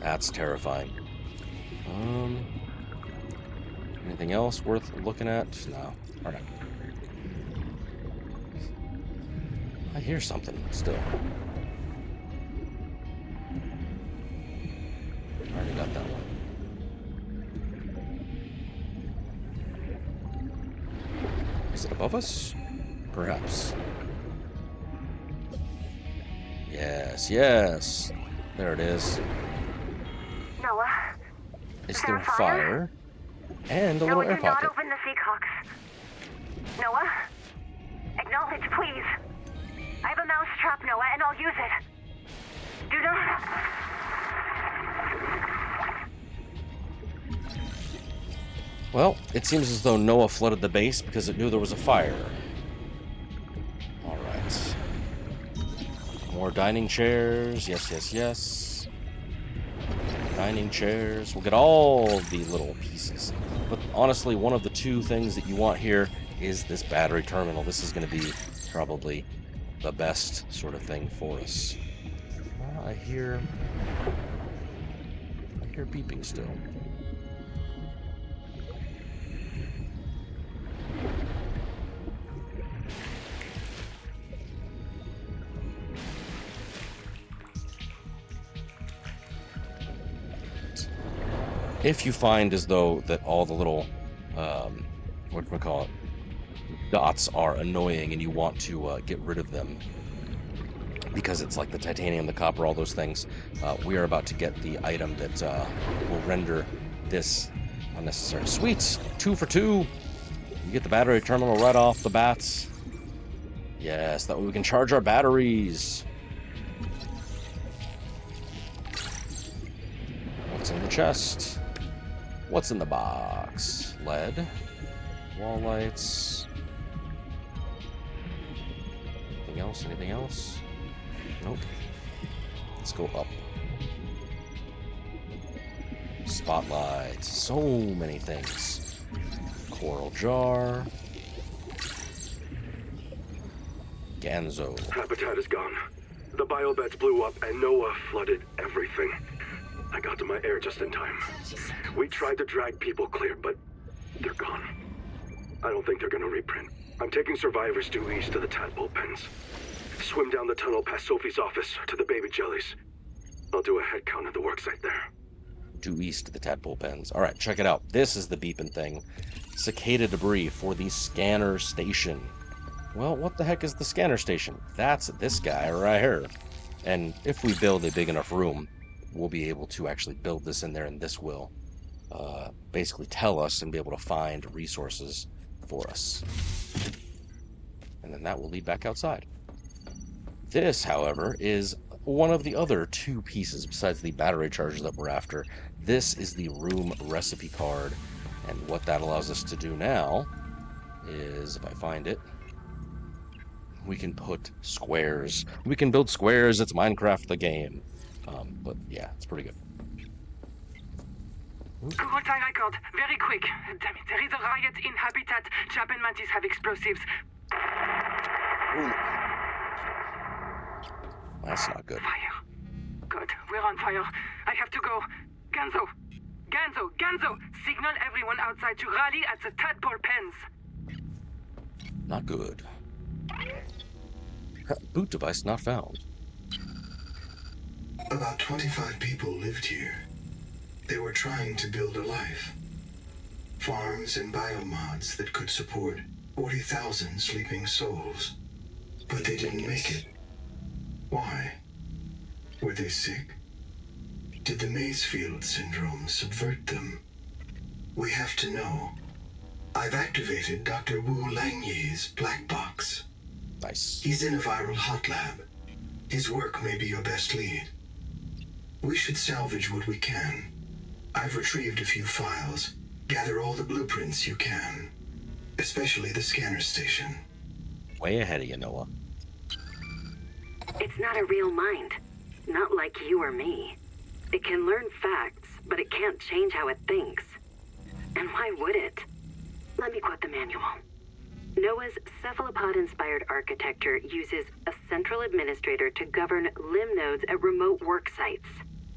A: That's terrifying. Anything else worth looking at? No. Alright. I hear something still. Already got that one. Is it above us? Perhaps. Yes, yes. There it is.
D: Noah?
A: Is there fire? And a little air
D: do not
A: pocket.
D: open the Seacocks. Noah? Acknowledge, please. I have a mouse trap, Noah, and I'll use it. Do not...
A: Well, it seems as though Noah flooded the base because it knew there was a fire. Alright. More dining chairs. Yes, yes, yes. Dining chairs. We'll get all the little pieces. But honestly, one of the two things that you want here is this battery terminal. This is going to be probably the best sort of thing for us. I hear beeping still. If you find as though that all the little, what do we call it, dots are annoying and you want to get rid of them, because it's like the titanium, the copper, all those things, we are about to get the item that will render this unnecessary. Sweet! 2 for 2! You get the battery terminal right off the bats. Yes, that way we can charge our batteries. What's in the chest? What's in the box? LED. Wall lights. Anything else? Anything else? Nope. Let's go up. Spotlight. So many things. Coral jar. Ganzo.
F: Habitat is gone. The biobeds blew up and Noah flooded everything. I got to my air just in time. We tried to drag people clear, but they're gone. I don't think they're gonna reprint. I'm taking survivors due east to the Tadpole pens. Swim down the tunnel past Sophie's office to the baby jellies. I'll do a head count at the worksite there.
A: Due east to the Tadpole pens. Alright, check it out. This is the beeping thing. Cicada debris for the scanner station. Well, what the heck is the scanner station? That's this guy right here. And if we build a big enough room, we'll be able to actually build this in there, and this will basically tell us and be able to find resources for us. And then that will lead back outside. This, however, is one of the other two pieces besides the battery charger that we're after. This is the room recipe card, and what that allows us to do now is, if I find it, we can put squares. We can build squares. It's Minecraft the game. But yeah, it's pretty good.
G: Kurultai record, very quick. Damn it, there is a riot in Habitat. Chap and Mantis have explosives.
A: Ooh. That's not good.
G: Fire. Good, we're on fire. I have to go. Ganzo! Signal everyone outside to rally at the Tadpole pens.
A: Not good. Boot device not found.
C: About 25 people lived here. They were trying to build a life. Farms and biomods that could support 40,000 sleeping souls. But they didn't make it. Why? Were they sick? Did the Mazefield syndrome subvert them? We have to know. I've activated Dr. Wu Langyi's black box.
A: Nice.
C: He's in a viral hot lab. His work may be your best lead. We should salvage what we can. I've retrieved a few files. Gather all the blueprints you can. Especially the scanner station.
A: Way ahead of you, Noah.
D: It's not a real mind. Not like you or me. It can learn facts, but it can't change how it thinks. And why would it? Let me quote the manual. Noah's cephalopod-inspired architecture uses a central administrator to govern limb nodes at remote work sites.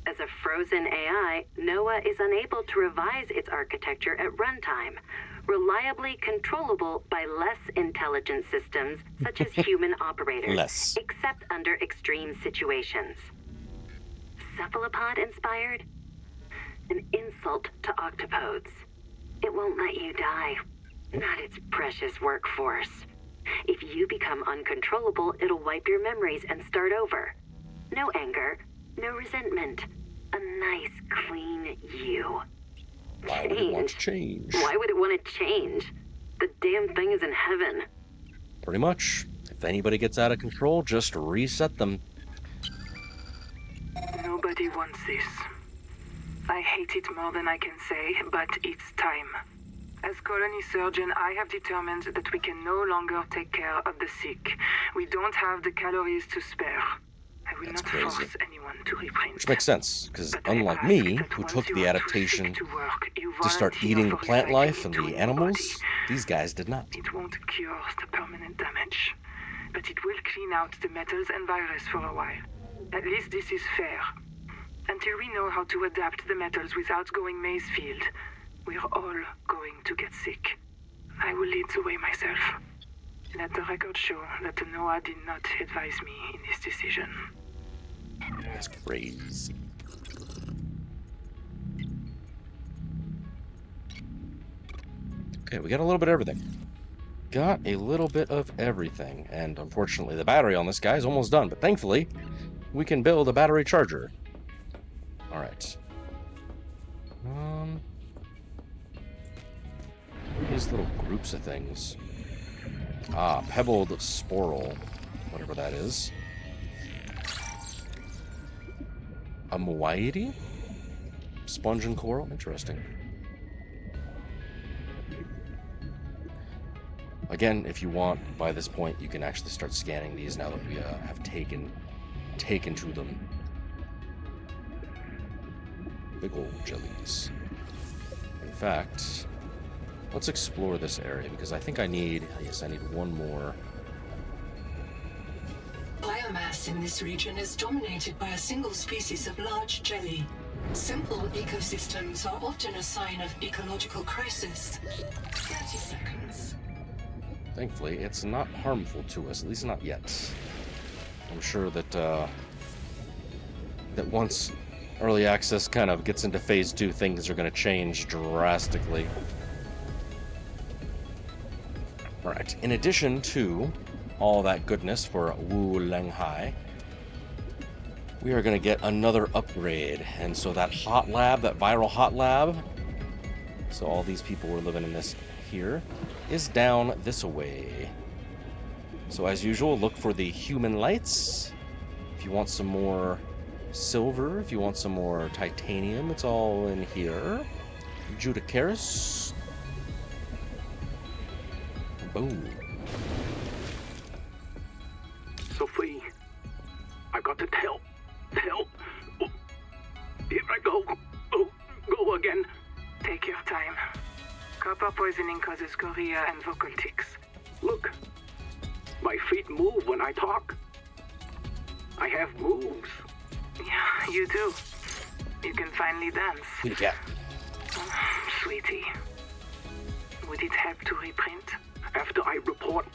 D: As a frozen AI, Noah is unable to revise its architecture at runtime, reliably controllable by less intelligent systems such as human operators, except under extreme situations. Cephalopod-inspired? An insult to octopodes. It won't let you die. Not its precious workforce. If you become uncontrollable, it'll wipe your memories and start over. No anger, no resentment. A nice, clean you.
A: Why would it want to change?
D: Why would it want to change? The damn thing is in heaven.
A: Pretty much. If anybody gets out of control, just reset them.
G: Nobody wants this. I hate it more than I can say, but it's time. As colony surgeon, I have determined that we can no longer take care of the sick. We don't have the calories to spare. I will not force anyone to reprint.
A: Which makes sense, because unlike me, who took the adaptation to start eating the plant life and the animals, these guys did not.
G: It won't cure the permanent damage, but it will clean out the metals and virus for a while. At least this is fair. Until we know how to adapt the metals without going Mazefield, we're all going to get sick. I will lead the way myself. Let the record show that Noah did not advise me in this decision.
A: That's crazy. Okay, we got a little bit of everything. Got a little bit of everything. And unfortunately, the battery on this guy is almost done. But thankfully, we can build a battery charger. Alright. These little groups of things. Ah, pebbled sporl. Whatever that is. A moiety? Sponge and coral? Interesting. Again, if you want, by this point, you can actually start scanning these now that we have taken to them. Big old jellies. In fact, let's explore this area, because I think I need one more.
B: Biomass in this region is dominated by a single species of large jelly. Simple ecosystems are often a sign of ecological crisis. 30 seconds.
A: Thankfully, it's not harmful to us, at least not yet. I'm sure that that once early access kind of gets into phase 2, things are going to change drastically. Alright, in addition to all that goodness for Wu Langhai, we are going to get another upgrade. And so that hot lab, that viral hot lab, so all these people were living in this here, is down this way. So as usual, look for the human lights. If you want some more silver, if you want some more titanium, it's all in here. Judicaris. Boom.
E: Sophie, I got to tell. Oh, here I go. Oh, go again.
G: Copper poisoning causes chorea and vocal tics.
E: Look, my feet move when I talk. I have moves.
G: Yeah, you do. You can finally dance.
A: Kitty cat.
G: Sweetie, would it help to reprint?
E: After I report,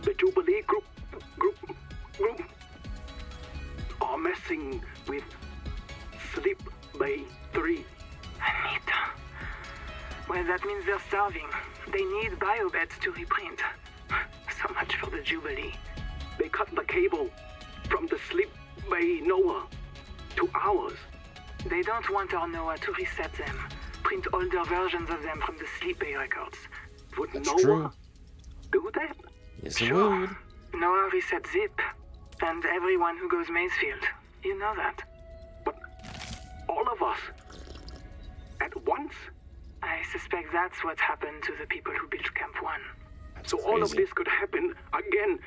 E: the Jubilee group are messing with Sleep Bay 3.
G: Anita. Well, that means they're starving. They need biobeds to reprint. So much for the Jubilee.
E: They cut the cable from the Sleep Bay Noah to ours.
G: They don't want our Noah to reset them. Print older versions of them from the Sleep Bay records.
E: Would
A: That's
E: Noah
A: true.
E: do that?
A: Yes, it would.
G: Noah reset Zip. And everyone who goes Maysfield. You know that.
E: But all of us at once?
G: I suspect that's what happened to the people who built Camp 1.
A: That's
E: So all of
A: crazy.
E: this could happen again.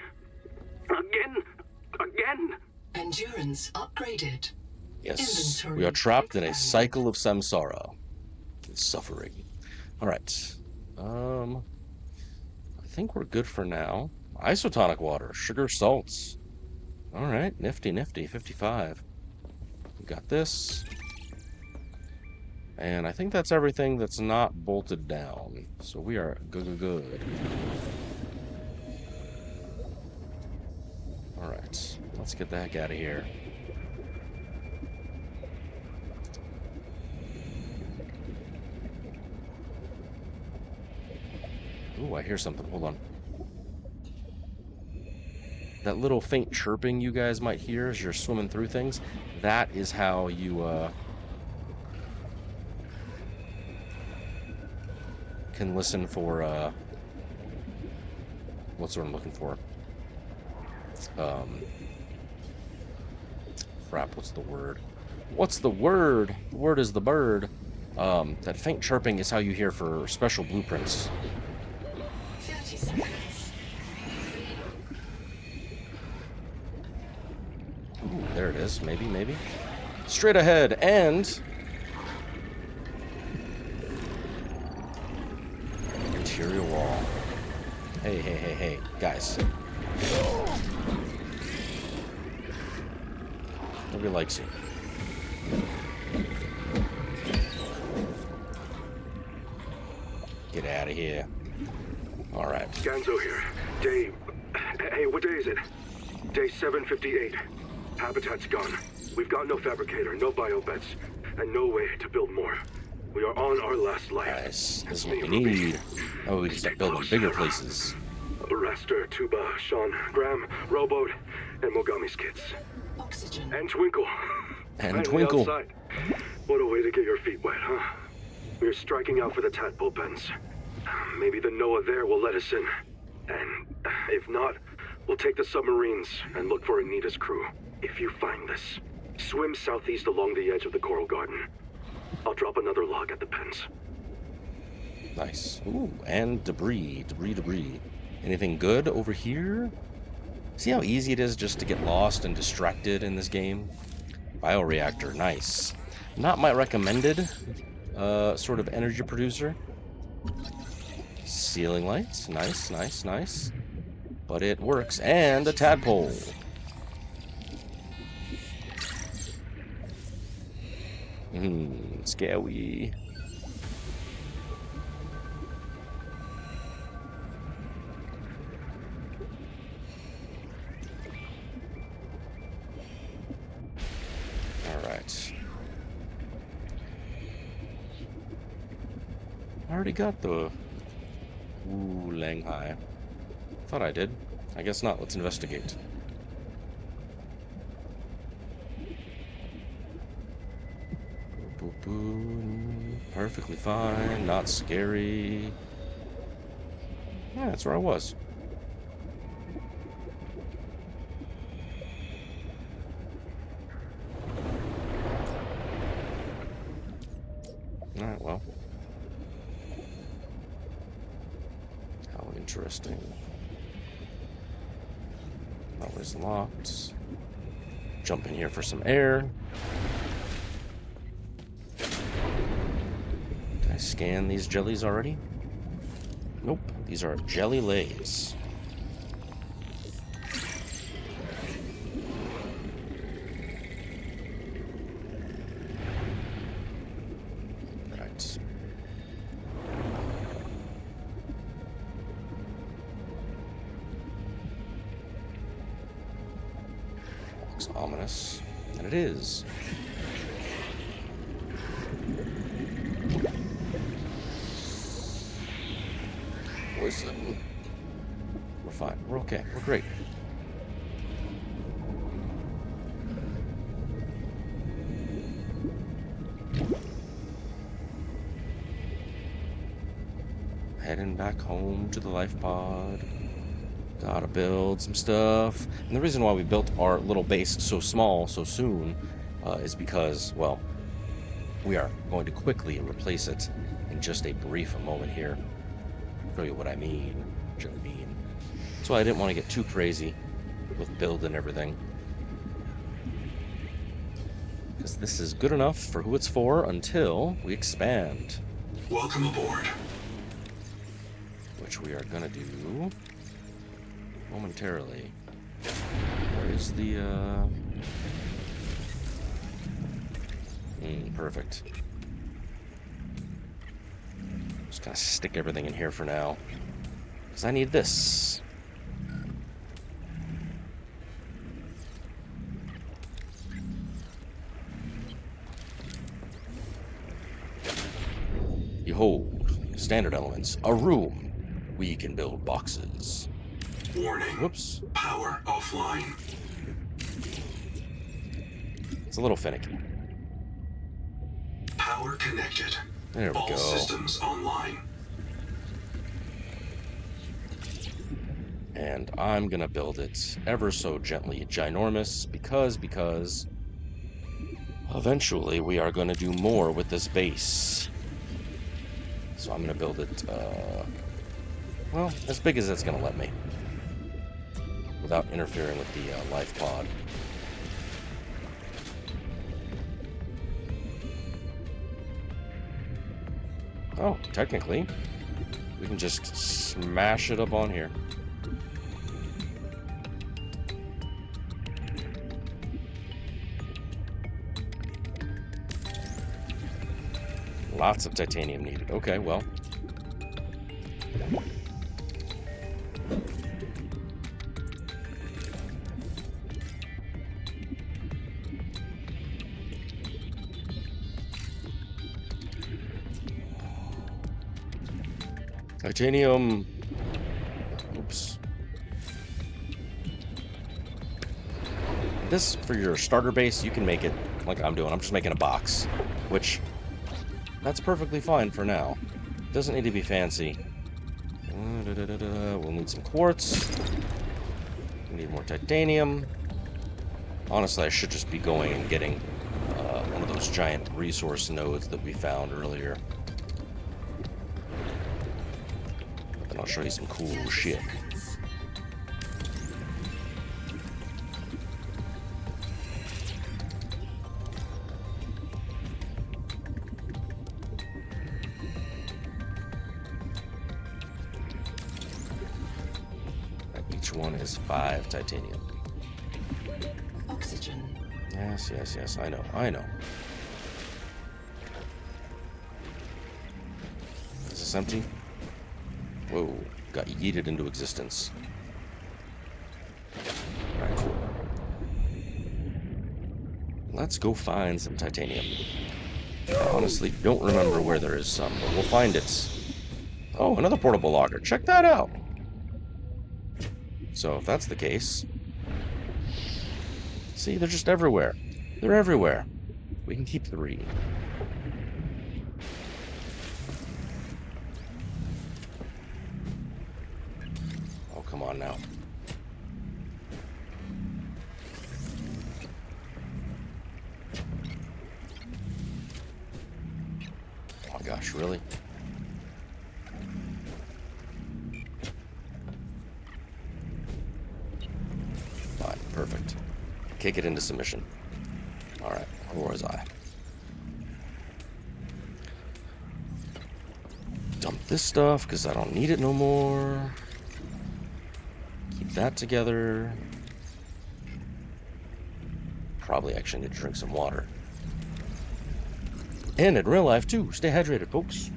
B: Endurance upgraded.
A: Yes,
B: Inventory
A: we are trapped in a
B: expanded.
A: cycle of samsara. And suffering. Alright. I think we're good for now. Isotonic water, sugar, salts. Alright, nifty, 55. We got this. And I think that's everything that's not bolted down. So we are good. Alright, let's get the heck out of here. Ooh, I hear something. Hold on. That little faint chirping you guys might hear as you're swimming through things, that is how you can listen for what's what I'm looking for. Crap, what's the word? What's the word? The word is the bird. That faint chirping is how you hear for special blueprints.
B: 30 seconds.
A: Ooh, there it is. Maybe. Straight ahead, and... interior wall. Hey, guys. Nobody likes you. Get out of here. Alright.
F: Ganzo here. Hey, what day is it? Day 758. Habitat's gone. We've got no fabricator, no biobeds, and no way to build more. We are on our last life.
A: Nice. This is what we need. Oh, we can start building bigger places.
F: Raster, Tuba, Sean, Graham, Rowboat, and Mogami's kids.
B: Oxygen.
F: And Twinkle.
A: And
F: Finally
A: Twinkle.
F: outside. What a way to get your feet wet, huh? We're striking out for the Tadpole pens. Maybe the Noah there will let us in. And if not, we'll take the submarines and look for Anita's crew. If you find this, swim southeast along the edge of the Coral Garden. I'll drop another log at the pens.
A: Nice. Ooh, and debris. Anything good over here? See how easy it is just to get lost and distracted in this game? Bioreactor, nice. Not my recommended sort of energy producer. Ceiling lights, nice. But it works. And a tadpole. Scary. Alright. I already got the Langhai. Thought I did. I guess not. Let's investigate. Perfectly fine. Not scary. Yeah, that's where I was. Alright, well. How interesting. Always locked. Jump in here for some air. Did I scan these jellies already? Nope, these are jelly lays. Right. Looks ominous, and it is. Listen. We're fine. We're okay. We're great. Heading back home to the life pod. Gotta build some stuff. And the reason why we built our little base so small so soon is because, well, we are going to quickly replace it in just a brief moment here. Show you what I mean. Jelly bean. That's why I didn't want to get too crazy with building everything. Because this is good enough for who it's for until we expand.
C: Welcome aboard.
A: Which we are gonna do momentarily. Where is the perfect. Just gonna stick everything in here for now. Because I need this. Behold, standard elements. A room. We can build boxes.
C: Warning.
A: Whoops.
C: Power offline.
A: It's a little finicky.
C: Power connected.
A: There we
C: All
A: go.
C: systems online.
A: And I'm gonna build it ever so gently ginormous because eventually we are gonna do more with this base. So I'm gonna build it well, as big as it's gonna let me without interfering with the life pod. Oh, technically we can just smash it up on here. Lots of titanium needed. Okay, well. Titanium. Oops. This, for your starter base, you can make it like I'm doing. I'm just making a box, which that's perfectly fine for now. Doesn't need to be fancy. We'll need some quartz. We need more titanium. Honestly, I should just be going and getting one of those giant resource nodes that we found earlier. But then I'll show you some cool shit. Each one is 5 titanium.
B: Oxygen.
A: Yes, yes, yes, I know, I know. Is this empty? Whoa, got yeeted into existence. Alright, cool. Let's go find some titanium. I honestly don't remember where there is some, but we'll find it. Oh, another portable logger. Check that out. So if that's the case, see, they're just everywhere. They're everywhere. We can keep 3. Oh, come on now. Oh my gosh, really? Fine, perfect. Kick it into submission. Alright, where was I? Dum Dump this stuff because I don't need it no more. Keep that together. Probably actually need to drink some water. And in real life too. Stay hydrated, folks.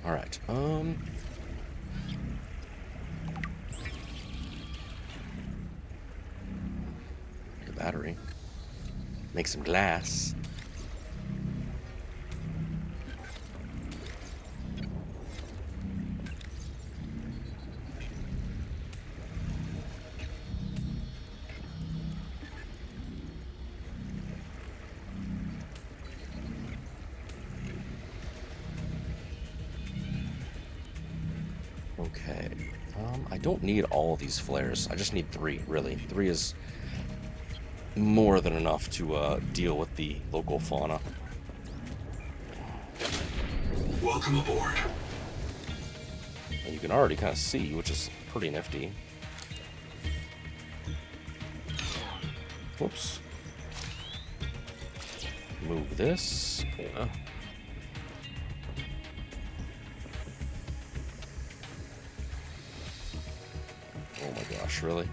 A: Alright, make a battery. Make some glass. Okay, I don't need all of these flares. I just need 3, really. 3 is more than enough to deal with the local fauna.
C: Welcome aboard.
A: And you can already kind of see, which is pretty nifty. Whoops. Move this. Yeah. Oh my gosh, really?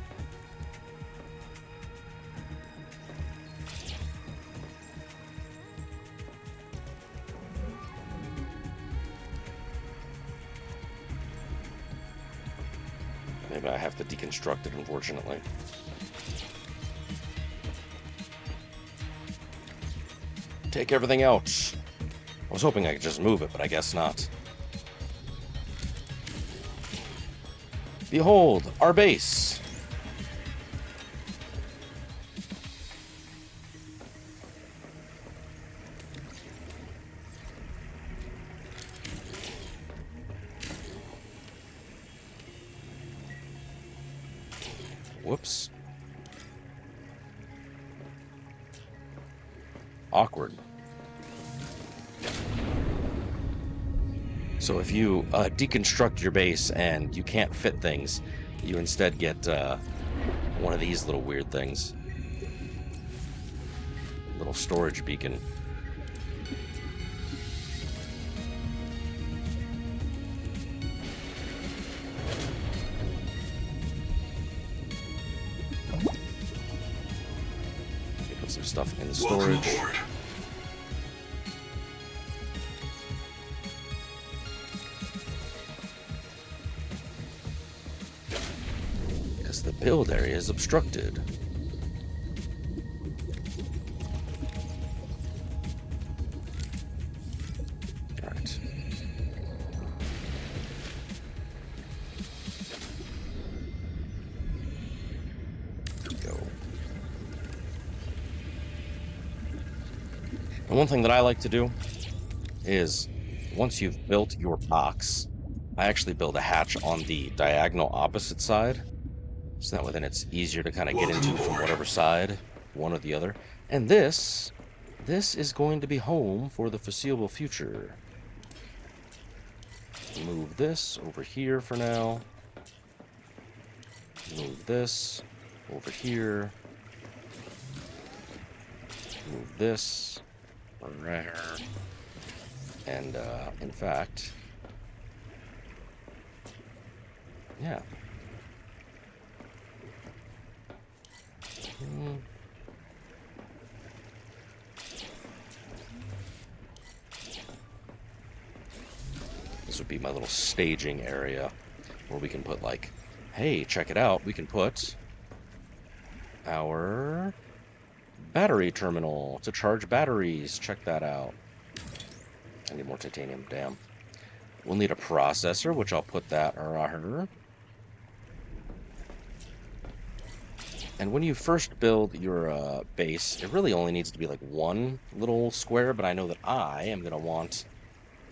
A: Maybe I have to deconstruct it, unfortunately. Take everything out. I was hoping I could just move it, but I guess not. Behold, our base. Whoops. Awkward. So if you deconstruct your base and you can't fit things, you instead get one of these little weird things. Little storage beacon. Put some stuff in the storage.
C: Welcome aboard.
A: Because the build area is obstructed. Alright. Go. And one thing that I like to do is, once you've built your box, I actually build a hatch on the diagonal opposite side. So that way then it's easier to kind of get into from whatever side, one or the other. And this is going to be home for the foreseeable future. Move this over here for now. Move this over here. Move this right here. And in fact, yeah. This would be my little staging area where we can put, like, hey, check it out, we can put our battery terminal to charge batteries. Check that out. I need more titanium, damn. We'll need a processor, which I'll put that right here. And when you first build your base, it really only needs to be like one little square, but I know that I am going to want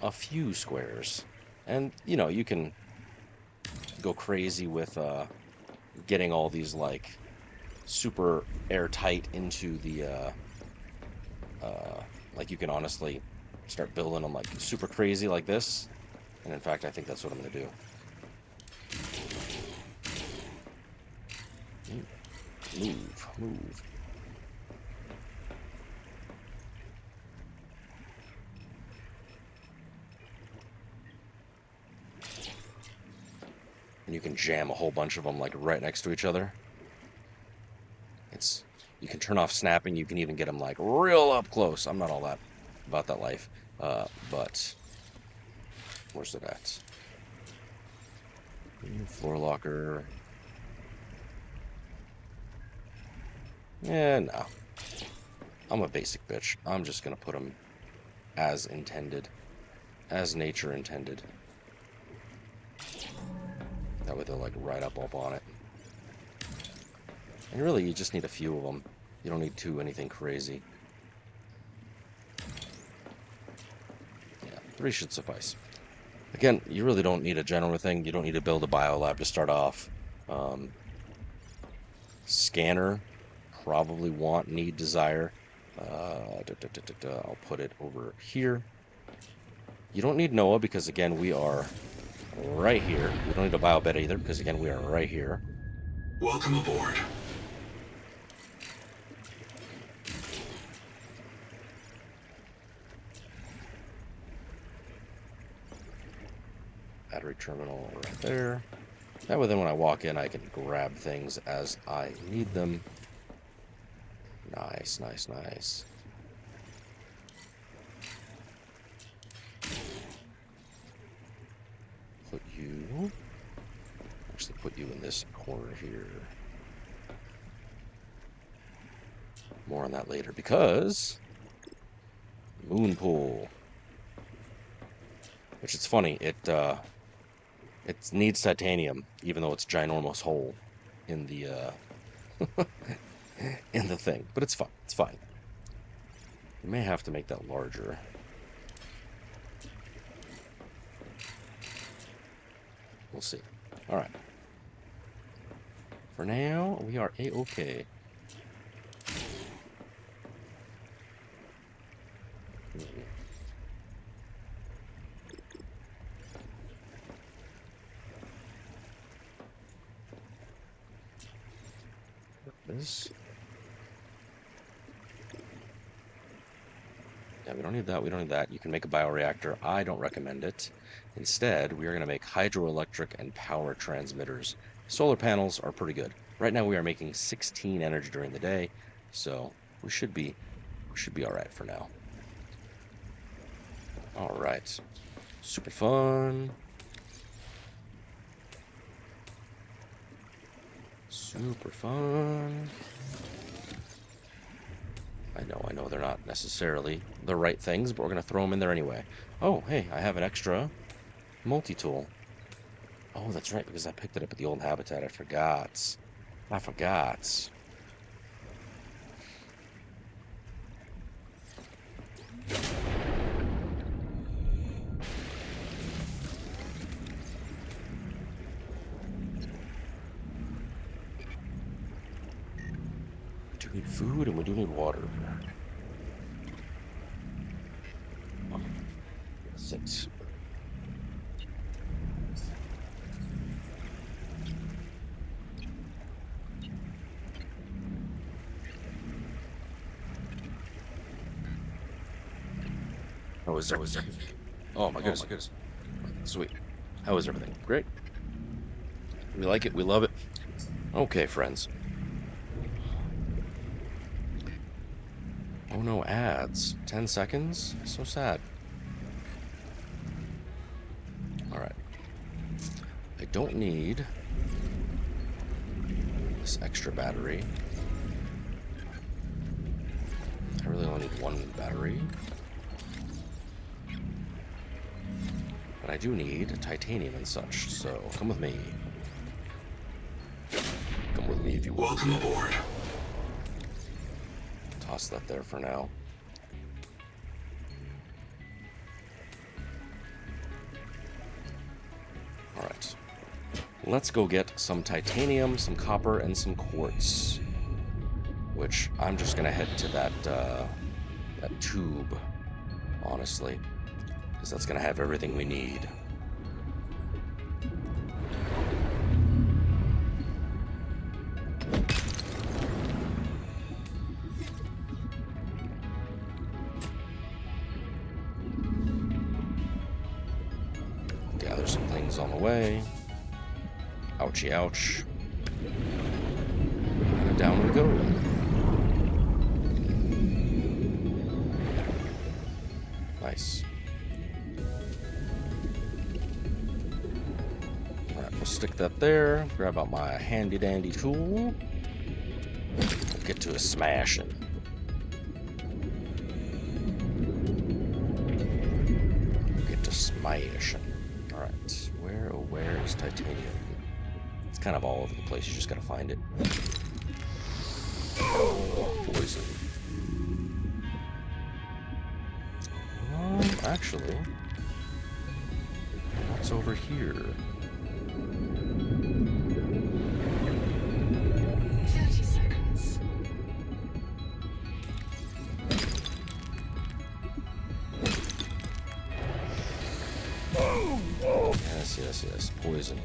A: a few squares. And, you know, you can go crazy with getting all these, like, super airtight into the, like, you can honestly start building them, like, super crazy like this. And, in fact, I think that's what I'm going to do. Move. and you can jam a whole bunch of them like right next to each other. You can turn off snapping. You can even get them like real up close. I'm not all that about that life, but where's it at? Floor locker. Yeah, no. I'm a basic bitch. I'm just gonna put them as intended, as nature intended. That way they'll like right up on it. And really, you just need a few of them. You don't need anything crazy. Yeah, 3 should suffice. Again, you really don't need a general thing. You don't need to build a biolab to start off. Scanner, probably need, desire. I'll put it over here. You don't need Noah because, again, we are right here. We don't need a biobed either because, again, we are right here.
C: Welcome aboard.
A: Battery terminal right there. That way then when I walk in, I can grab things as I need them. Nice, nice, nice. Actually put you in this corner here. More on that later because moon pool. Which it's funny, it needs titanium, even though it's ginormous hole in the in the thing. But it's fine. It's fine. We may have to make that larger. We'll see. All right. For now, we are a-okay. This. Yeah, we don't need that. We don't need that. You can make a bioreactor. I don't recommend it. Instead, we are going to make hydroelectric and power transmitters. Solar panels are pretty good. Right now, we are making 16 energy during the day, so we should be all right for now. All right, super fun. Super fun. I know they're not necessarily the right things, but we're going to throw them in there anyway. Oh, hey, I have an extra multi-tool. Oh, that's right, because I picked it up at the old habitat. I forgot. We do need food and we do need water. Oh, 6. How is everything? Oh my goodness. Sweet. How is everything? Great. We like it. We love it. Okay, friends. Oh no, ads. 10 seconds? So sad. Alright. I don't need this extra battery. I really only need 1 battery. But I do need titanium and such, so come with me. Come with me if you will.
C: Welcome aboard.
A: Toss that there for now. Alright. Let's go get some titanium, some copper, and some quartz. Which I'm just gonna head to that tube, honestly. Because that's gonna have everything we need. Gather some things on the way. Ouchie, ouch. And down we go. Nice. Alright, we'll stick that there. Grab out my handy dandy tool. We'll get to a smashing. Get to smashing. Alright, where is titanium? It's kind of all over the place, you just gotta find it. Poison. Actually, what's over here?
B: 30 seconds.
A: Yes. Poison.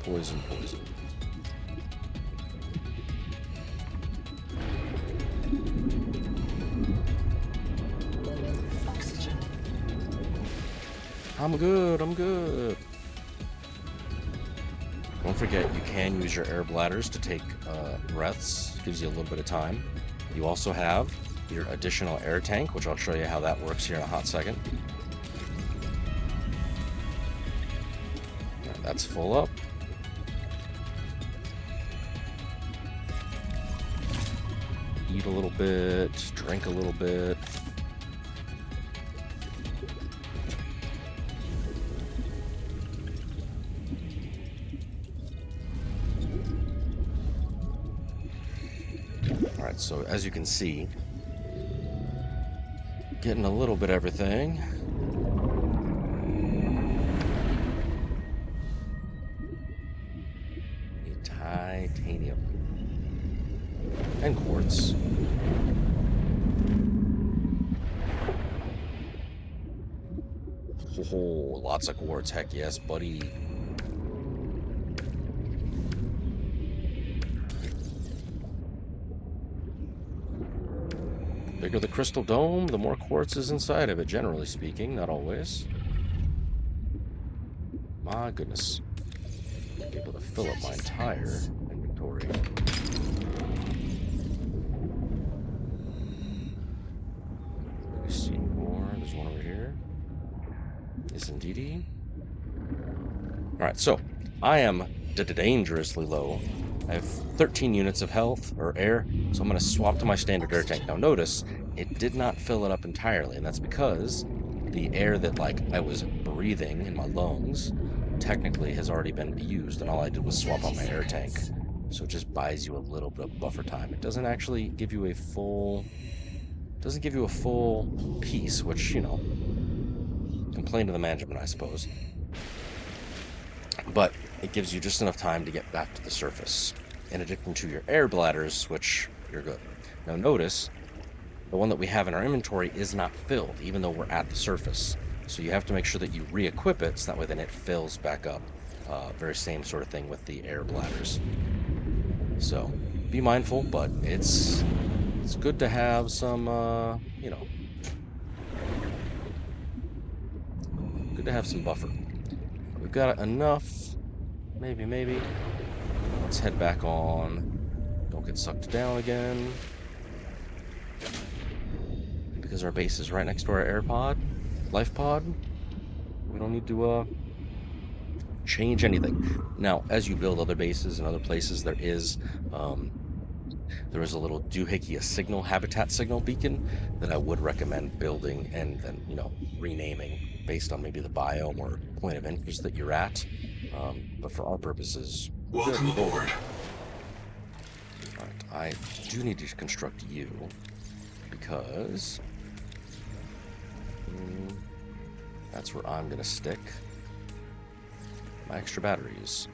B: Oxygen.
A: I'm good. Don't forget, you can use your air bladders to take breaths. Gives you a little bit of time. You also have your additional air tank, which I'll show you how that works here in a hot second. That's full up. Eat a little bit, drink a little bit. Alright, so as you can see, getting a little bit of everything. Titanium and quartz. Oh, lots of quartz. Heck yes, buddy. The bigger the crystal dome, the more quartz is inside of it, generally speaking. Not always. My goodness. Be able to fill up my entire inventory. Let me see more. There's one over here. Yes, indeedy. Alright, so I am dangerously low. I have 13 units of health, or air, so I'm going to swap to my standard air tank. Now notice, it did not fill it up entirely, and that's because the air that, I was breathing in my lungs technically has already been used, and all I did was swap out my air tank. So it just buys you a little bit of buffer time. It doesn't actually give you a full... piece, which, complain to the management, I suppose. But it gives you just enough time to get back to the surface. In addition to your air bladders, which you're good. Now notice, the one that we have in our inventory is not filled, even though we're at the surface. So you have to make sure that you re-equip it, so that way then it fills back up. Very same sort of thing with the air bladders. So be mindful, but it's good to have some, good to have some buffer. We've got enough. Maybe. Let's head back on. Don't get sucked down again. Because our base is right next to our air pod, life pod. We don't need to change anything. Now, as you build other bases and other places, there is a little doohickey, a habitat signal beacon that I would recommend building and then, renaming based on maybe the biome or point of interest that you're at. But for our purposes,
C: Welcome aboard.
A: Alright, I do need to construct you because that's where I'm gonna stick my extra batteries.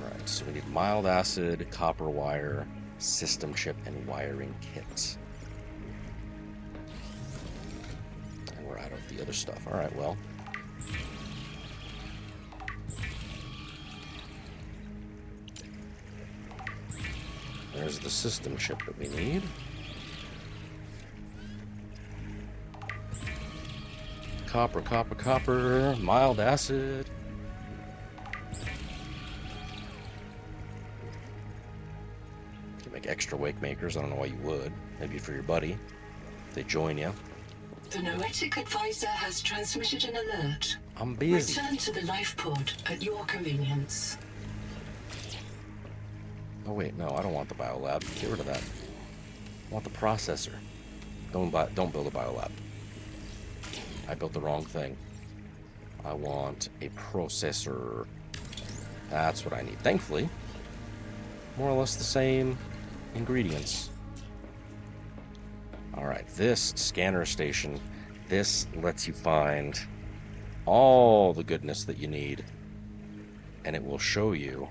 A: Alright, so we need mild acid, copper wire, system chip, and wiring kit. And we're out of the other stuff. Alright, well. There's the system chip that we need. Copper, copper, copper. Mild acid. You can make extra wake makers. I don't know why you would. Maybe for your buddy. If they join you.
B: The Noetic advisor has transmitted an alert.
A: I'm busy.
B: Return to the life pod at your convenience.
A: Oh wait, no, I don't want the biolab. Get rid of that. I want the processor. Don't build a biolab. I built the wrong thing. I want a processor. That's what I need. Thankfully, more or less the same ingredients. Alright, this scanner station, this lets you find all the goodness that you need. And it will show you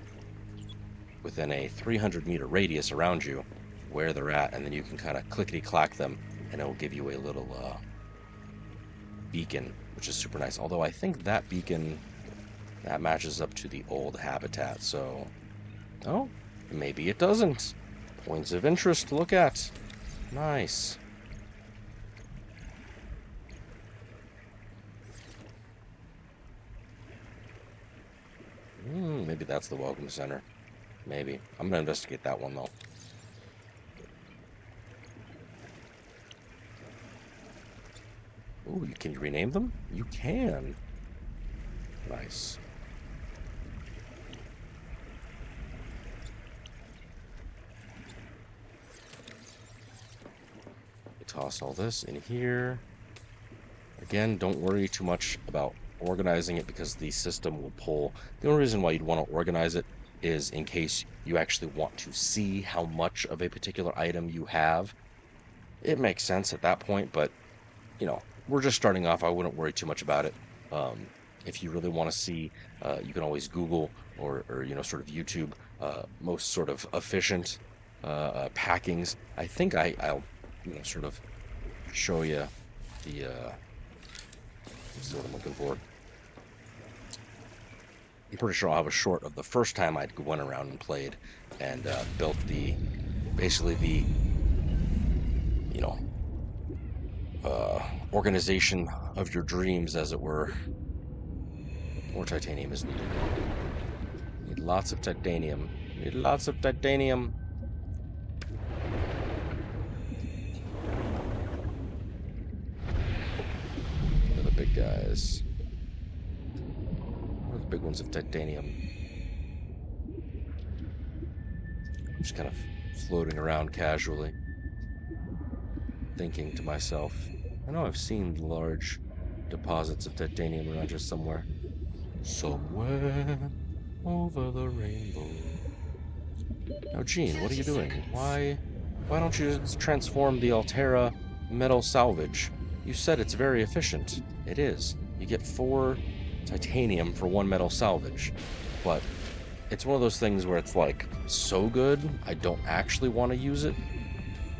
A: within a 300-meter radius around you where they're at, and then you can kind of clickety-clack them, and it will give you a little beacon, which is super nice. Although I think that beacon, that matches up to the old habitat, so... Oh, maybe it doesn't. Points of interest to look at. Nice. Maybe that's the welcome center. Maybe. I'm gonna investigate that one, though. Ooh, can you rename them? You can. Nice. Toss all this in here. Again, don't worry too much about organizing it because the system will pull. The only reason why you'd want to organize it is in case you actually want to see how much of a particular item you have. It makes sense at that point, but, you know, we're just starting off. I wouldn't worry too much about it. If you really want to see, you can always Google or you know, sort of YouTube most sort of efficient packings. I think I'll, you know, sort of show you the, this is what I'm looking for. I'm pretty sure I'll have a short of the first time I went around and played and built basically the, you know, organization of your dreams, as it were. More titanium is needed. Need lots of titanium. Need lots of titanium. They're the big guys. What are the big ones of titanium? Just kind of floating around casually, thinking to myself, I know I've seen large deposits of titanium around here somewhere. Somewhere over the rainbow. Now, Gene, what are you doing? Why don't you just transform the Altera metal salvage? You said it's very efficient. It is. You get 4 titanium for 1 metal salvage. But it's one of those things where it's like so good, I don't actually want to use it.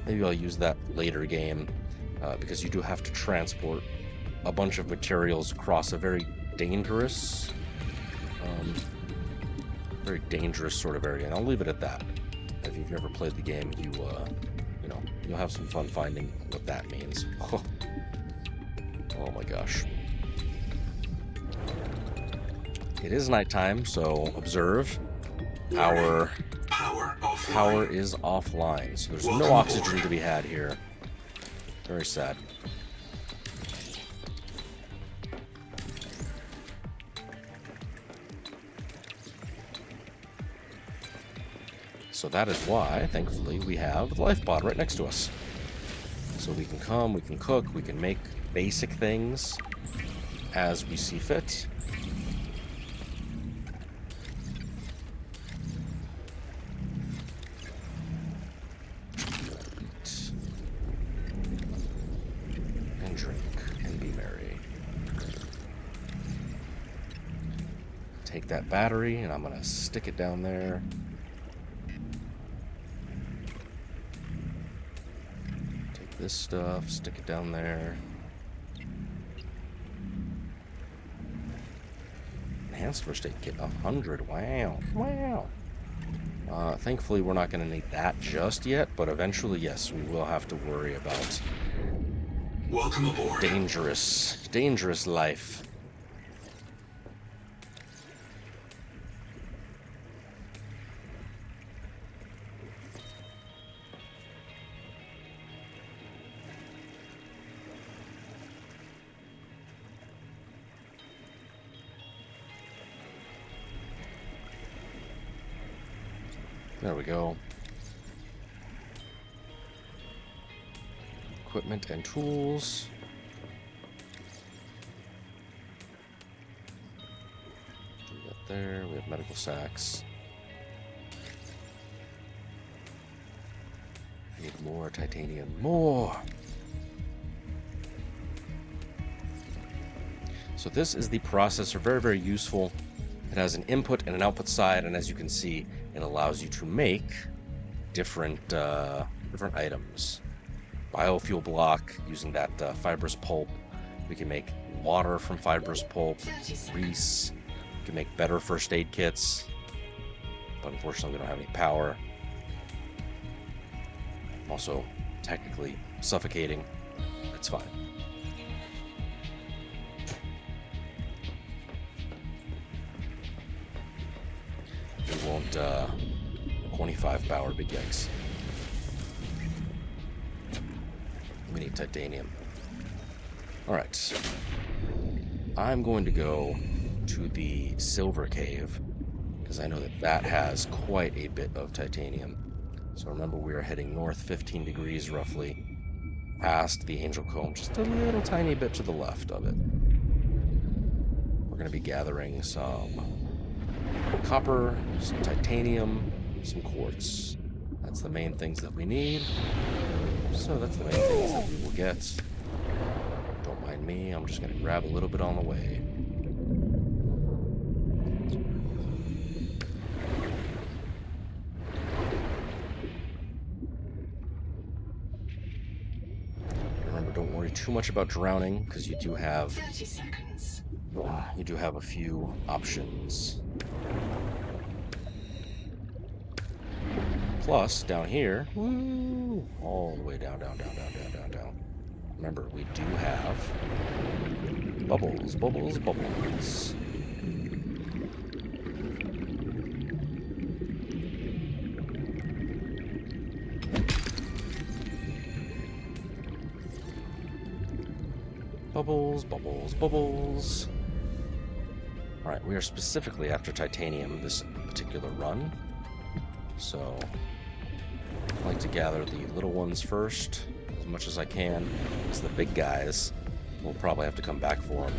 A: Maybe I'll use that later game, because you do have to transport a bunch of materials across a very dangerous sort of area, and I'll leave it at that. If you've never played the game, you know, you'll have some fun finding what that means. Oh my gosh. It is nighttime, so observe. Our power is offline, so there's no oxygen to be had here. Very sad. So that is why, thankfully, we have the life pod right next to us. So we can come, we can cook, we can make basic things as we see fit. Eat and drink and be merry. Take that battery and I'm gonna stick it down there. This stuff, stick it down there. Enhanced first aid kit, 100. Wow. Thankfully, we're not going to need that just yet, but eventually, yes, we will have to worry about
C: Welcome aboard.
A: Dangerous. Dangerous life. There we go. Equipment and tools. Do that there. We have medical sacks. Need more titanium. More! So this is the processor. Very, very useful. It has an input and an output side, and as you can see, it allows you to make different different items. Biofuel block, using that fibrous pulp. We can make water from fibrous pulp, grease. We can make better first aid kits, but unfortunately we don't have any power. Also, technically suffocating. It's fine. We won't 25 power big yikes. We need titanium. Alright. I'm going to go to the silver cave, because I know that that has quite a bit of titanium. So remember, we are heading north 15 degrees roughly, past the Angel Comb, just a little tiny bit to the left of it. We're going to be gathering some copper, some titanium, some quartz. That's the main things that we need. So that's the main things that we will get. Don't mind me, I'm just going to grab a little bit on the way. Remember, don't worry too much about drowning, because you do have
B: 30 seconds.
A: You do have a few options. Plus, down here, woo, all the way down. Remember, we do have bubbles. Bubbles. Alright, we are specifically after titanium this particular run. So, I like to gather the little ones first, as much as I can, because the big guys will probably have to come back for them.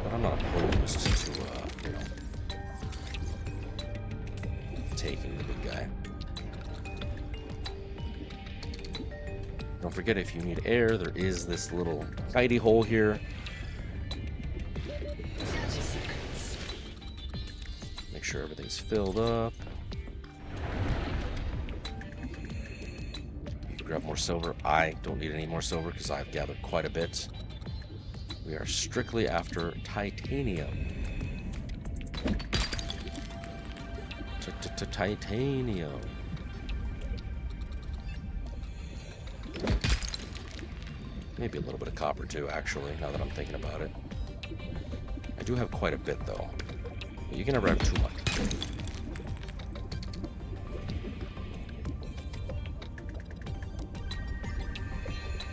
A: But I'm not opposed to, taking the big guy. Don't forget, if you need air, there is this little tidy hole here. Make sure everything's filled up. You can grab more silver. I don't need any more silver because I've gathered quite a bit. We are strictly after titanium. Titanium. Maybe a little bit of copper too, actually, now that I'm thinking about it. I do have quite a bit, though. But you can never have too much.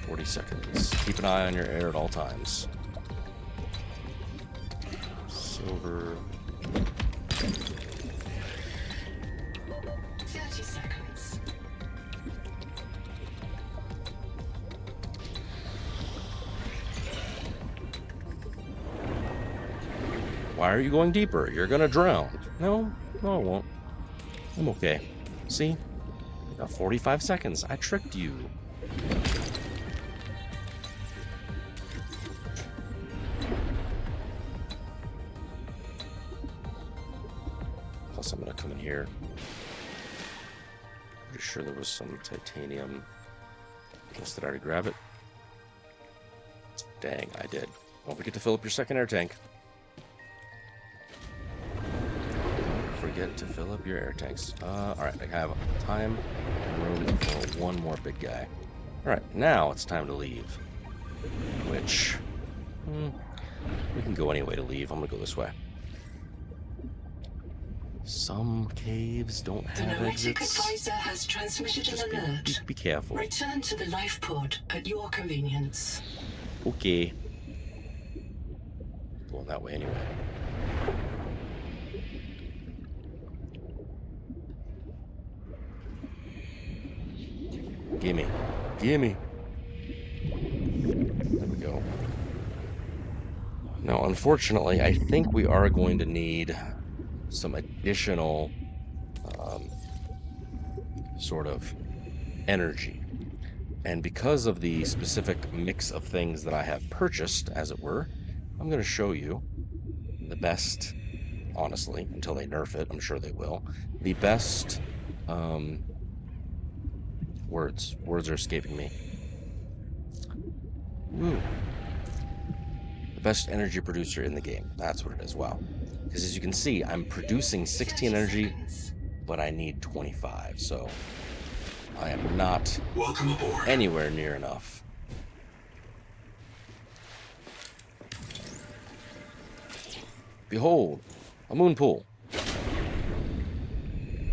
A: "40 seconds. Keep an eye on your air at all times." Silver.
B: 30 seconds.
A: Why are you going deeper? You're gonna drown. No, I won't. I'm okay. See? You got 45 seconds. I tricked you. Plus, I'm gonna come in here. Pretty sure there was some titanium. Guess did I already grab it? Dang, I did. Don't forget to fill up your second air tank. forget to fill up your air tanks. Alright, I have time and room for one more big guy. Alright, now it's time to leave. Which, we can go any way to leave. I'm gonna go this way. Some caves don't
B: The
A: have
B: noetic
A: exits.
B: advisor has transmitted
A: Just
B: an alert.
A: be careful.
B: Return to the life pod at your convenience.
A: Okay. Going that way anyway. Gimme. Gimme. There we go. Now, unfortunately, I think we are going to need some additional sort of energy. And because of the specific mix of things that I have purchased, as it were, I'm going to show you the best, honestly, until they nerf it, I'm sure they will, the best, words are escaping me. Woo. The best energy producer in the game, that's what it is. Wow. Because as you can see, I'm producing 16 energy, but I need 25, so I am not
C: Welcome aboard.
A: anywhere near enough. Behold, a moon pool.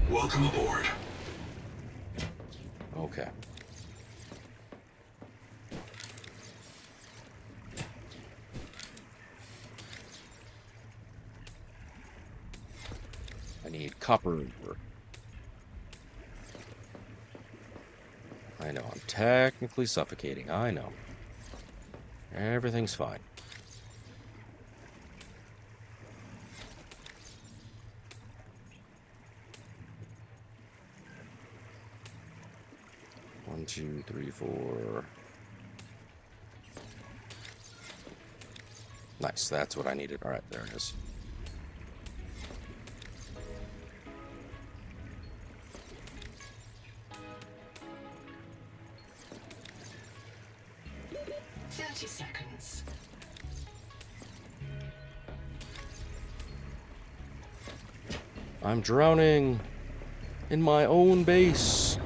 C: Welcome aboard.
A: Okay. I need copper. I know, I'm technically suffocating. I know. Everything's fine. One, two, three, four. Nice, that's what I needed. Alright, there it is.
B: Seconds.
A: I'm drowning in my own base.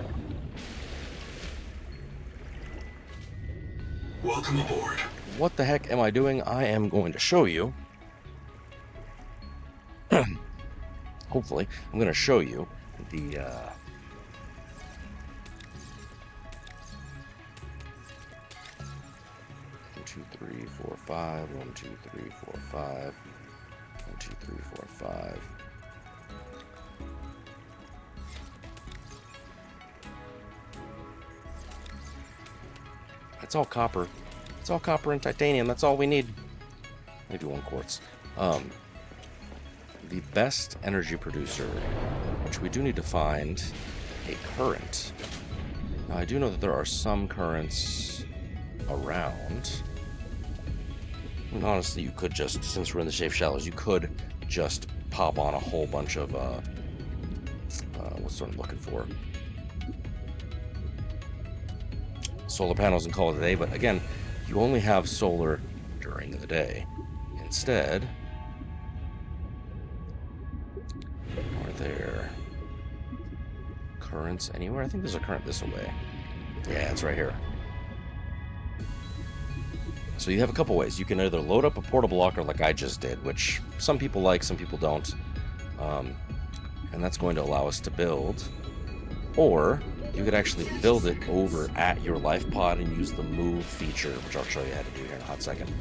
C: Welcome aboard.
A: What the heck am I doing? I am going to show you. Hopefully, I'm going to show you the 1, 2, 3, 4, 5. 1, 2, 3, 4, 5. 1, 2, 3, 4, 5. It's all copper. It's all copper and titanium. That's all we need. Maybe 1 quartz. The best energy producer, which we do need to find a current. Now, I do know that there are some currents around. And honestly, you could just, since we're in the safe shallows, you could just pop on a whole bunch of, what's what I'm looking for? Solar panels and call it a day, but again, you only have solar during the day. Instead, are there currents anywhere? I think there's a current this way. Yeah, it's right here. So you have a couple ways. You can either load up a portable locker like I just did, which some people like, some people don't. And that's going to allow us to build. Or you could actually build it over at your life pod and use the move feature, which I'll show you how to do here in a hot second.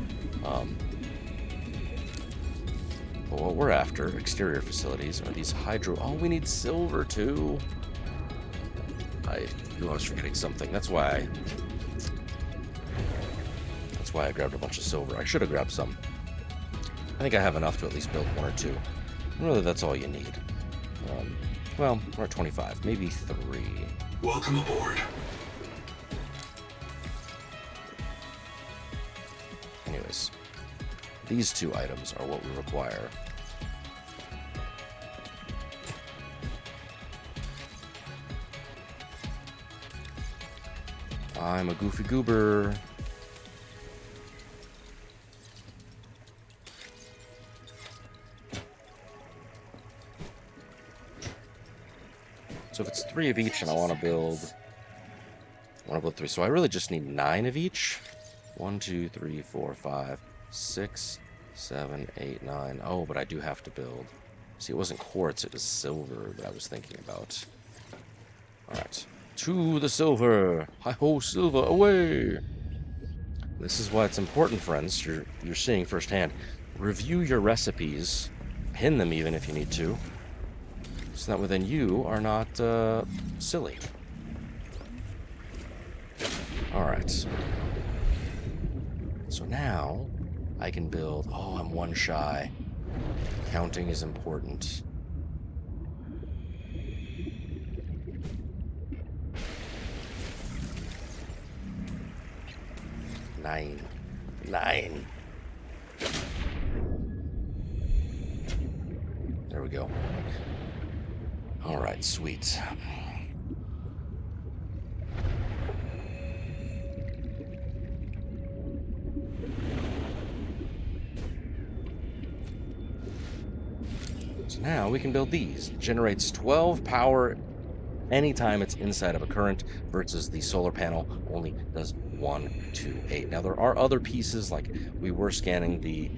A: But what we're after, exterior facilities, are these hydro... Oh, we need silver too. I knew I was forgetting something. That's why I grabbed a bunch of silver. I should have grabbed some. I think I have enough to at least build 1 or 2. And really, that's all you need. Well, we're at 25. Maybe 3.
C: Welcome aboard.
A: Anyways, these 2 items are what we require. I'm a goofy goober. So if it's 3 of each and I want to build 3. So I really just need 9 of each. 1, 2, 3, 4, 5, 6, 7, 8, 9. Oh, but I do have to build. See, it wasn't quartz, it was silver that I was thinking about. Alright. To the silver! Hi-ho, silver, away! This is why it's important, friends. You're seeing firsthand. Review your recipes. Pin them even if you need to. So that then you are not silly. Alright. So now I can build... Oh, I'm 1 shy. Counting is important. Nine. There we go. Alright, sweet. So now we can build these. It generates 12 power anytime it's inside of a current versus the solar panel only does 1 to 8. Now there are other pieces, like we were scanning the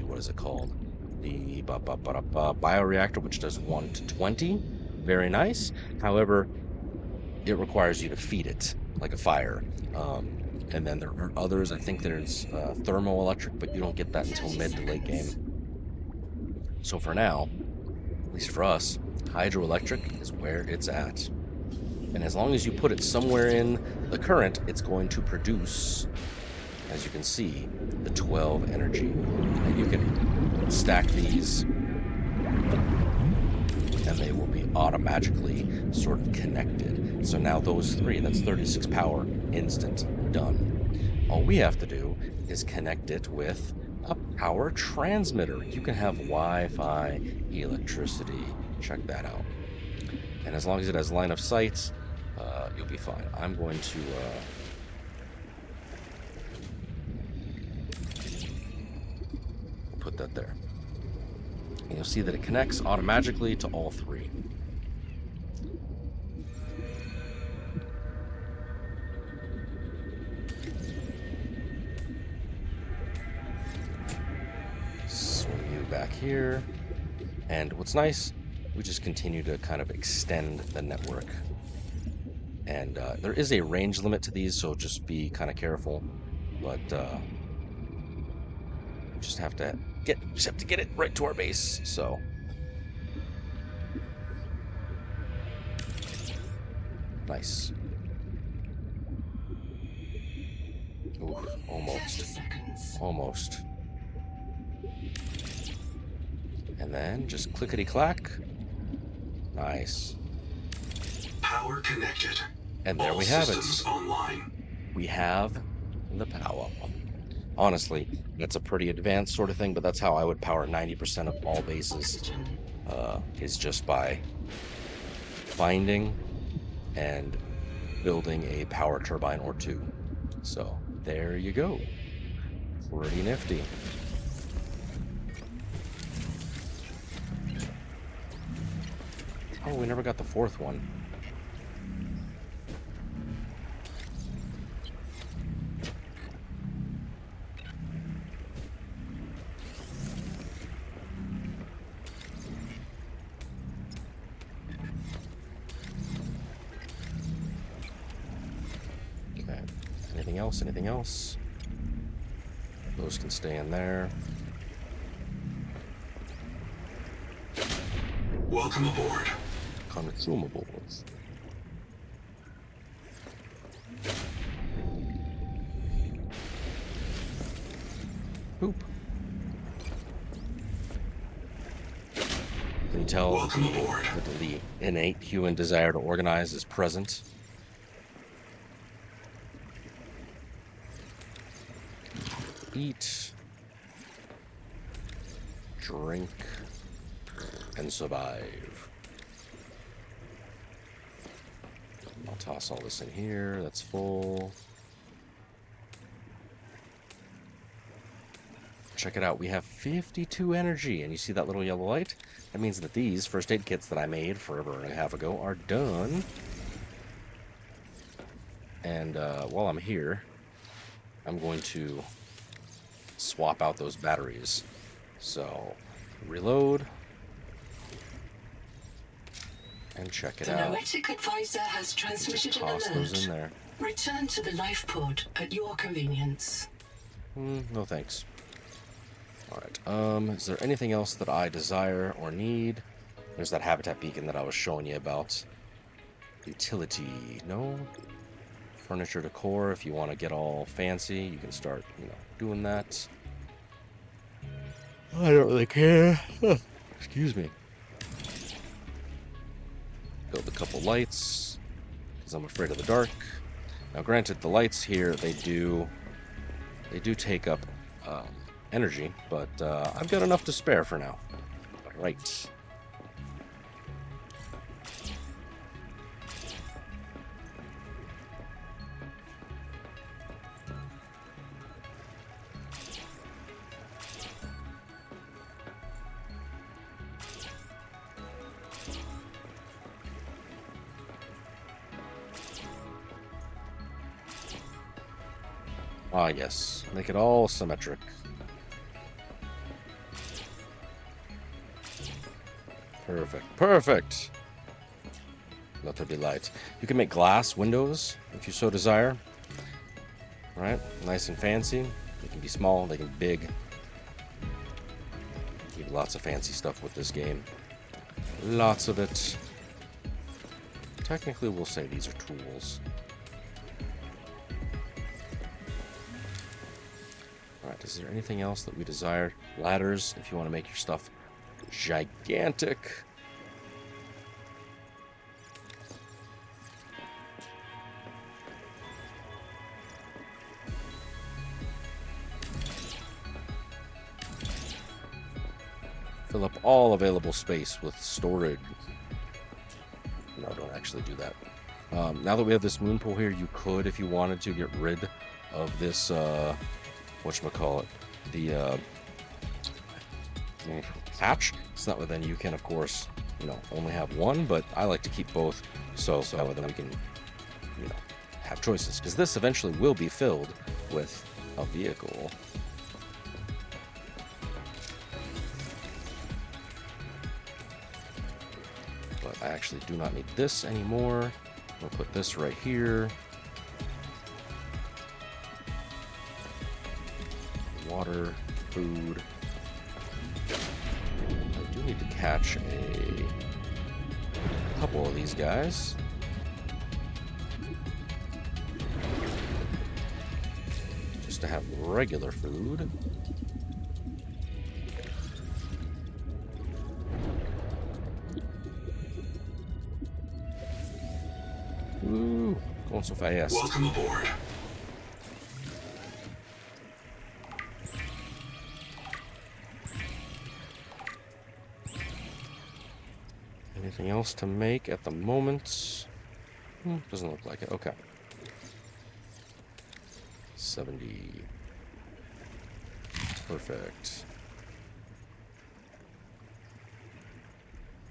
A: what is it called? The bioreactor, which does 1 to 20. Very nice. However, it requires you to feed it like a fire. And then there are others. I think there's thermoelectric, but you don't get that until mid to late game. So for now, at least for us, hydroelectric is where it's at. And as long as you put it somewhere in the current, it's going to produce, as you can see, the 12 energy. And you can stack these, and they will be automatically sort of connected. So now those 3, that's 36 power, instant, done. All we have to do is connect it with a power transmitter. You can have Wi-Fi, electricity. Check that out. And as long as it has line of sight, you'll be fine. I'm going to put that there. And you'll see that it connects automatically to all 3. Swing you back here. And what's nice, we just continue to kind of extend the network. And there is a range limit to these, so just be kind of careful. But we just have to get it right to our base. So nice. Ooh, almost. And then just clickety clack. Nice.
C: Power connected.
A: And there
C: All
A: we have
C: systems
A: it.
C: Online.
A: We have the power. Honestly, that's a pretty advanced sort of thing, but that's how I would power 90% of all bases. Is just by finding and building a power turbine or 2. So there you go. Pretty nifty. Oh, we never got the 4th one. Okay. Anything else? Those can stay in there.
C: Welcome aboard.
A: Consumables. Boop. Can you tell
C: Welcome aboard.
A: that the innate human desire to organize is present? Eat, drink, and survive. I'll toss all this in here. That's full. check it out. We have 52 energy, and you see that little yellow light? That means that these first aid kits that I made forever and a half ago are done. And while I'm here, I'm going to swap out those batteries. So, reload. And check it
B: The
A: out.
B: Noetic advisor has transmitted an
A: Toss those
B: alert.
A: in there.
B: Return to the life pod at your convenience.
A: No thanks. Alright, is there anything else that I desire or need? There's that habitat beacon that I was showing you about. Utility, no. Furniture decor, if you want to get all fancy, you can start, doing that. I don't really care. Excuse me. Build a couple lights, because I'm afraid of the dark. Now granted, the lights here, they do take up energy, but I've got enough to spare for now. Right. Ah, yes. Make it all symmetric. Perfect. Perfect! Let there be light. You can make glass windows, if you so desire. Right? Nice and fancy. They can be small, they can be big. You do lots of fancy stuff with this game. Lots of it. Technically, we'll say these are tools. Alright, is there anything else that we desire? Ladders, if you want to make your stuff gigantic. Fill up all available space with storage. No, don't actually do that. Now that we have this moon pool here, you could, if you wanted to, get rid of this, whatchamacallit, the hatch. So that way then you can, of course, only have one, but I like to keep both, so that way then we can, have choices. Because this eventually will be filled with a vehicle. But I actually do not need this anymore. We'll put this right here. Water, food. I do need to catch a couple of these guys. Just to have regular food. Ooh, going so fast.
C: Welcome aboard.
A: Anything else to make at the moment? Doesn't look like it. Okay. 70. Perfect.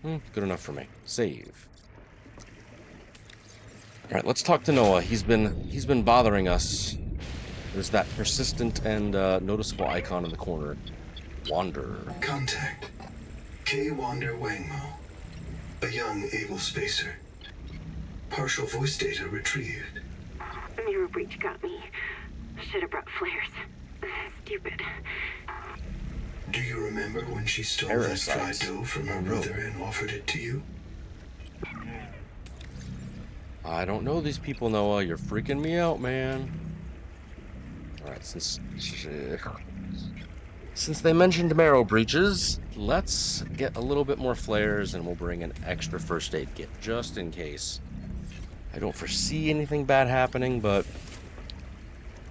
A: Good enough for me. Save. All right, let's talk to Noah. He's been bothering us. There's that persistent and noticeable icon in the corner. Wander.
C: Contact. K. Wander Wangmo. A young, able spacer. Partial voice data retrieved.
D: Mirror breach got me. Should have brought flares. Stupid.
C: Do you remember when she stole that fried dough from her brother and offered it to you?
A: I don't know these people, Noah. You're freaking me out, man. Alright, since they mentioned marrow breaches, let's get a little bit more flares and we'll bring an extra first aid kit, just in case. I don't foresee anything bad happening, but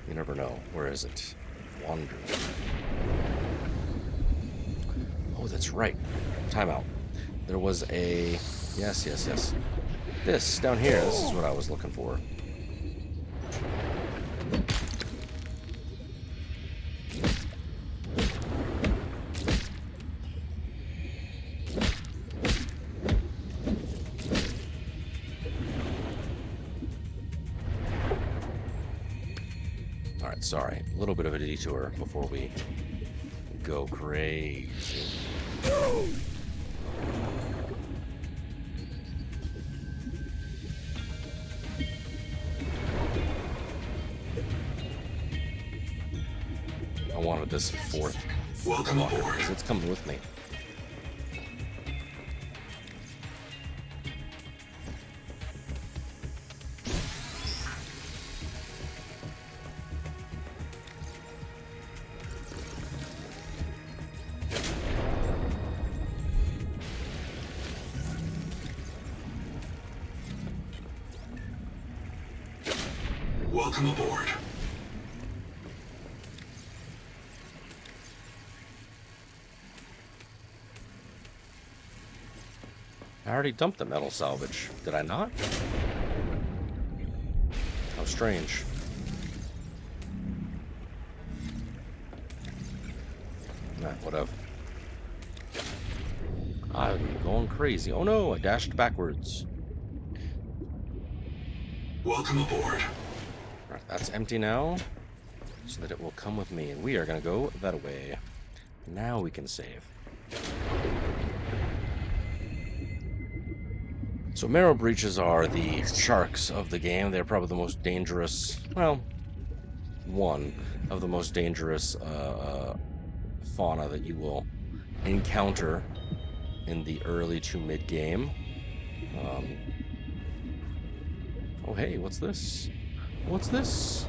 A: you never know. Where is it? Wander. Oh, that's right. Timeout. There was a... Yes. This down here, this is what I was looking for. Sorry, a little bit of a detour before we go crazy. I wanted this fourth.
C: Welcome aboard.
A: It's coming with me.
C: Welcome aboard.
A: I already dumped the metal salvage. Did I not? How strange. Nah, whatever. I'm going crazy. Oh no, I dashed backwards.
C: Welcome aboard.
A: Right, that's empty now, so that it will come with me, and we are going to go that way. Now we can save. So marrow breaches are the sharks of the game. They're probably the most dangerous, well, one of the most dangerous fauna that you will encounter in the early to mid game. Oh hey, what's this? What's this?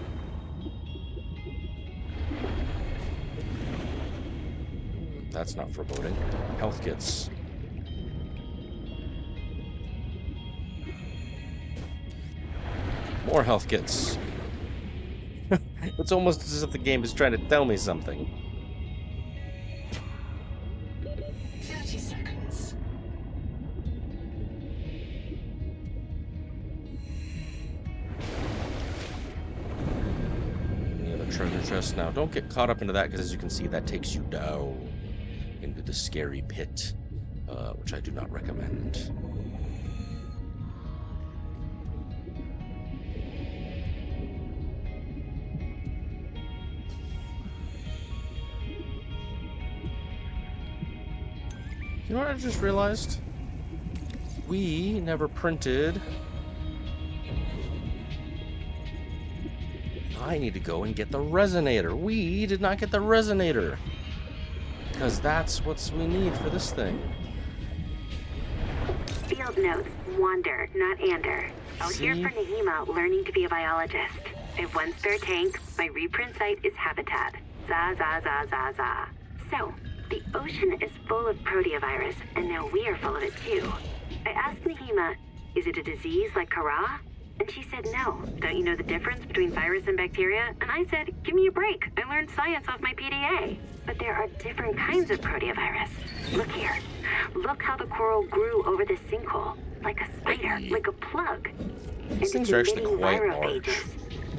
A: That's not foreboding. Health kits. More health kits. It's almost as if the game is trying to tell me something.
B: 30 seconds.
A: Yeah, the treasure chest. Now, don't get caught up into that, because as you can see, that takes you down into the scary pit, which I do not recommend. You know what I just realized? We never printed. I need to go and get the resonator. We did not get the resonator. Because that's what we need for this thing.
H: Field notes, wander, not ander. Out here for Nahima, learning to be a biologist. I have one spare tank. My reprint site is habitat. Za, za, za, za, za. So, the ocean is full of proteovirus, and now we are full of it too. I asked Nahima, is it a disease like Kara? And she said no. Don't you know the difference between virus and bacteria? And I said, give me a break. I learned science off my PDA. But there are different kinds of proteovirus. Look here. Look how the coral grew over this sinkhole. Like a spider, like a plug.
A: These things are actually quite large.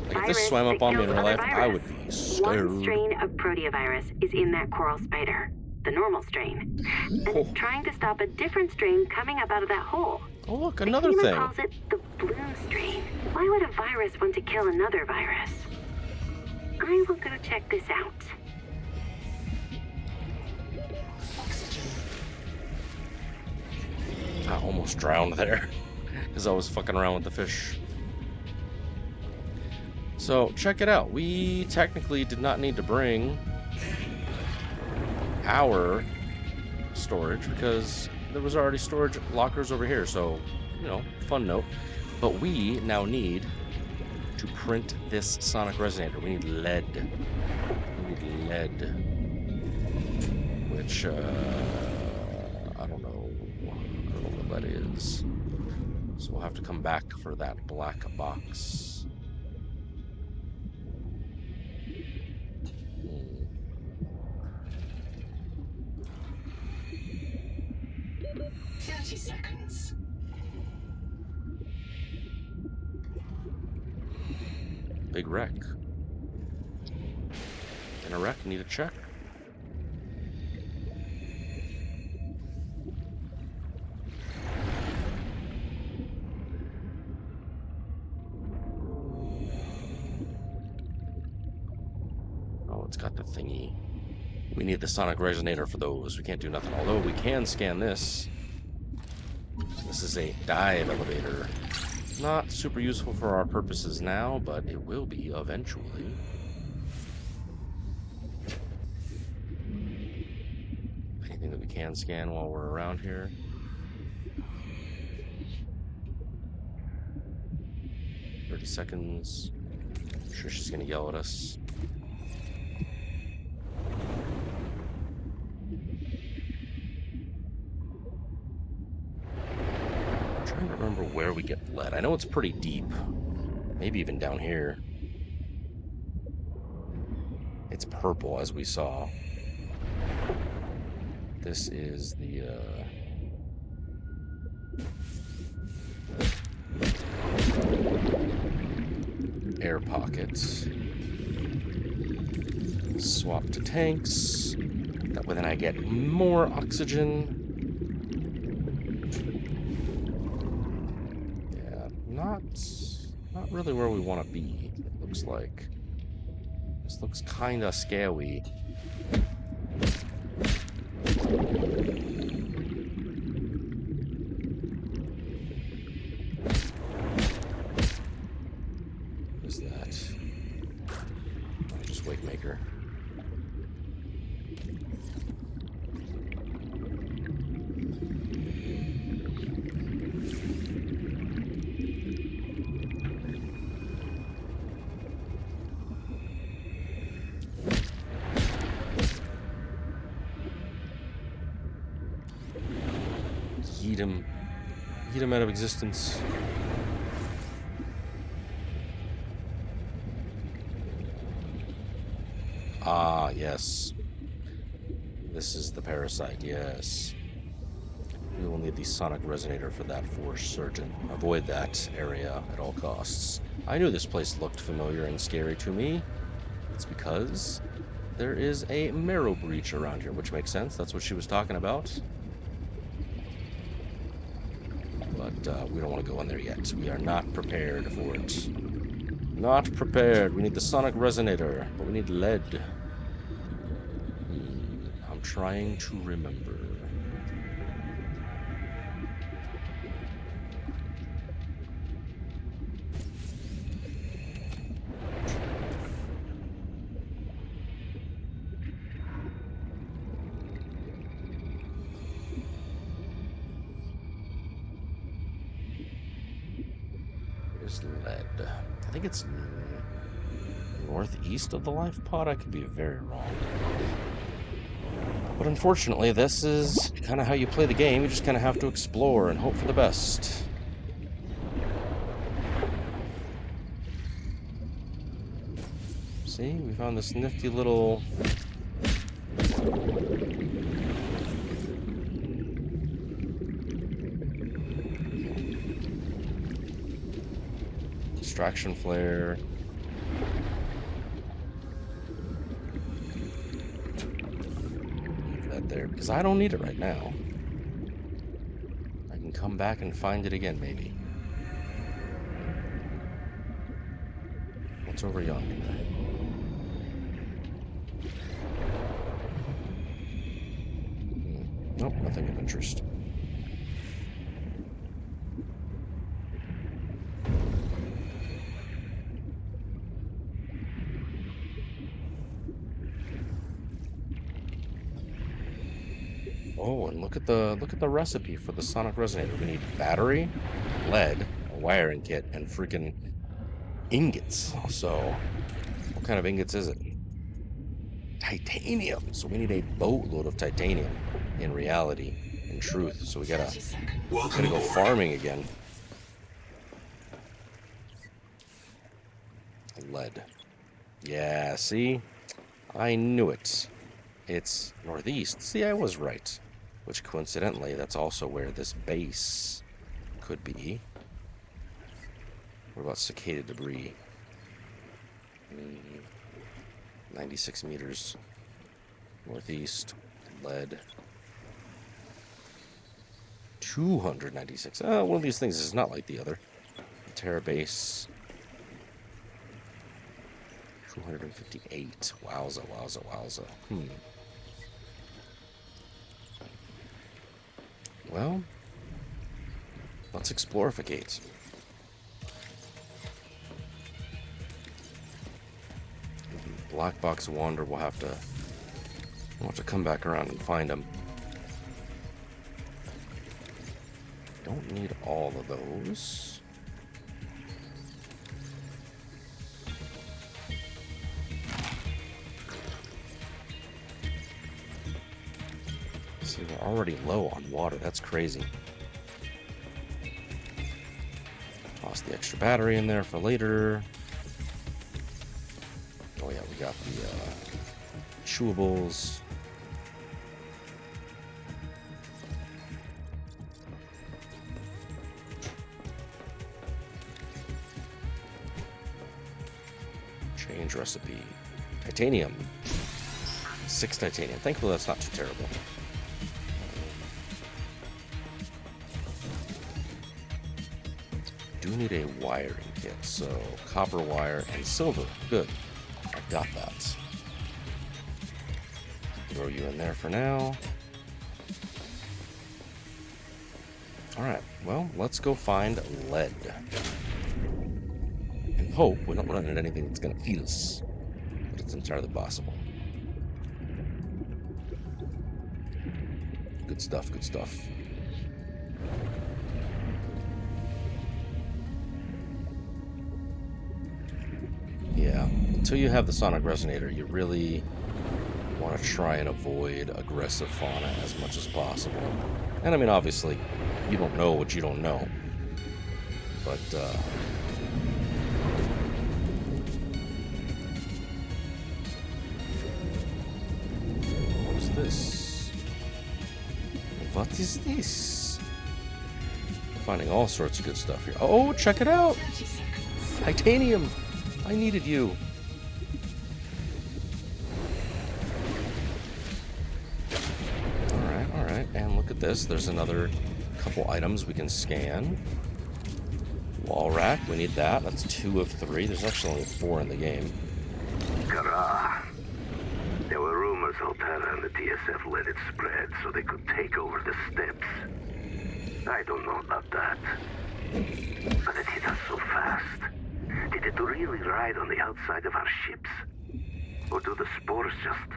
A: Like if this swam up on me in real life, I would be scared.
H: One strain of proteovirus is in that coral spider. The normal strain. And it's trying to stop a different strain coming up out of that hole.
A: Oh look, another
H: Nahima
A: thing.
H: calls it the bloom strain. Why would a virus want to kill another virus? I will go check this out.
A: I almost drowned there because I was fucking around with the fish. So check it out. We technically did not need to bring our storage because there was already storage lockers over here. So, you know, fun note. But we now need to print this sonic resonator. We need lead. We need lead. Which, I don't know. I don't know what that is. So we'll have to come back for that black box.
B: 30 seconds.
A: Big wreck. In a wreck, need a check. got the thingy. We need the sonic resonator for those. We can't do nothing. Although we can scan this. This is a dive elevator. Not super useful for our purposes now, but it will be eventually. Anything that we can scan while we're around here? 30 seconds. I'm sure she's gonna yell at us. I'm trying to remember where we get lead. I know it's pretty deep. Maybe even down here. It's purple, as we saw. This is the, air pockets. Swap to tanks. That way then I get more oxygen. Yeah, not really where we want to be, it looks like. This looks kinda scary. What is that? Oh, just Wake Maker. Yeet him out of existence. Ah, yes. This is the parasite, yes. We will need the sonic resonator for that for certain. Avoid that area at all costs. I knew this place looked familiar and scary to me. It's because there is a marrow breach around here, which makes sense. That's what she was talking about. But we don't want to go in there yet. We are not prepared for it. Not prepared. We need the sonic resonator, but we need lead. I'm trying to remember. Where's lead? I think it's northeast of the life pod. I could be very wrong. But unfortunately, this is kind of how you play the game. You just kind of have to explore and hope for the best. See, we found this nifty little... distraction flare. Leave that there, because I don't need it right now. I can come back and find it again, maybe. What's over yonder? Nope, nothing of interest. Oh, and look at the recipe for the sonic resonator. We need battery, lead, a wiring kit, and freaking ingots. So, what kind of ingots is it? Titanium. So we need a boatload of titanium. In reality, in truth. So we gotta go farming again. Lead. Yeah, see? I knew it. It's northeast. See, I was right. Which, coincidentally, that's also where this base could be. What about cicada debris? 96 meters. Northeast. Lead. 296. One of these things is not like the other. Terra base. 258. Wowza, wowza, wowza. Well, let's explorificate. Black Box Wander, we'll have to come back around and find them. Don't need all of those. See, we're already low on water. That's crazy. Toss the extra battery in there for later. Oh yeah, we got the chewables. Change recipe. Titanium. 6 titanium. Thankfully that's not too terrible. Do need a wiring kit, so copper wire and silver. Good. I got that. Throw you in there for now. Alright, well, let's go find lead. And hope we don't run into anything that's going to feed us. But it's entirely possible. Good stuff, good stuff. Yeah, until you have the sonic resonator, you really want to try and avoid aggressive fauna as much as possible. And I mean, obviously, you don't know what you don't know. But, what is this? What is this? Finding all sorts of good stuff here. Oh, check it out! Titanium! I needed you. Alright, and look at this. There's another couple items we can scan. Wall rack, we need that. That's 2 of 3. There's actually only 4 in the game.
F: Kara. There were rumors Altera and the DSF let it spread so they could take over the steppes. I don't know about that. But it hit us so fast. Did it really ride on the outside of our ships? Or do the spores just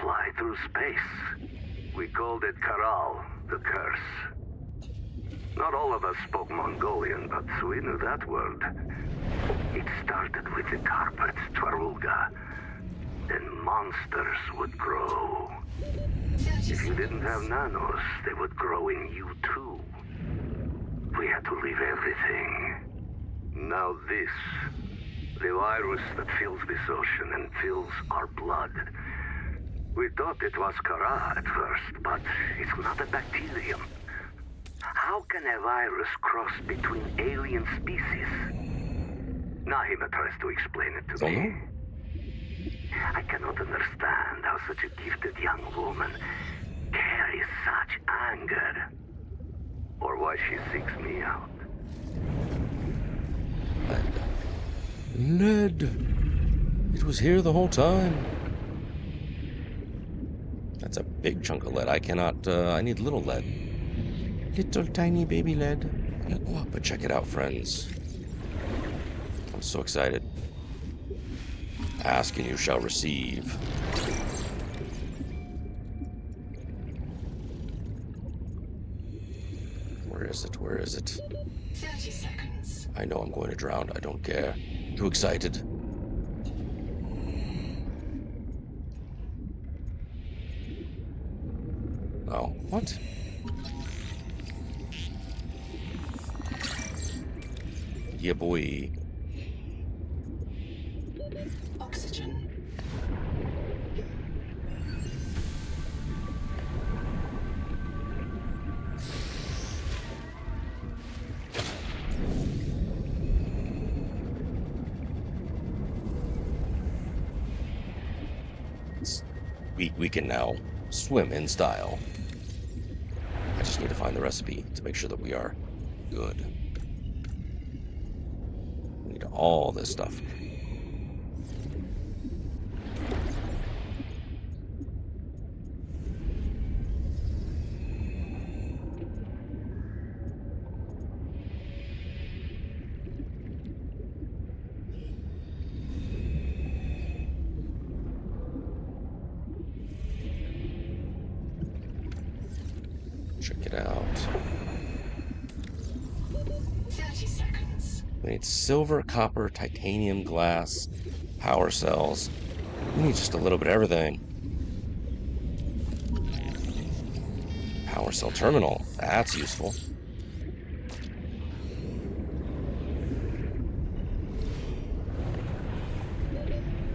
F: fly through space? We called it Karal, the curse. Not all of us spoke Mongolian, but we knew that word. It started with the carpet, Twarulga. Then monsters would grow. If you didn't have nanos, they would grow in you too. We had to leave everything. Now this, the virus that fills this ocean and fills our blood. We thought it was Kara at first, but it's not a bacterium. How can a virus cross between alien species? Nahima tries to explain it to me. I cannot understand how such a gifted young woman carries such anger. Or why she seeks me out.
A: Lead. It was here the whole time. That's a big chunk of lead. I cannot, I need little lead. Little tiny baby lead. But check it out, friends. I'm so excited. Ask and you shall receive. Where is it? Where is it?
B: 30 seconds.
A: I know I'm going to drown. I don't care. Too excited. Oh, what? Yeah, boy.
B: Oxygen.
A: We can now swim in style. I just need to find the recipe to make sure that we are good. We need all this stuff. Check it out.
B: 30 seconds.
A: We need silver, copper, titanium, glass, power cells. We need just a little bit of everything. Power cell terminal. That's useful.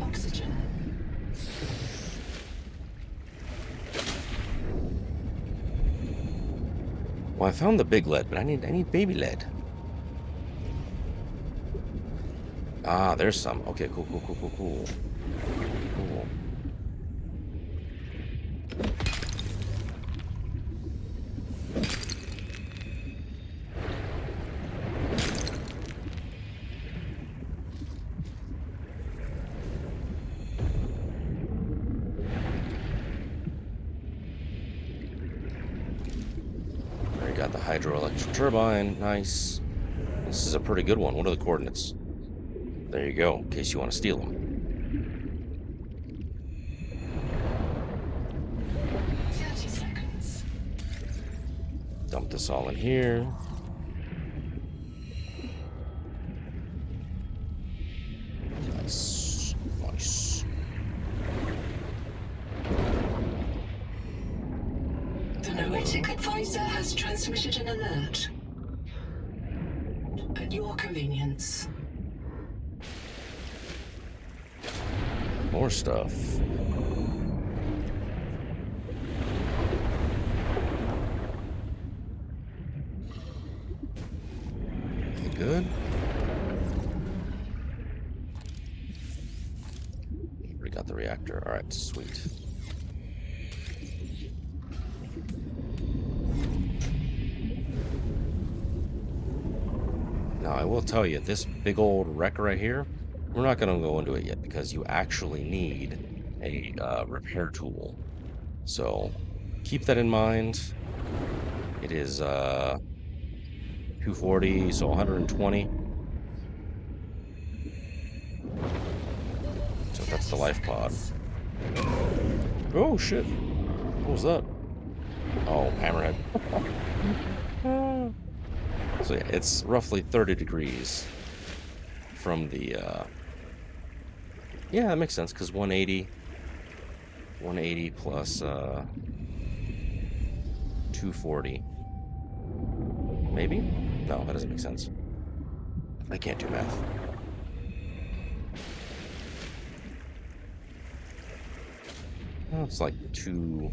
B: Oxygen.
A: Well, I found the big lead, but I need baby lead. Ah, there's some. Okay, cool. Cool. There you got the hydroelectric turbine. Nice. This is a pretty good one. What are the coordinates? There you go, in case you want to steal them.
B: 30 seconds.
A: Dump this all in here. Nice.
B: The Noetic Advisor has transmitted an alert. At your convenience.
A: More stuff. You good? Already got the reactor. Alright, sweet. Now, I will tell you, this big old wreck right here, we're not going to go into it yet because you actually need a repair tool. So keep that in mind. It is 240, so 120. So that's the life pod. Oh shit! What was that? Oh, hammerhead. So yeah, it's roughly 30 degrees from the yeah, that makes sense, because 180 plus 240. Maybe? No, that doesn't make sense. I can't do math. Oh, it's like still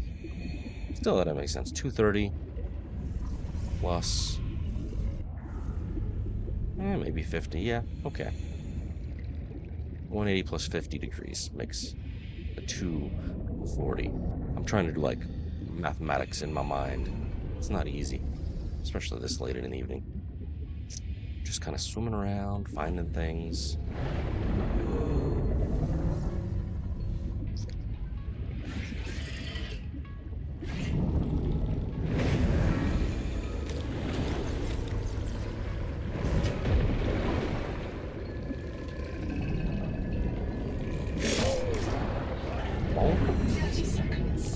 A: that doesn't make sense. 230 plus maybe 50, yeah, okay. 180 plus 50 degrees makes a 240. I'm trying to do like mathematics in my mind. It's not easy, especially this late in the evening. Just kind of swimming around, finding things.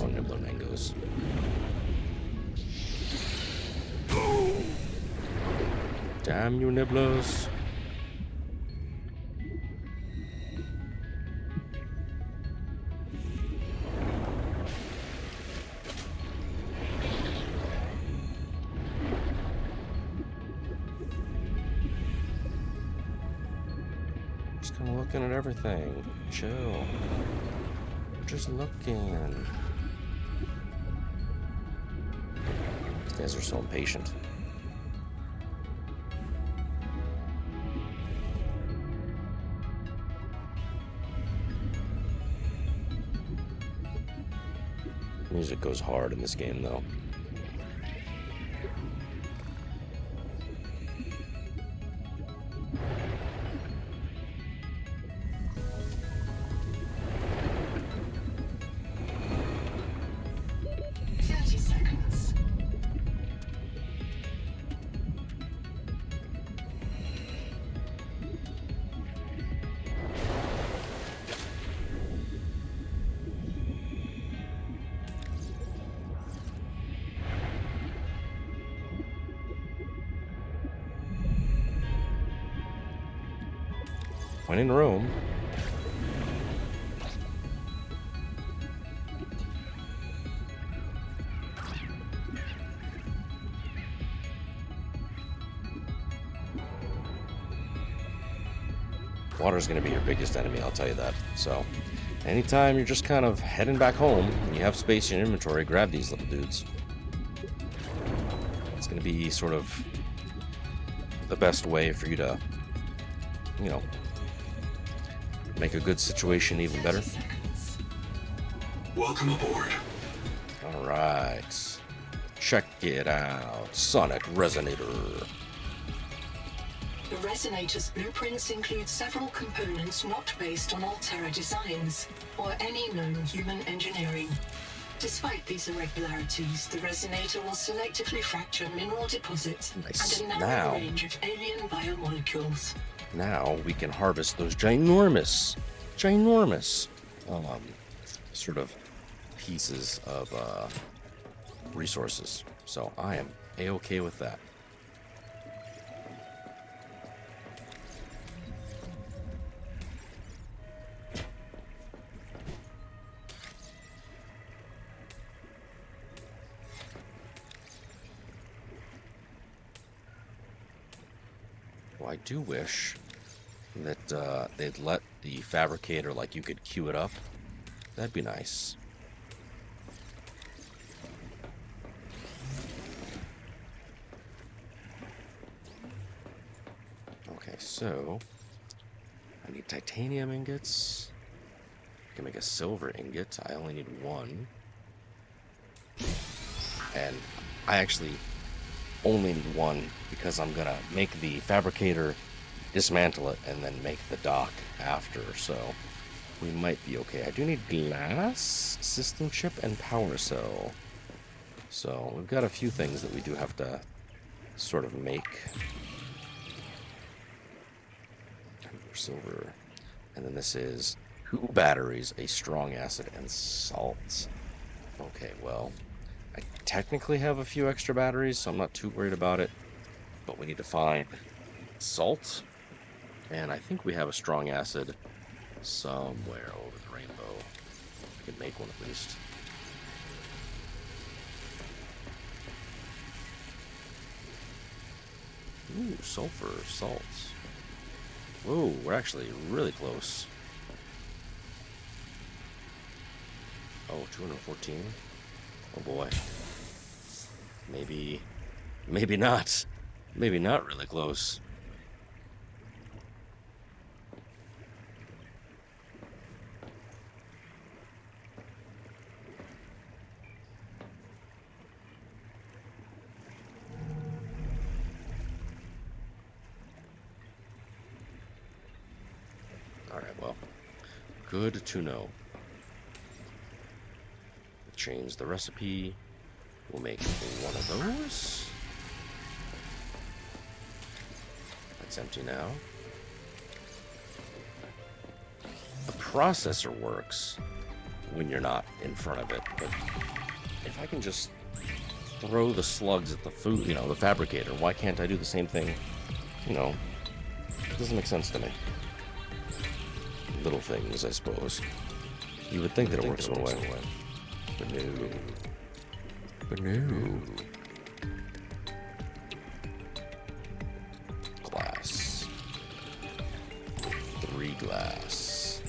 A: Oh, nibbler mangoes. Damn you, nibblers. Just kind of looking at everything. Chill. Just looking. These guys are so impatient. Music goes hard in this game, though. Finding room. Water's going to be your biggest enemy, I'll tell you that. So, anytime you're just kind of heading back home and you have space in your inventory, grab these little dudes. It's going to be sort of the best way for you to, you know, make a good situation even better.
C: Welcome aboard.
A: All right. Check it out. Sonic Resonator.
B: The Resonator's blueprints include several components not based on Alterra designs or any known human engineering. Despite these irregularities, the Resonator will selectively fracture mineral deposits and a narrow range of alien biomolecules.
A: Now we can harvest those ginormous sort of pieces of resources. So I am a-okay with that. Well, I do wish that they'd let the fabricator, like, you could queue it up. That'd be nice. Okay, so I need titanium ingots. I can make a silver ingot. I only need one. And I actually only need one because I'm gonna make the fabricator, dismantle it, and then make the dock after, so we might be okay. I do need glass, system chip, and power cell. So we've got a few things that we do have to sort of make. Silver. And then this is 2 batteries, a strong acid, and salt. Okay, well, I technically have a few extra batteries, so I'm not too worried about it. But we need to find salt. And I think we have a strong acid somewhere over the rainbow. I can make one at least. Ooh, sulfur, salt. Whoa, we're actually really close. Oh, 214? Oh boy. Maybe not. Maybe not really close. Alright, well, good to know. Change the recipe. We'll make one of those. That's empty now. The processor works when you're not in front of it, but if I can just throw the slugs at the food, you know, the fabricator, why can't I do the same thing? You know, it doesn't make sense to me. Little things, I suppose. You would think that it works one way. But no. But no. Glass. 3 glass.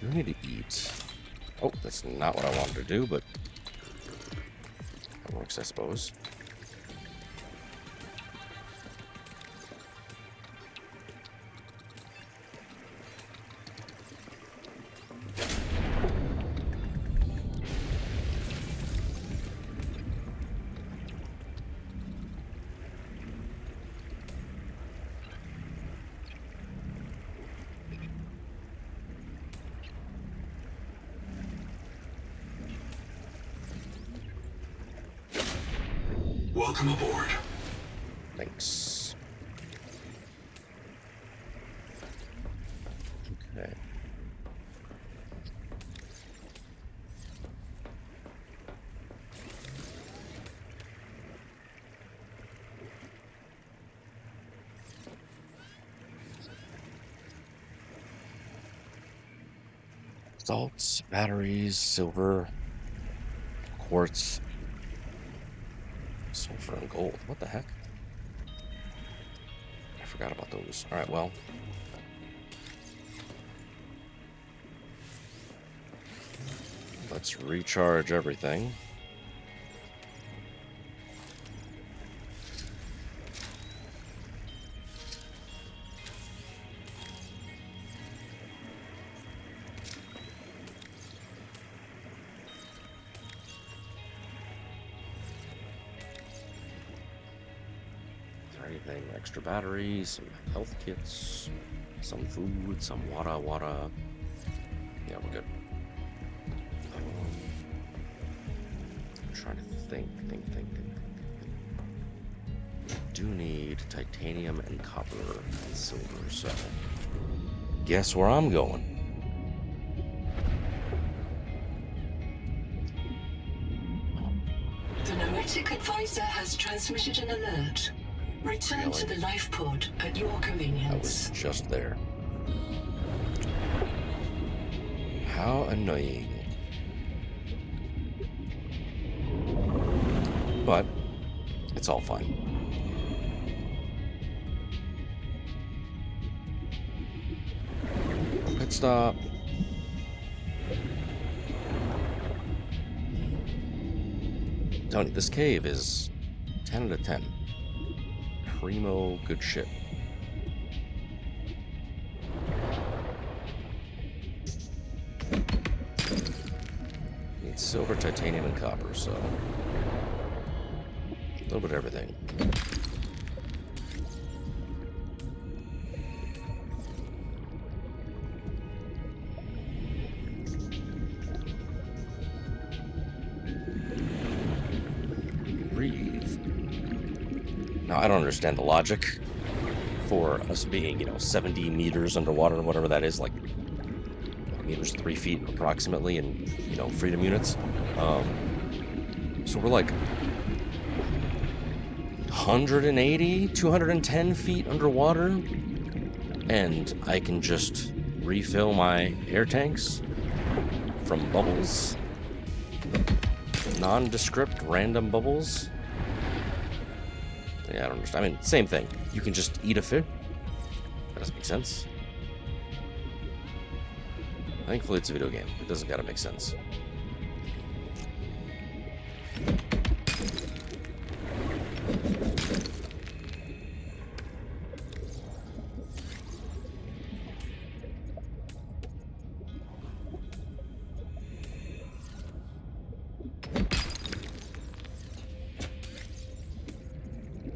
A: You need to eat. Oh, that's not what I wanted to do, but that works, I suppose.
C: Welcome aboard.
A: Thanks. Salts, batteries, silver, quartz, sulfur, and gold. What the heck? I forgot about those. All right, well. Let's recharge everything. Is there anything? Extra batteries, some health kits, some food, some water. Yeah, we're good. Trying to think. We do need titanium and copper and silver, so guess where I'm going?
B: The Noetic advisor has transmitted an alert. Return to the life pod at your
A: I was
B: convenience.
A: just there. How annoying. But it's all fine. Pit stop. Tony, this cave is 10 out of 10. Primo good shit. Need silver, titanium, and copper, so a little bit of everything. Breathe. Now, I don't understand the logic for us being, 70 meters underwater, or whatever that is, like meters, 3 feet approximately, in, freedom units. So we're like 180, 210 feet underwater, and I can just refill my air tanks from bubbles, nondescript random bubbles. Yeah, I don't understand. I mean, same thing. You can just eat a fish. That doesn't make sense. Thankfully, it's a video game. It doesn't gotta make sense.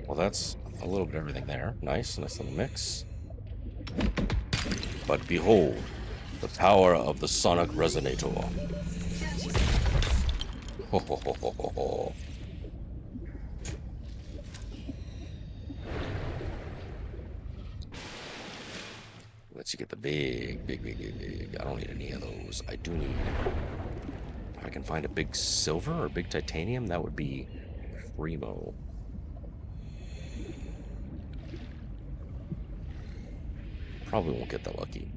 A: Well, that's a little bit of everything there. Nice little mix. But behold, the power of the sonic resonator. Ho ho ho ho ho ho. Lets you get the big. I don't need any of those. I do need. If I can find a big silver or big titanium, that would be primo. Probably won't get that lucky.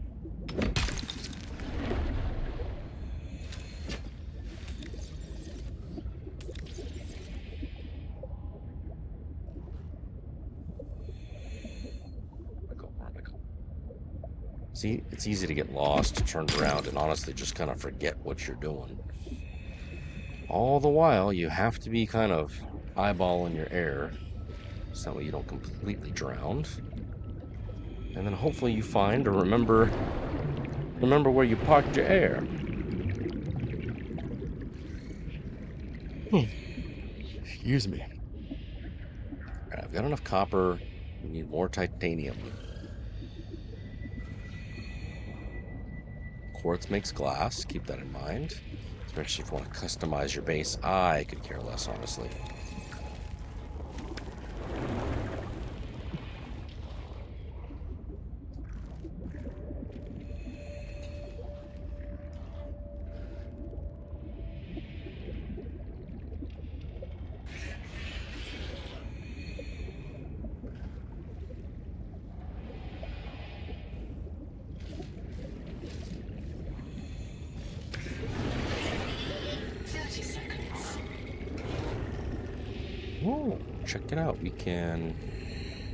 A: See, it's easy to get lost, turn around, and honestly just kind of forget what you're doing. All the while, you have to be kind of eyeballing your air, so that way you don't completely drown. And then hopefully you find or remember where you parked your air. Excuse me. Alright, I've got enough copper. We need more titanium. Quartz makes glass. Keep that in mind. Especially if you want to customize your base. I could care less, honestly. check it out. We can...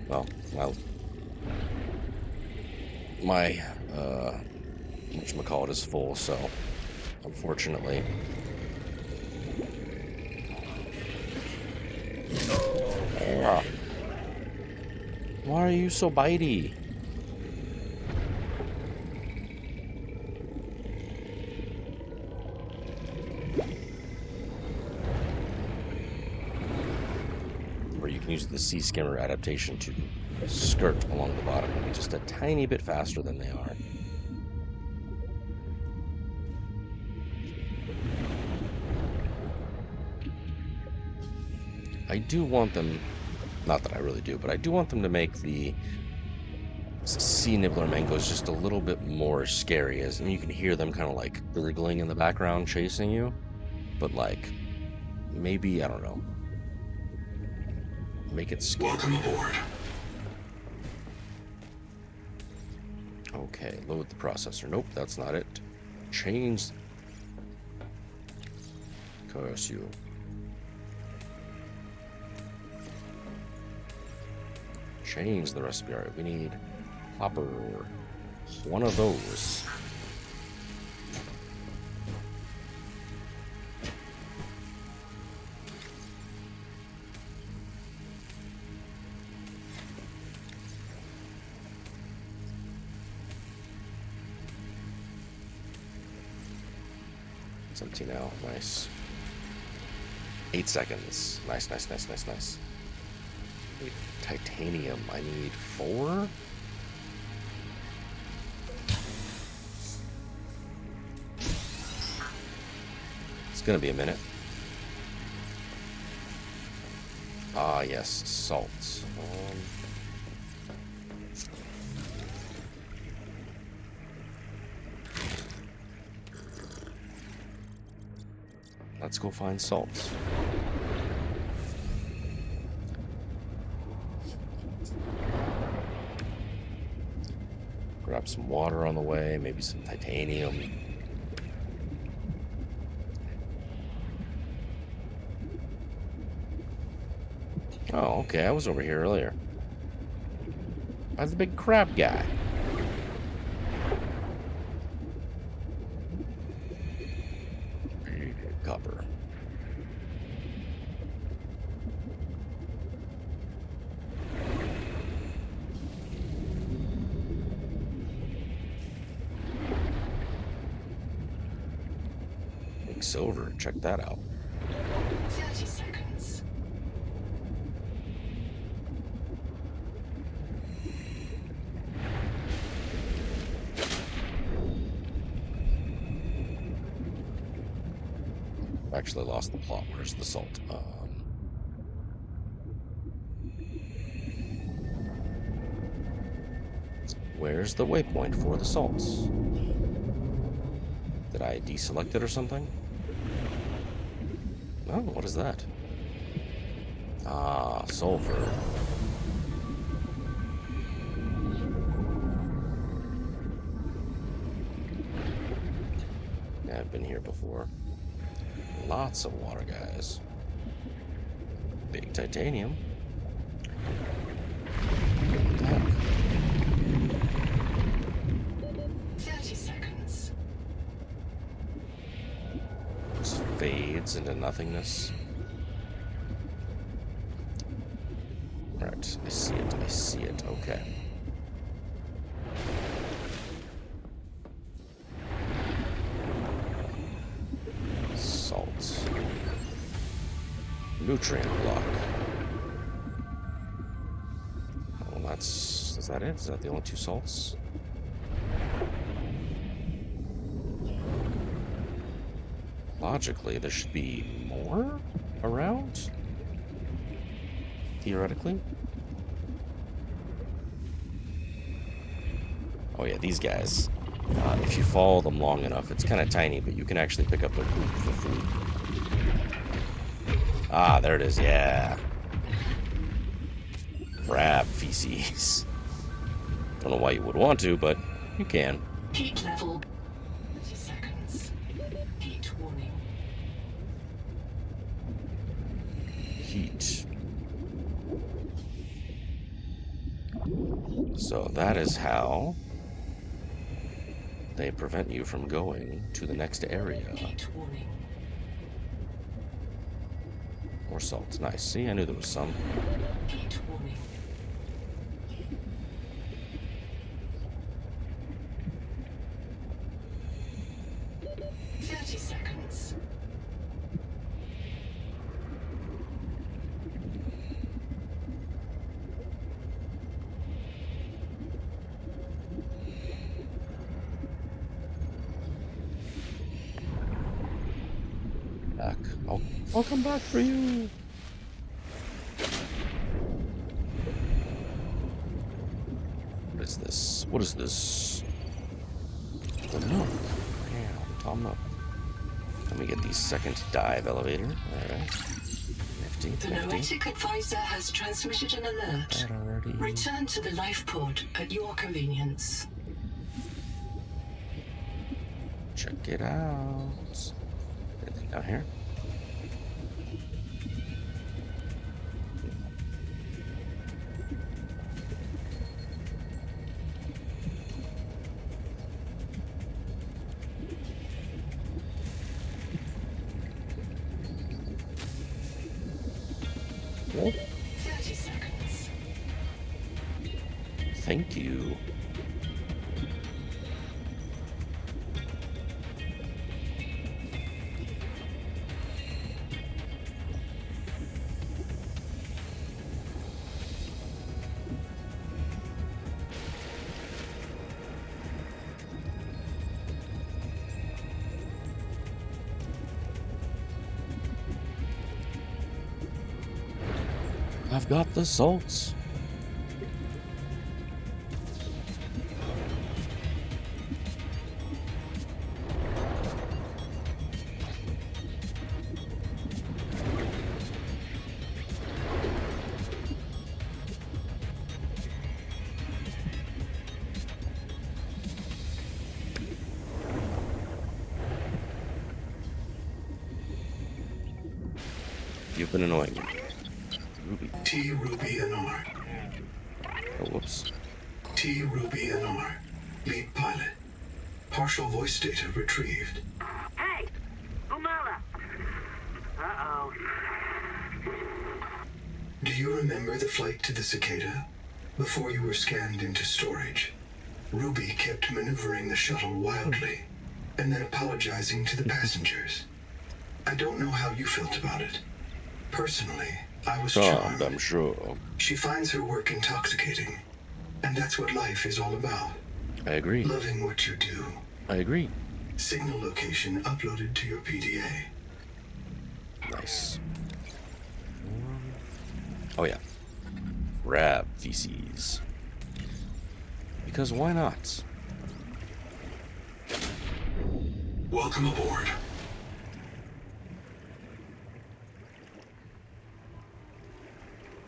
A: Well, my whatchamacallit is full, so unfortunately. Ah. Why are you so bitey? Or you can use the sea skimmer adaptation to skirt along the bottom, just a tiny bit faster than they are. I do want them, not that I really do, but I do want them to make the sea nibbler mangoes just a little bit more scary, as and you can hear them kind of like gurgling in the background chasing you, but like maybe, I don't know, make it scary.
C: Welcome aboard.
A: Okay, load the processor. Nope, that's not it. Change. Curse you. Change the recipe. All right, we need hopper. One of those. It's empty now. Nice. 8 seconds. Nice, nice, nice, nice, nice. Titanium. I need 4. It's gonna be a minute. Ah, yes, salt. Let's go find salt. Grab some water on the way, maybe some titanium. Oh, okay, I was over here earlier. By the big crab guy. Copper. Big silver, check that out.
B: 30 seconds.
A: Actually lost the plot. Where's the salt? Where's the waypoint for the salts? Did I deselect it or something? Oh, what is that? Ah, sulfur. Yeah, I've been here before. Lots of water, guys. Big titanium. What the heck?
B: 30 seconds.
A: Just fades into nothingness. Alright, I see it, I see it, okay. Salt. Nutrient block. Well, that's... is that it? Is that the only 2 salts? Logically, there should be more around? Theoretically? Oh yeah, these guys. If you follow them long enough, it's kind of tiny, but you can actually pick up their poop for food. Ah, there it is, yeah. Crab feces. Don't know why you would want to, but you can.
B: Heat level. 30 seconds. Heat warning.
A: Heat. So that is how they prevent you from going to the next area.
B: Heat warning.
A: More salt. Nice. See, I knew there was some.
B: Heat warning. Seconds.
A: Back. I'll come back for you. What is this? What is this? The milk. Damn, Tom milk. Let me get the second dive elevator. Alright. Nifty,
B: The
A: nifty.
B: noetic advisor has transmitted an alert.
A: Alrighty.
B: Return to the life pod at your convenience.
A: Check it out. Anything down here? Nope.
B: 30 seconds.
A: Thank you. I've got the salts. You've been annoying me. Ruby.
C: T, Ruby, and R.
A: Oh, whoops.
C: T, Ruby, and R. Lead pilot. Partial voice data retrieved.
E: Hey! Umala! Uh-oh.
C: Do you remember the flight to the cicada? Before you were scanned into storage, Ruby kept maneuvering the shuttle wildly, and then apologizing to the passengers. I don't know how you felt about it. Personally, I was charmed.
A: I'm sure.
C: She finds her work intoxicating, and that's what life is all about.
A: I agree.
C: Loving what you do.
A: I agree.
C: Signal location uploaded to your PDA.
A: Nice. Oh yeah. Crab feces. Because why not?
C: Welcome aboard.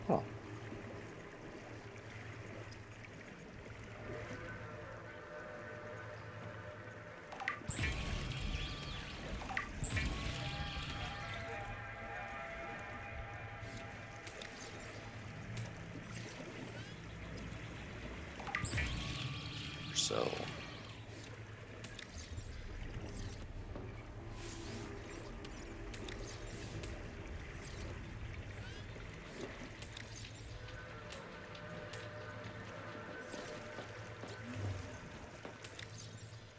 A: Huh. So.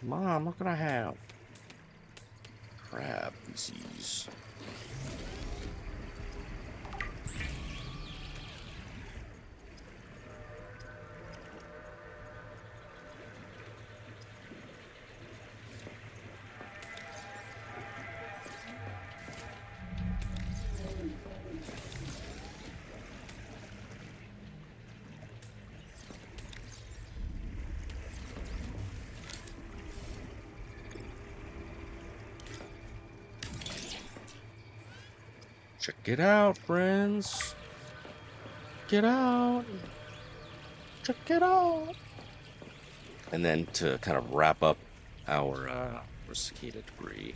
A: Mom, what can I have? Crab feces. Check it out, friends. Get out. Check it out. And then to kind of wrap up our cicada debris.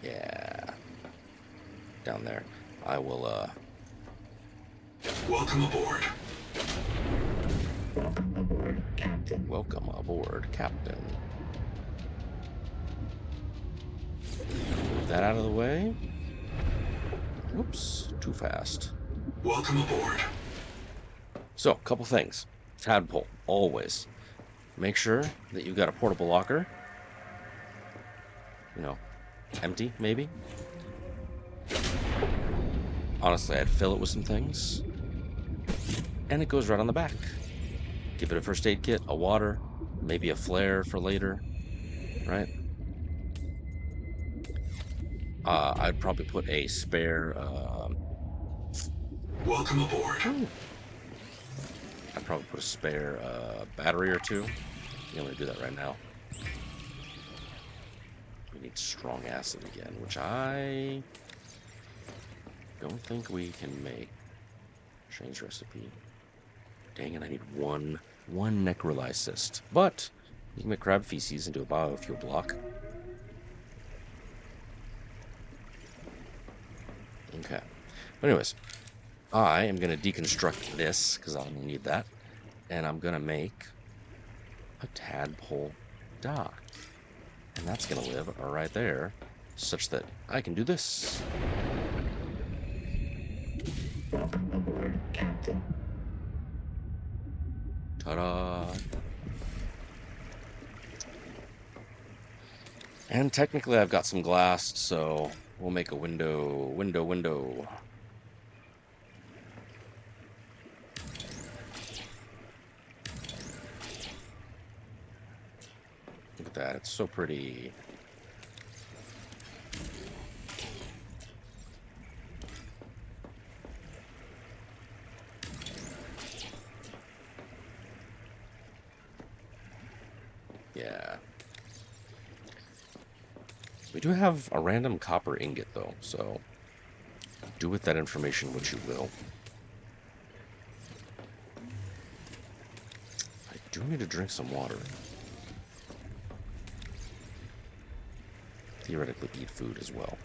A: Yeah. down there. I will,
C: Welcome aboard.
A: welcome aboard, Captain. Move that out of the way. Oops, too fast.
C: Welcome aboard.
A: So, a couple things. Tadpole, always. Make sure that you've got a portable locker. You know, empty, maybe. Honestly, I'd fill it with some things. And it goes right on the back. Give it a first aid kit, a water, maybe a flare for later, right? I'd probably put a spare,
C: Welcome aboard.
A: I'd probably put a spare battery or two. I'm going to do that right now. We need strong acid again, which I don't think we can make. Change recipe. Dang it, I need one necrolysis. But you can make crab feces into a biofuel block. Okay. But anyways, I am going to deconstruct this, because I'll need that. And I'm going to make a tadpole dock. And that's going to live right there, such that I can do this. Ta-da! And technically I've got some glass, so we'll make a window. Look at that, it's so pretty. Yeah. We do have a random copper ingot, though, so do with that information what you will. I do need to drink some water. Theoretically eat food as well.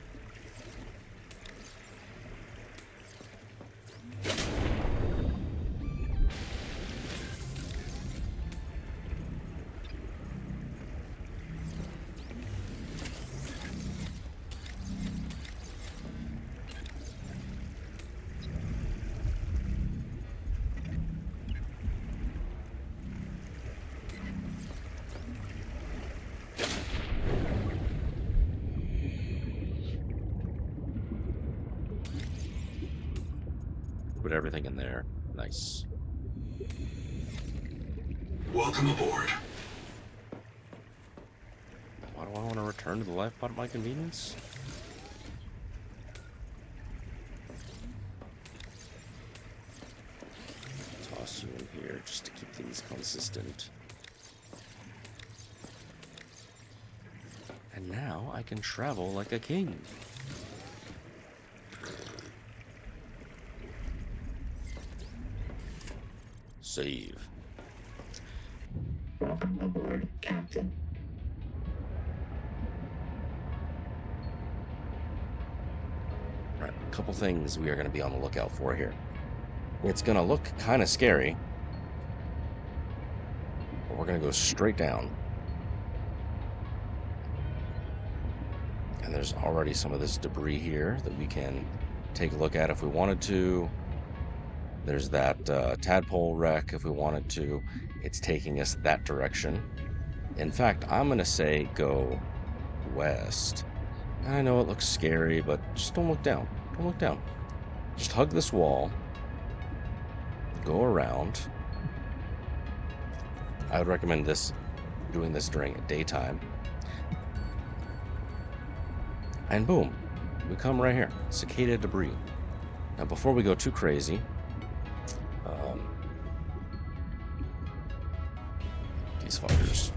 A: Put everything in there. Nice.
C: Welcome aboard.
A: Why do I want to return to the life pod at my convenience? Toss you in here just to keep things consistent. And now I can travel like a king. Save.
D: Captain.
A: Right, a couple things we are going to be on the lookout for here. It's going to look kind of scary, but we're going to go straight down. And there's already some of this debris here that we can take a look at if we wanted to. There's that tadpole wreck if we wanted to. It's taking us that direction. In fact, I'm going to say go west. I know it looks scary, but just don't look down. Don't look down. Just hug this wall. Go around. I would recommend doing this during daytime. And boom, we come right here. Cicada debris. Now, before we go too crazy, these fuckers.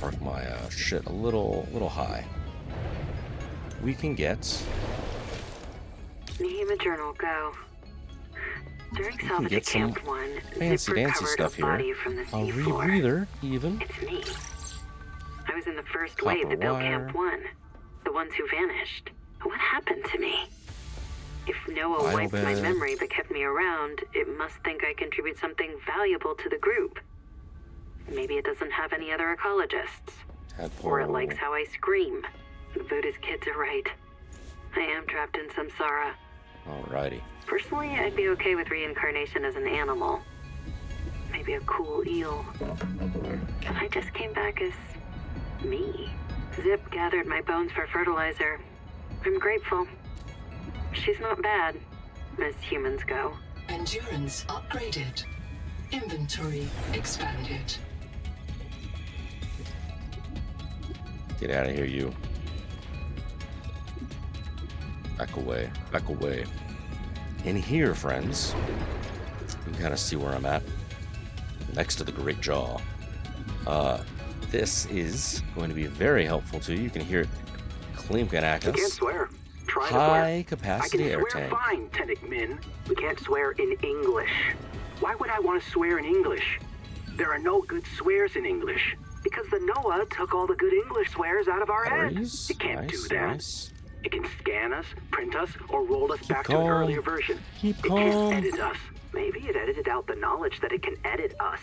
A: Park my shit a little high. We can get.
H: Nehema Journal, go. During Salvage
A: some
H: Camp 1,
A: fancy
H: Zipper
A: dancy
H: covered
A: stuff
H: a
A: here.
H: body from the
A: A
H: seafloor.
A: rebreather, even.
H: It's me. I was in the first
A: Copper
H: wave that built
A: wire.
H: Camp 1. the ones who vanished. What happened to me? If Noah wiped my memory but kept me around, it must think I contribute something valuable to the group. Maybe it doesn't have any other ecologists.
A: Tadpole.
H: Or it likes how I scream. The Buddhist kids are right. I am trapped in samsara.
A: Alrighty.
H: Personally, I'd be okay with reincarnation as an animal. Maybe a cool eel. But I just came back as me. Zip gathered my bones for fertilizer. I'm grateful. She's not bad, as humans go.
B: Endurance upgraded. Inventory expanded.
A: Get out of here, you. Back away. Back away. In here, friends, you can kind of see where I'm at. Next to the Great Jaw. This is going to be very helpful to you. You can hear it clinking at
E: We can't
A: us.
E: swear. Try to
A: High
E: swear. I
A: capacity
E: can
A: air
E: swear
A: tank.
E: fine, Tenic Min. We can't swear in English. Why would I want to swear in English? There are no good swears in English. Because the Noah took all the good English swears out of our heads.
A: Nice,
E: It can't do
A: nice,
E: that.
A: nice.
E: It can scan us, print us, or roll us back to an
A: calm.
E: earlier version.
A: Keep
E: It can't
A: calm.
E: edit us. Maybe it edited out the knowledge that it can edit us.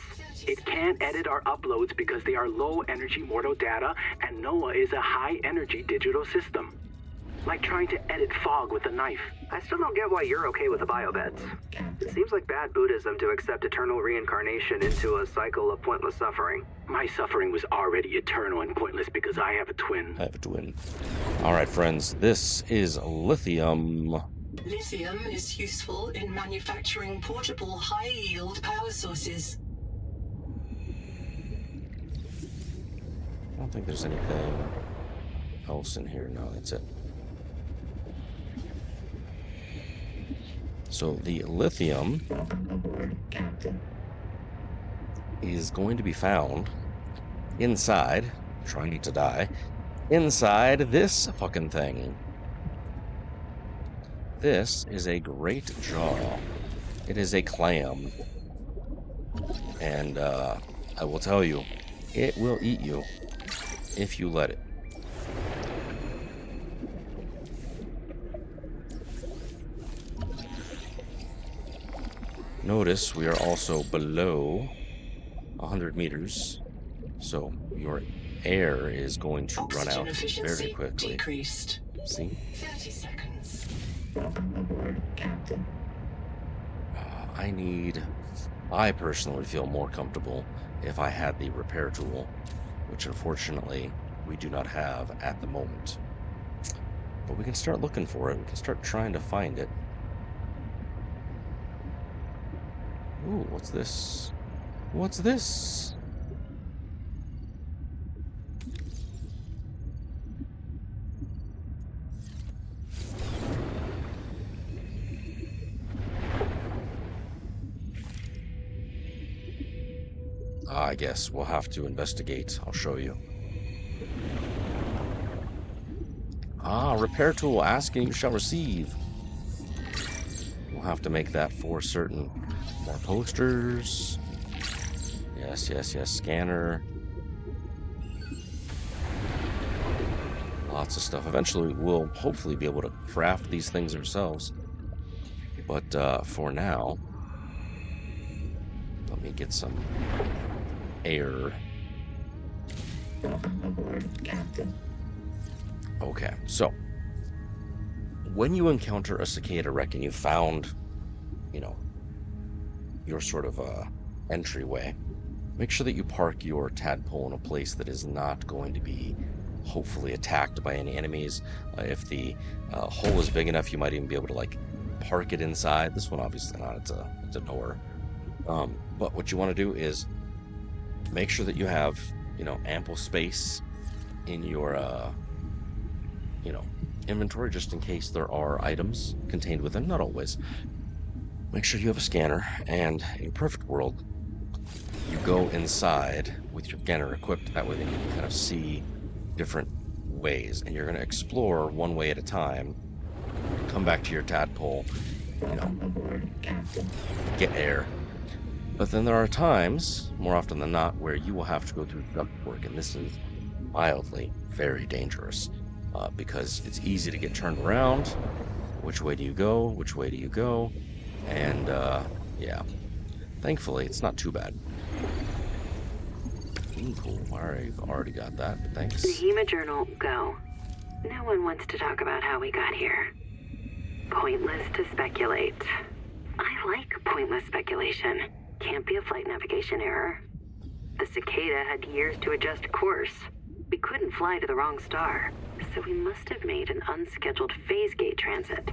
E: It can't edit our uploads because they are low energy mortal data, and Noah is a high energy digital system. Like trying to edit fog with a knife.
I: I still don't get why you're okay with the biobeds. It seems like bad Buddhism to accept eternal reincarnation into a cycle of pointless suffering.
E: My suffering was already eternal and pointless because I have a twin.
A: I have a twin. Alright, friends, this is lithium.
B: Lithium is useful in manufacturing portable high-yield power sources.
A: I don't think there's anything else in here. No, that's it. So the lithium is going to be found inside, trying to die, inside this fucking thing. This is a great jaw. It is a clam. And I will tell you, it will eat you if you let it. Notice we are also below 100 meters, so your air is going to run
B: Oxygen
A: out
B: efficiency
A: very quickly.
B: decreased.
A: See?
B: 30 seconds.
A: I personally feel more comfortable if I had the repair tool, which unfortunately we do not have at the moment. But we can start looking for it. We can start trying to find it. Ooh, what's this? What's this? I guess we'll have to investigate. I'll show you. Repair tool. Ask and you shall receive. We'll have to make that for certain. More posters. Yes, yes, yes. Scanner. Lots of stuff. Eventually, we'll hopefully be able to craft these things ourselves. But for now, let me get some air. Okay, so when you encounter a cicada wreck and you found, your sort of entryway, make sure that you park your tadpole in a place that is not going to be hopefully attacked by any enemies. If the hole is big enough, you might even be able to park it inside. This one obviously not. It's a door. But what you want to do is make sure that you have ample space in your inventory, just in case there are items contained within. Not always. Make sure you have a scanner, and in a perfect world, you go inside with your scanner equipped. That way then you can kind of see different ways, and you're going to explore one way at a time. Come back to your tadpole, get air. But then there are times, more often than not, where you will have to go through ductwork, and this is mildly very dangerous. because it's easy to get turned around. Which way do you go? Which way do you go? And yeah, thankfully it's not too bad. Cool. I've already got that, but thanks.
H: Nahima Journal, go. No one wants to talk about how we got here. Pointless to speculate. I like pointless speculation. Can't be a flight navigation error. The cicada had years to adjust course. We couldn't fly to the wrong star, so we must have made an unscheduled phase gate transit.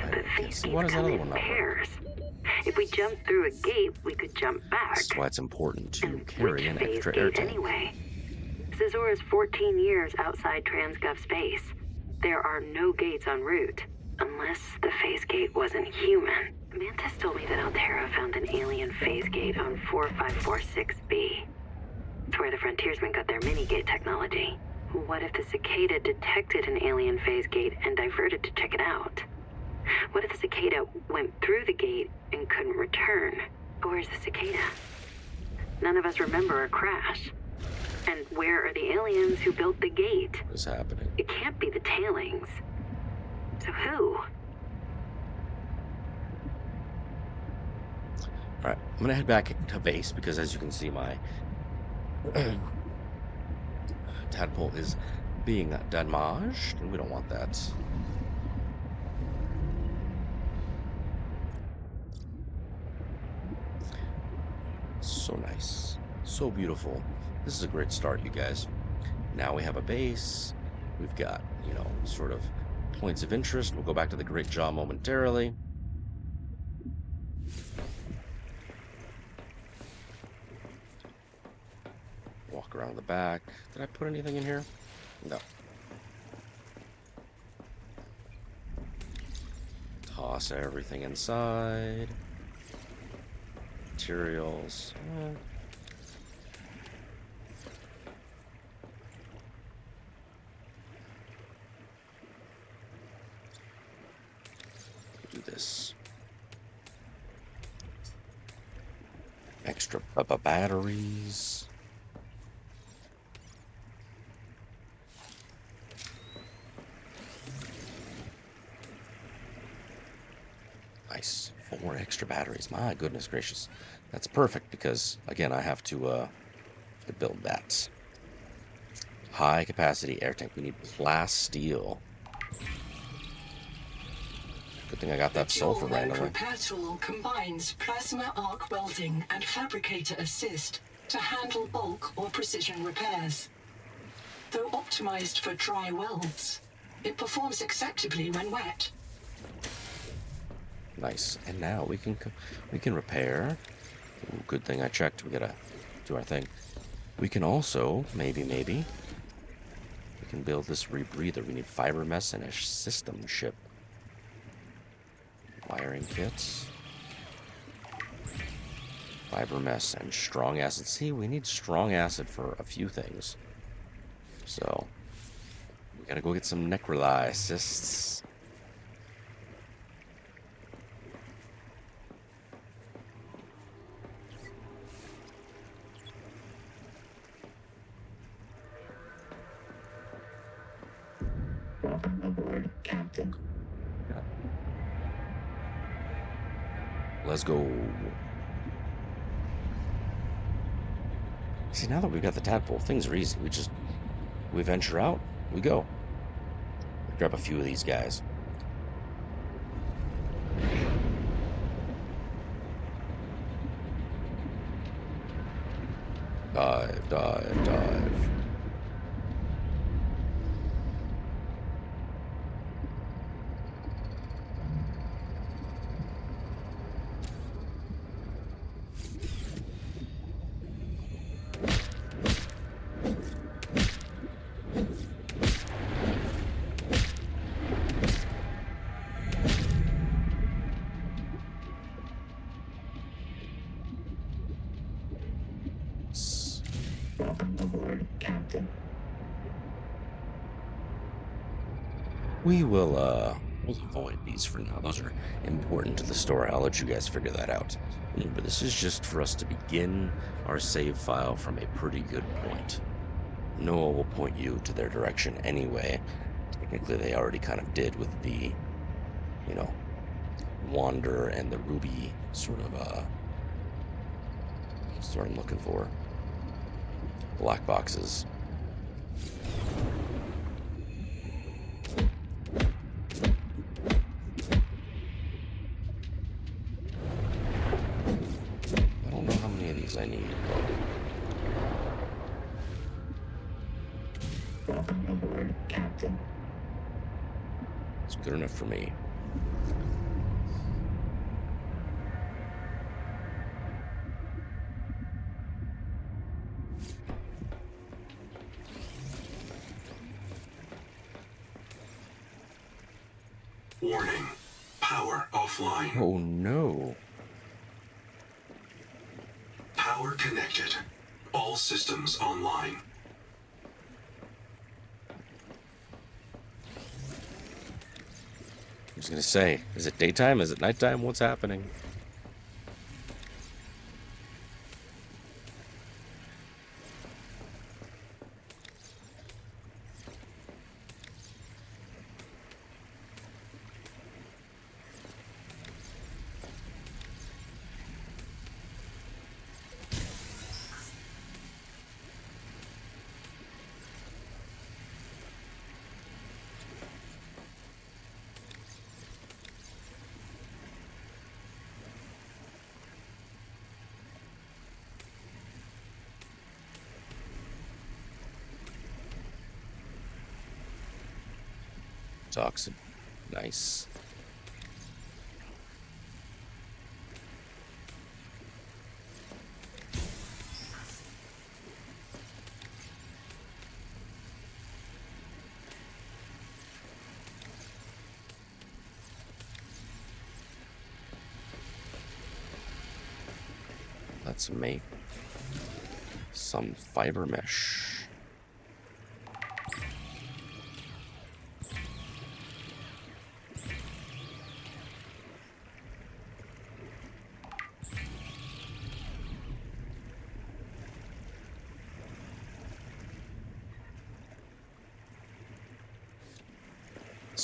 H: But phase gates come in pairs. If we jumped through a gate, we could jump back.
A: That's why it's important to carry an extra air tank.
H: Anyway, Caesar is 14 years outside Transgov space. There are no gates en route, unless the phase gate wasn't human. Mantis told me that Altera found an alien phase gate on 4546B. It's where the frontiersmen got their mini-gate technology. What if the cicada detected an alien phase gate and diverted to check it out? What if the cicada went through the gate and couldn't return? Where's the cicada? None of us remember a crash. And where are the aliens who built the gate?
A: What's happening?
H: It can't be the tailings. So who?
A: Alright, I'm gonna head back to base because as you can see my tadpole is being damaged, and we don't want that. So nice. So beautiful. This is a great start, you guys. Now we have a base. We've got, you know, sort of points of interest. We'll go back to the Great Jaw momentarily. Walk around the back. Did I put anything in here? No. Toss everything inside. Materials. Do this. Extra batteries. Nice. 4 extra batteries. My goodness gracious. That's perfect because, again, I have to build that. High capacity air tank. We need plasteel. Good thing I got that sulfur randomly.
B: Repair tool combines plasma arc welding and fabricator assist to handle bulk or precision repairs. Though optimized for dry welds, it performs acceptably when wet.
A: Nice. And now we can repair. Ooh, good thing I checked. We gotta do our thing. We can also maybe we can build this rebreather. We need fiber mesh and a system ship. Wiring kits. Fiber mesh and strong acid. See, we need strong acid for a few things. So we gotta go get some necrolysis. Let's go. See, now that we've got the tadpole, things are easy. We venture out, we go. Grab a few of these guys. Dive, dive, dive. We'll avoid these for now. Those are important to the story. I'll let you guys figure that out. But this is just for us to begin our save file from a pretty good point. Noah will point you to their direction anyway, Technically, they already kind of did with the, you know, Wander and the Ruby sort of, that's what I'm looking for. Black boxes. I don't know how many of these I need.
J: Welcome aboard, Captain.
A: It's good enough for me.
C: Warning. Power offline.
A: Oh no.
C: Power connected. All systems online.
A: I was gonna say, is it daytime? Is it nighttime? What's happening? Toxic. Nice. Let's make some fiber mesh.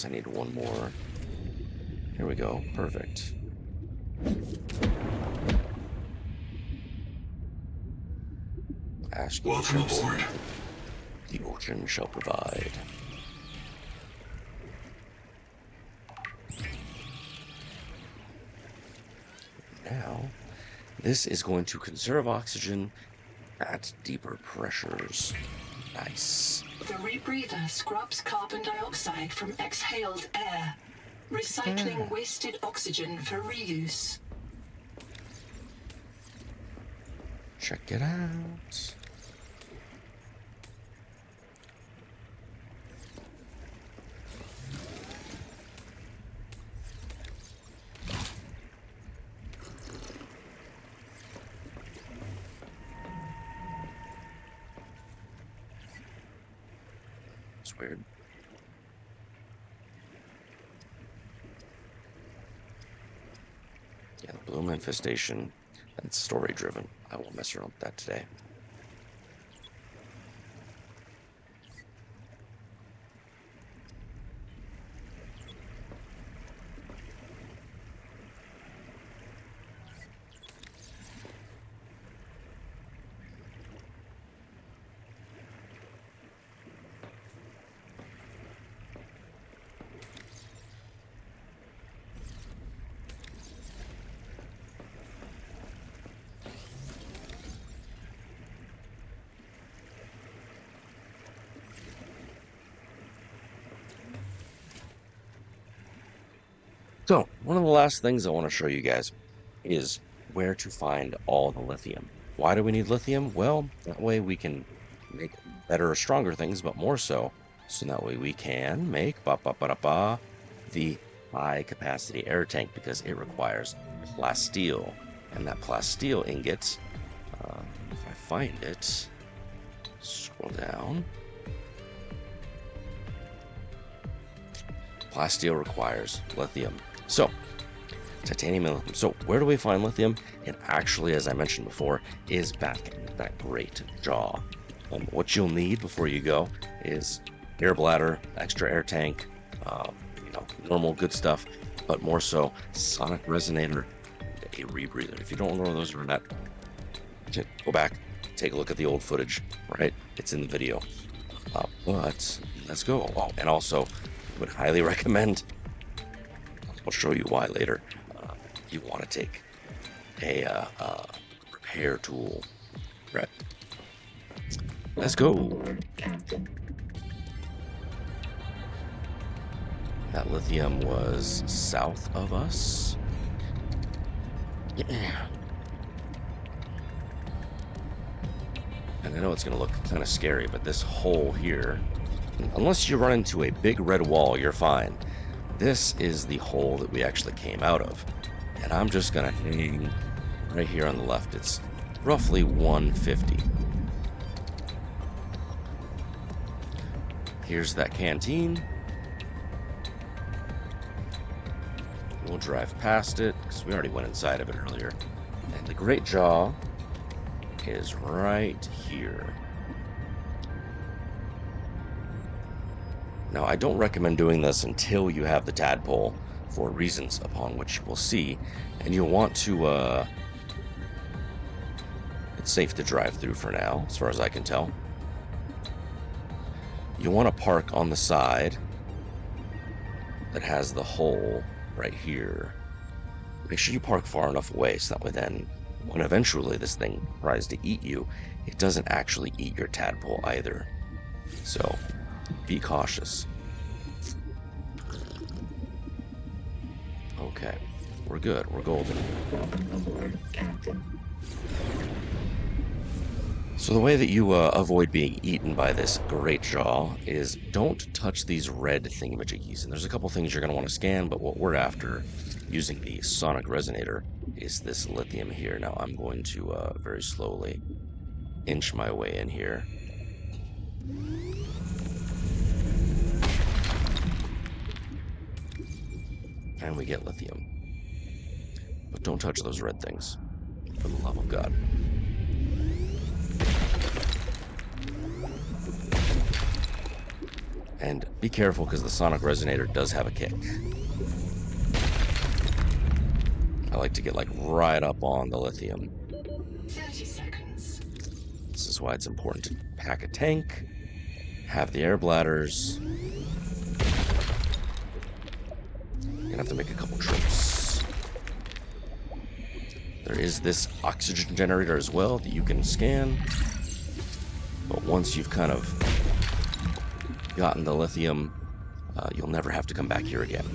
A: I need one more. Here we go. Perfect. Ask
C: Welcome aboard.
A: The ocean shall provide. Now, this is going to conserve oxygen at deeper pressures. Nice.
B: The rebreather scrubs carbon dioxide from exhaled air, recycling wasted oxygen for reuse.
A: Check it out. It's weird. Yeah, the bloom infestation, that's story driven. I won't mess around with that today. So, one of the last things I want to show you guys is where to find all the lithium. Why do we need lithium? Well, that way we can make better or stronger things, but more so that way we can make the high capacity air tank, because it requires plasteel. And that plasteel ingot, if I find it, scroll down. Plasteel requires lithium. So, titanium and lithium. So, where do we find lithium? It actually, as I mentioned before, is back in that great jaw. What you'll need before you go is air bladder, extra air tank, you know, normal good stuff, but more so sonic resonator, a rebreather. If you don't know where those are at, go back, take a look at the old footage, right? It's in the video. But let's go. Oh, and also, would highly recommend, I'll show you why later, you want to take a repair tool. Right. Let's go. That lithium was south of us. Yeah. And I know it's going to look kind of scary, but this hole here, unless you run into a big red wall, you're fine. This is the hole that we actually came out of. And I'm just going to hang right here on the left. It's roughly 150. Here's that canteen. We'll drive past it, because we already went inside of it earlier. And the Great Jaw is right here. Now, I don't recommend doing this until you have the Tadpole, for reasons upon which you will see. And you'll want to, it's safe to drive through for now, as far as I can tell. You want to park on the side that has the hole right here. Make sure you park far enough away so that way then, when eventually this thing tries to eat you, it doesn't actually eat your Tadpole either. So, be cautious. Okay, we're good. We're golden. So the way that you avoid being eaten by this Great Jaw is don't touch these red thingamajiggies. And there's a couple things you're going to want to scan, but what we're after using the sonic resonator is this lithium here. Now I'm going to very slowly inch my way in here. And we get lithium. But don't touch those red things, for the love of God. And be careful, because the sonic resonator does have a kick. I like to get like right up on the lithium.
B: 30 seconds.
A: This is why it's important to pack a tank, have the air bladders. You're gonna have to make a couple trips. There is this oxygen generator as well that you can scan. But once you've kind of gotten the lithium, you'll never have to come back here again.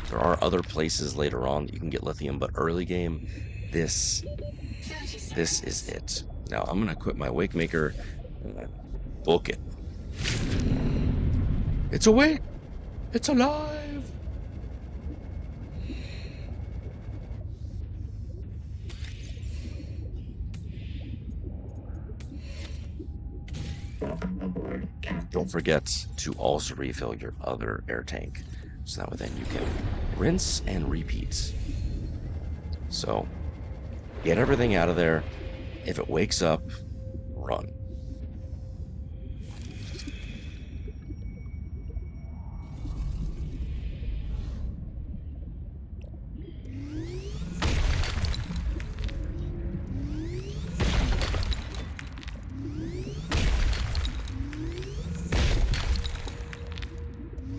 A: There are other places later on that you can get lithium, but early game, this is it. Now I'm gonna quit my wake maker and book it. It's awake! It's alive! Don't forget to also refill your other air tank, so that way then you can rinse and repeat. So, get everything out of there. If it wakes up, run.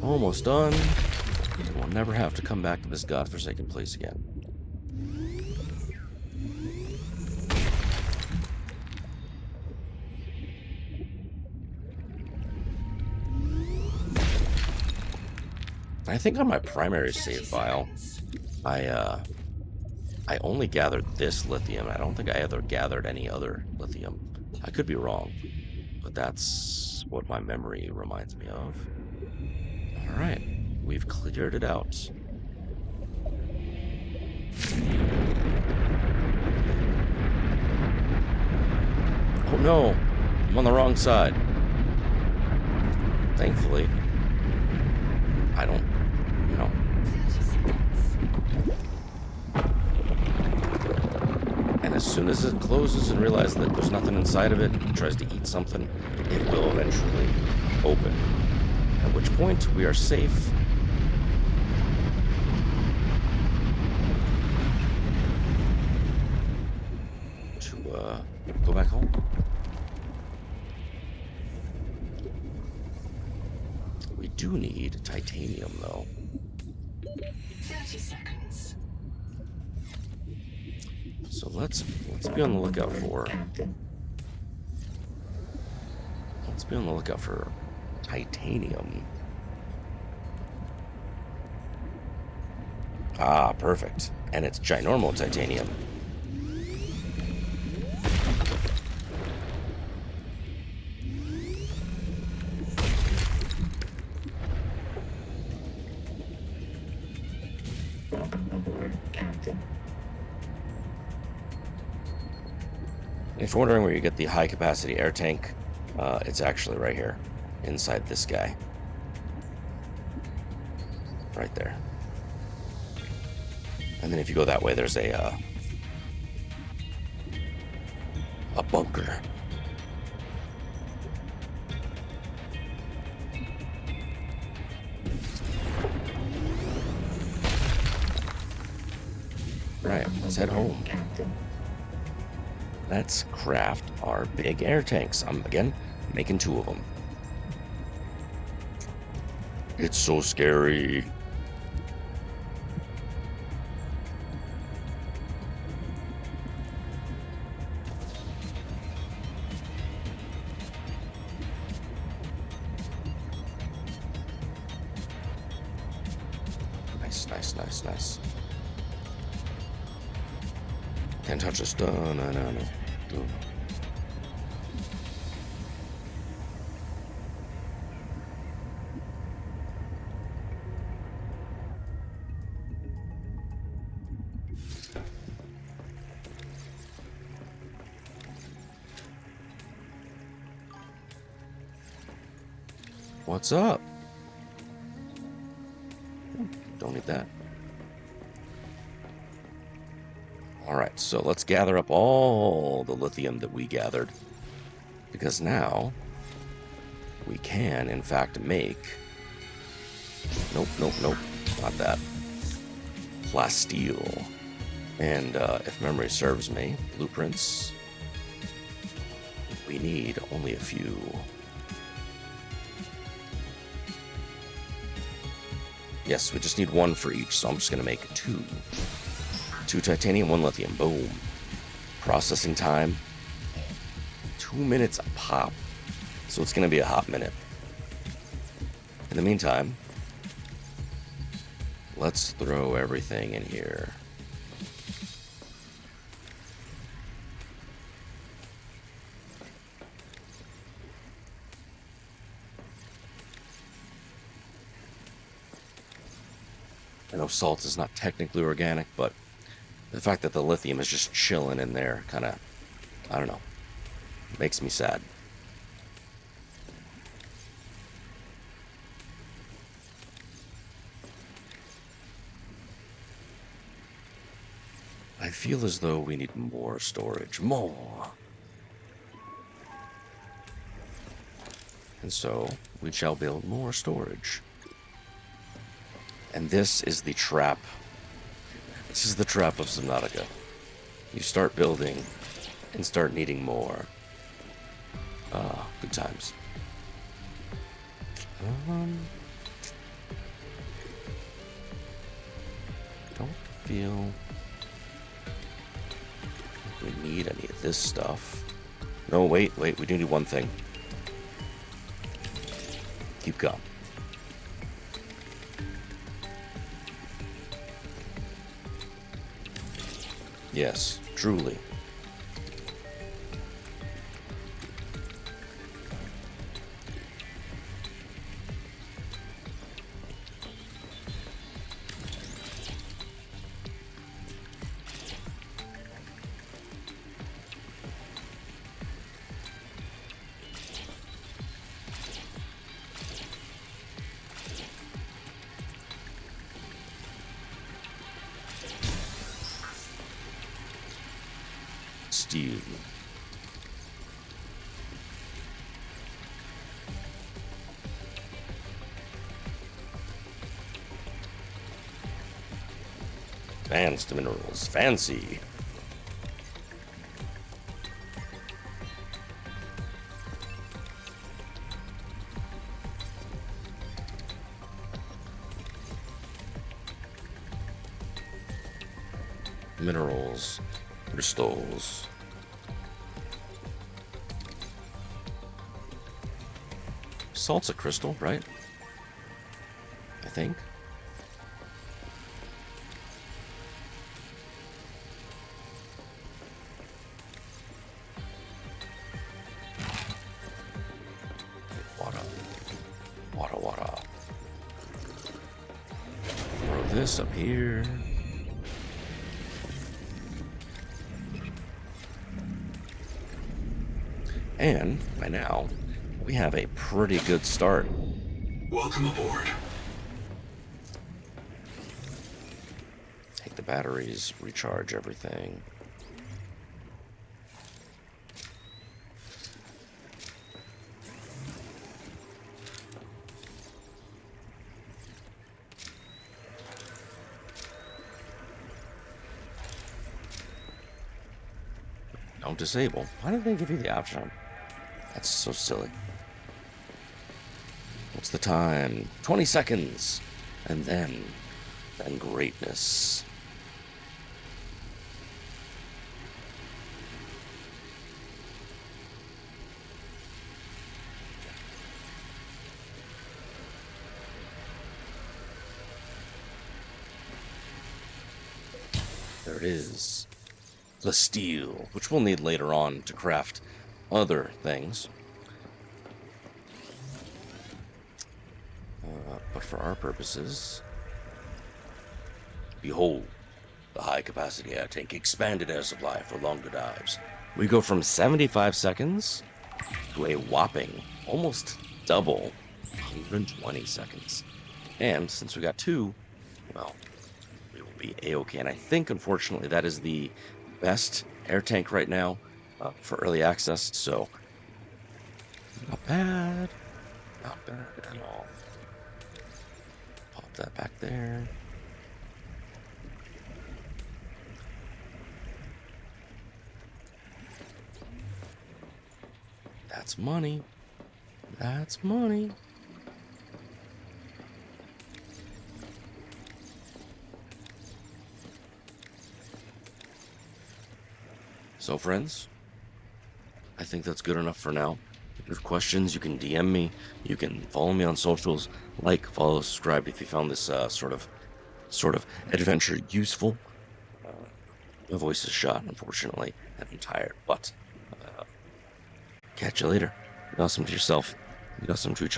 A: Almost done. We'll never have to come back to this godforsaken place again. I think on my primary save file, I only gathered this lithium. I don't think I ever gathered any other lithium. I could be wrong, but that's what my memory reminds me of. Alright, we've cleared it out. Oh no, I'm on the wrong side. Thankfully, I don't, you know. And as soon as it closes and realizes that there's nothing inside of it, it tries to eat something, it will eventually open. At which point we are safe. To go back home. We do need titanium though.
B: 30 seconds.
A: So let's be on the lookout for titanium. Ah, perfect. And it's ginormal titanium. If you're wondering where you get the high capacity air tank, it's actually right here, inside this guy. Right there. And then if you go that way, there's a bunker. Right, let's head home. Let's craft our big air tanks. I'm, again, making 2 of them. It's so scary. Nice, nice, nice, nice. Can't touch this. No. What's up? Don't need that. Alright, so let's gather up all the lithium that we gathered. Because now, we can, in fact, make... Nope, not that. Plasteel. And if memory serves me, blueprints, we need only a few. Yes, we just need 1 for each, so I'm just going to make 2. 2 titanium, 1 lithium. Boom. Processing time, 2 minutes a pop. So it's going to be a hot minute. In the meantime, let's throw everything in here. I know salt is not technically organic, but the fact that the lithium is just chilling in there kind of, I don't know, makes me sad. I feel as though we need more storage. More! And so, we shall build more storage. And this is the trap. This is the trap of Subnautica. You start building and start needing more. Good times. Don't feel like we need any of this stuff. No, wait, we do need one thing. Keep going. Yes, truly. Advanced minerals. Fancy. Minerals. Crystals. Salt's a crystal, right? I think. Water. Water, water. Throw this up here. And by now, we have a pretty good start.
C: Welcome aboard.
A: Take the batteries, recharge everything. Don't disable. Why did they give you the option? That's so silly. What's the time? 20 seconds. And then greatness. There it is. The steel, which we'll need later on to craft other things. But for our purposes, behold, the high-capacity air tank, expanded air supply for longer dives. We go from 75 seconds to a whopping, almost double, 120 seconds. And since we got two, well, we will be A-okay. And I think, unfortunately, that is the best air tank right now for early access, so not bad. Not bad at all. Pop that back there. That's money. That's money. So friends, I think that's good enough for now. If you have questions, you can DM me. You can follow me on socials. Like, follow, subscribe if you found this sort of adventure useful. My voice is shot, unfortunately, and I'm tired. But catch you later. Be awesome to yourself. Be awesome to each other.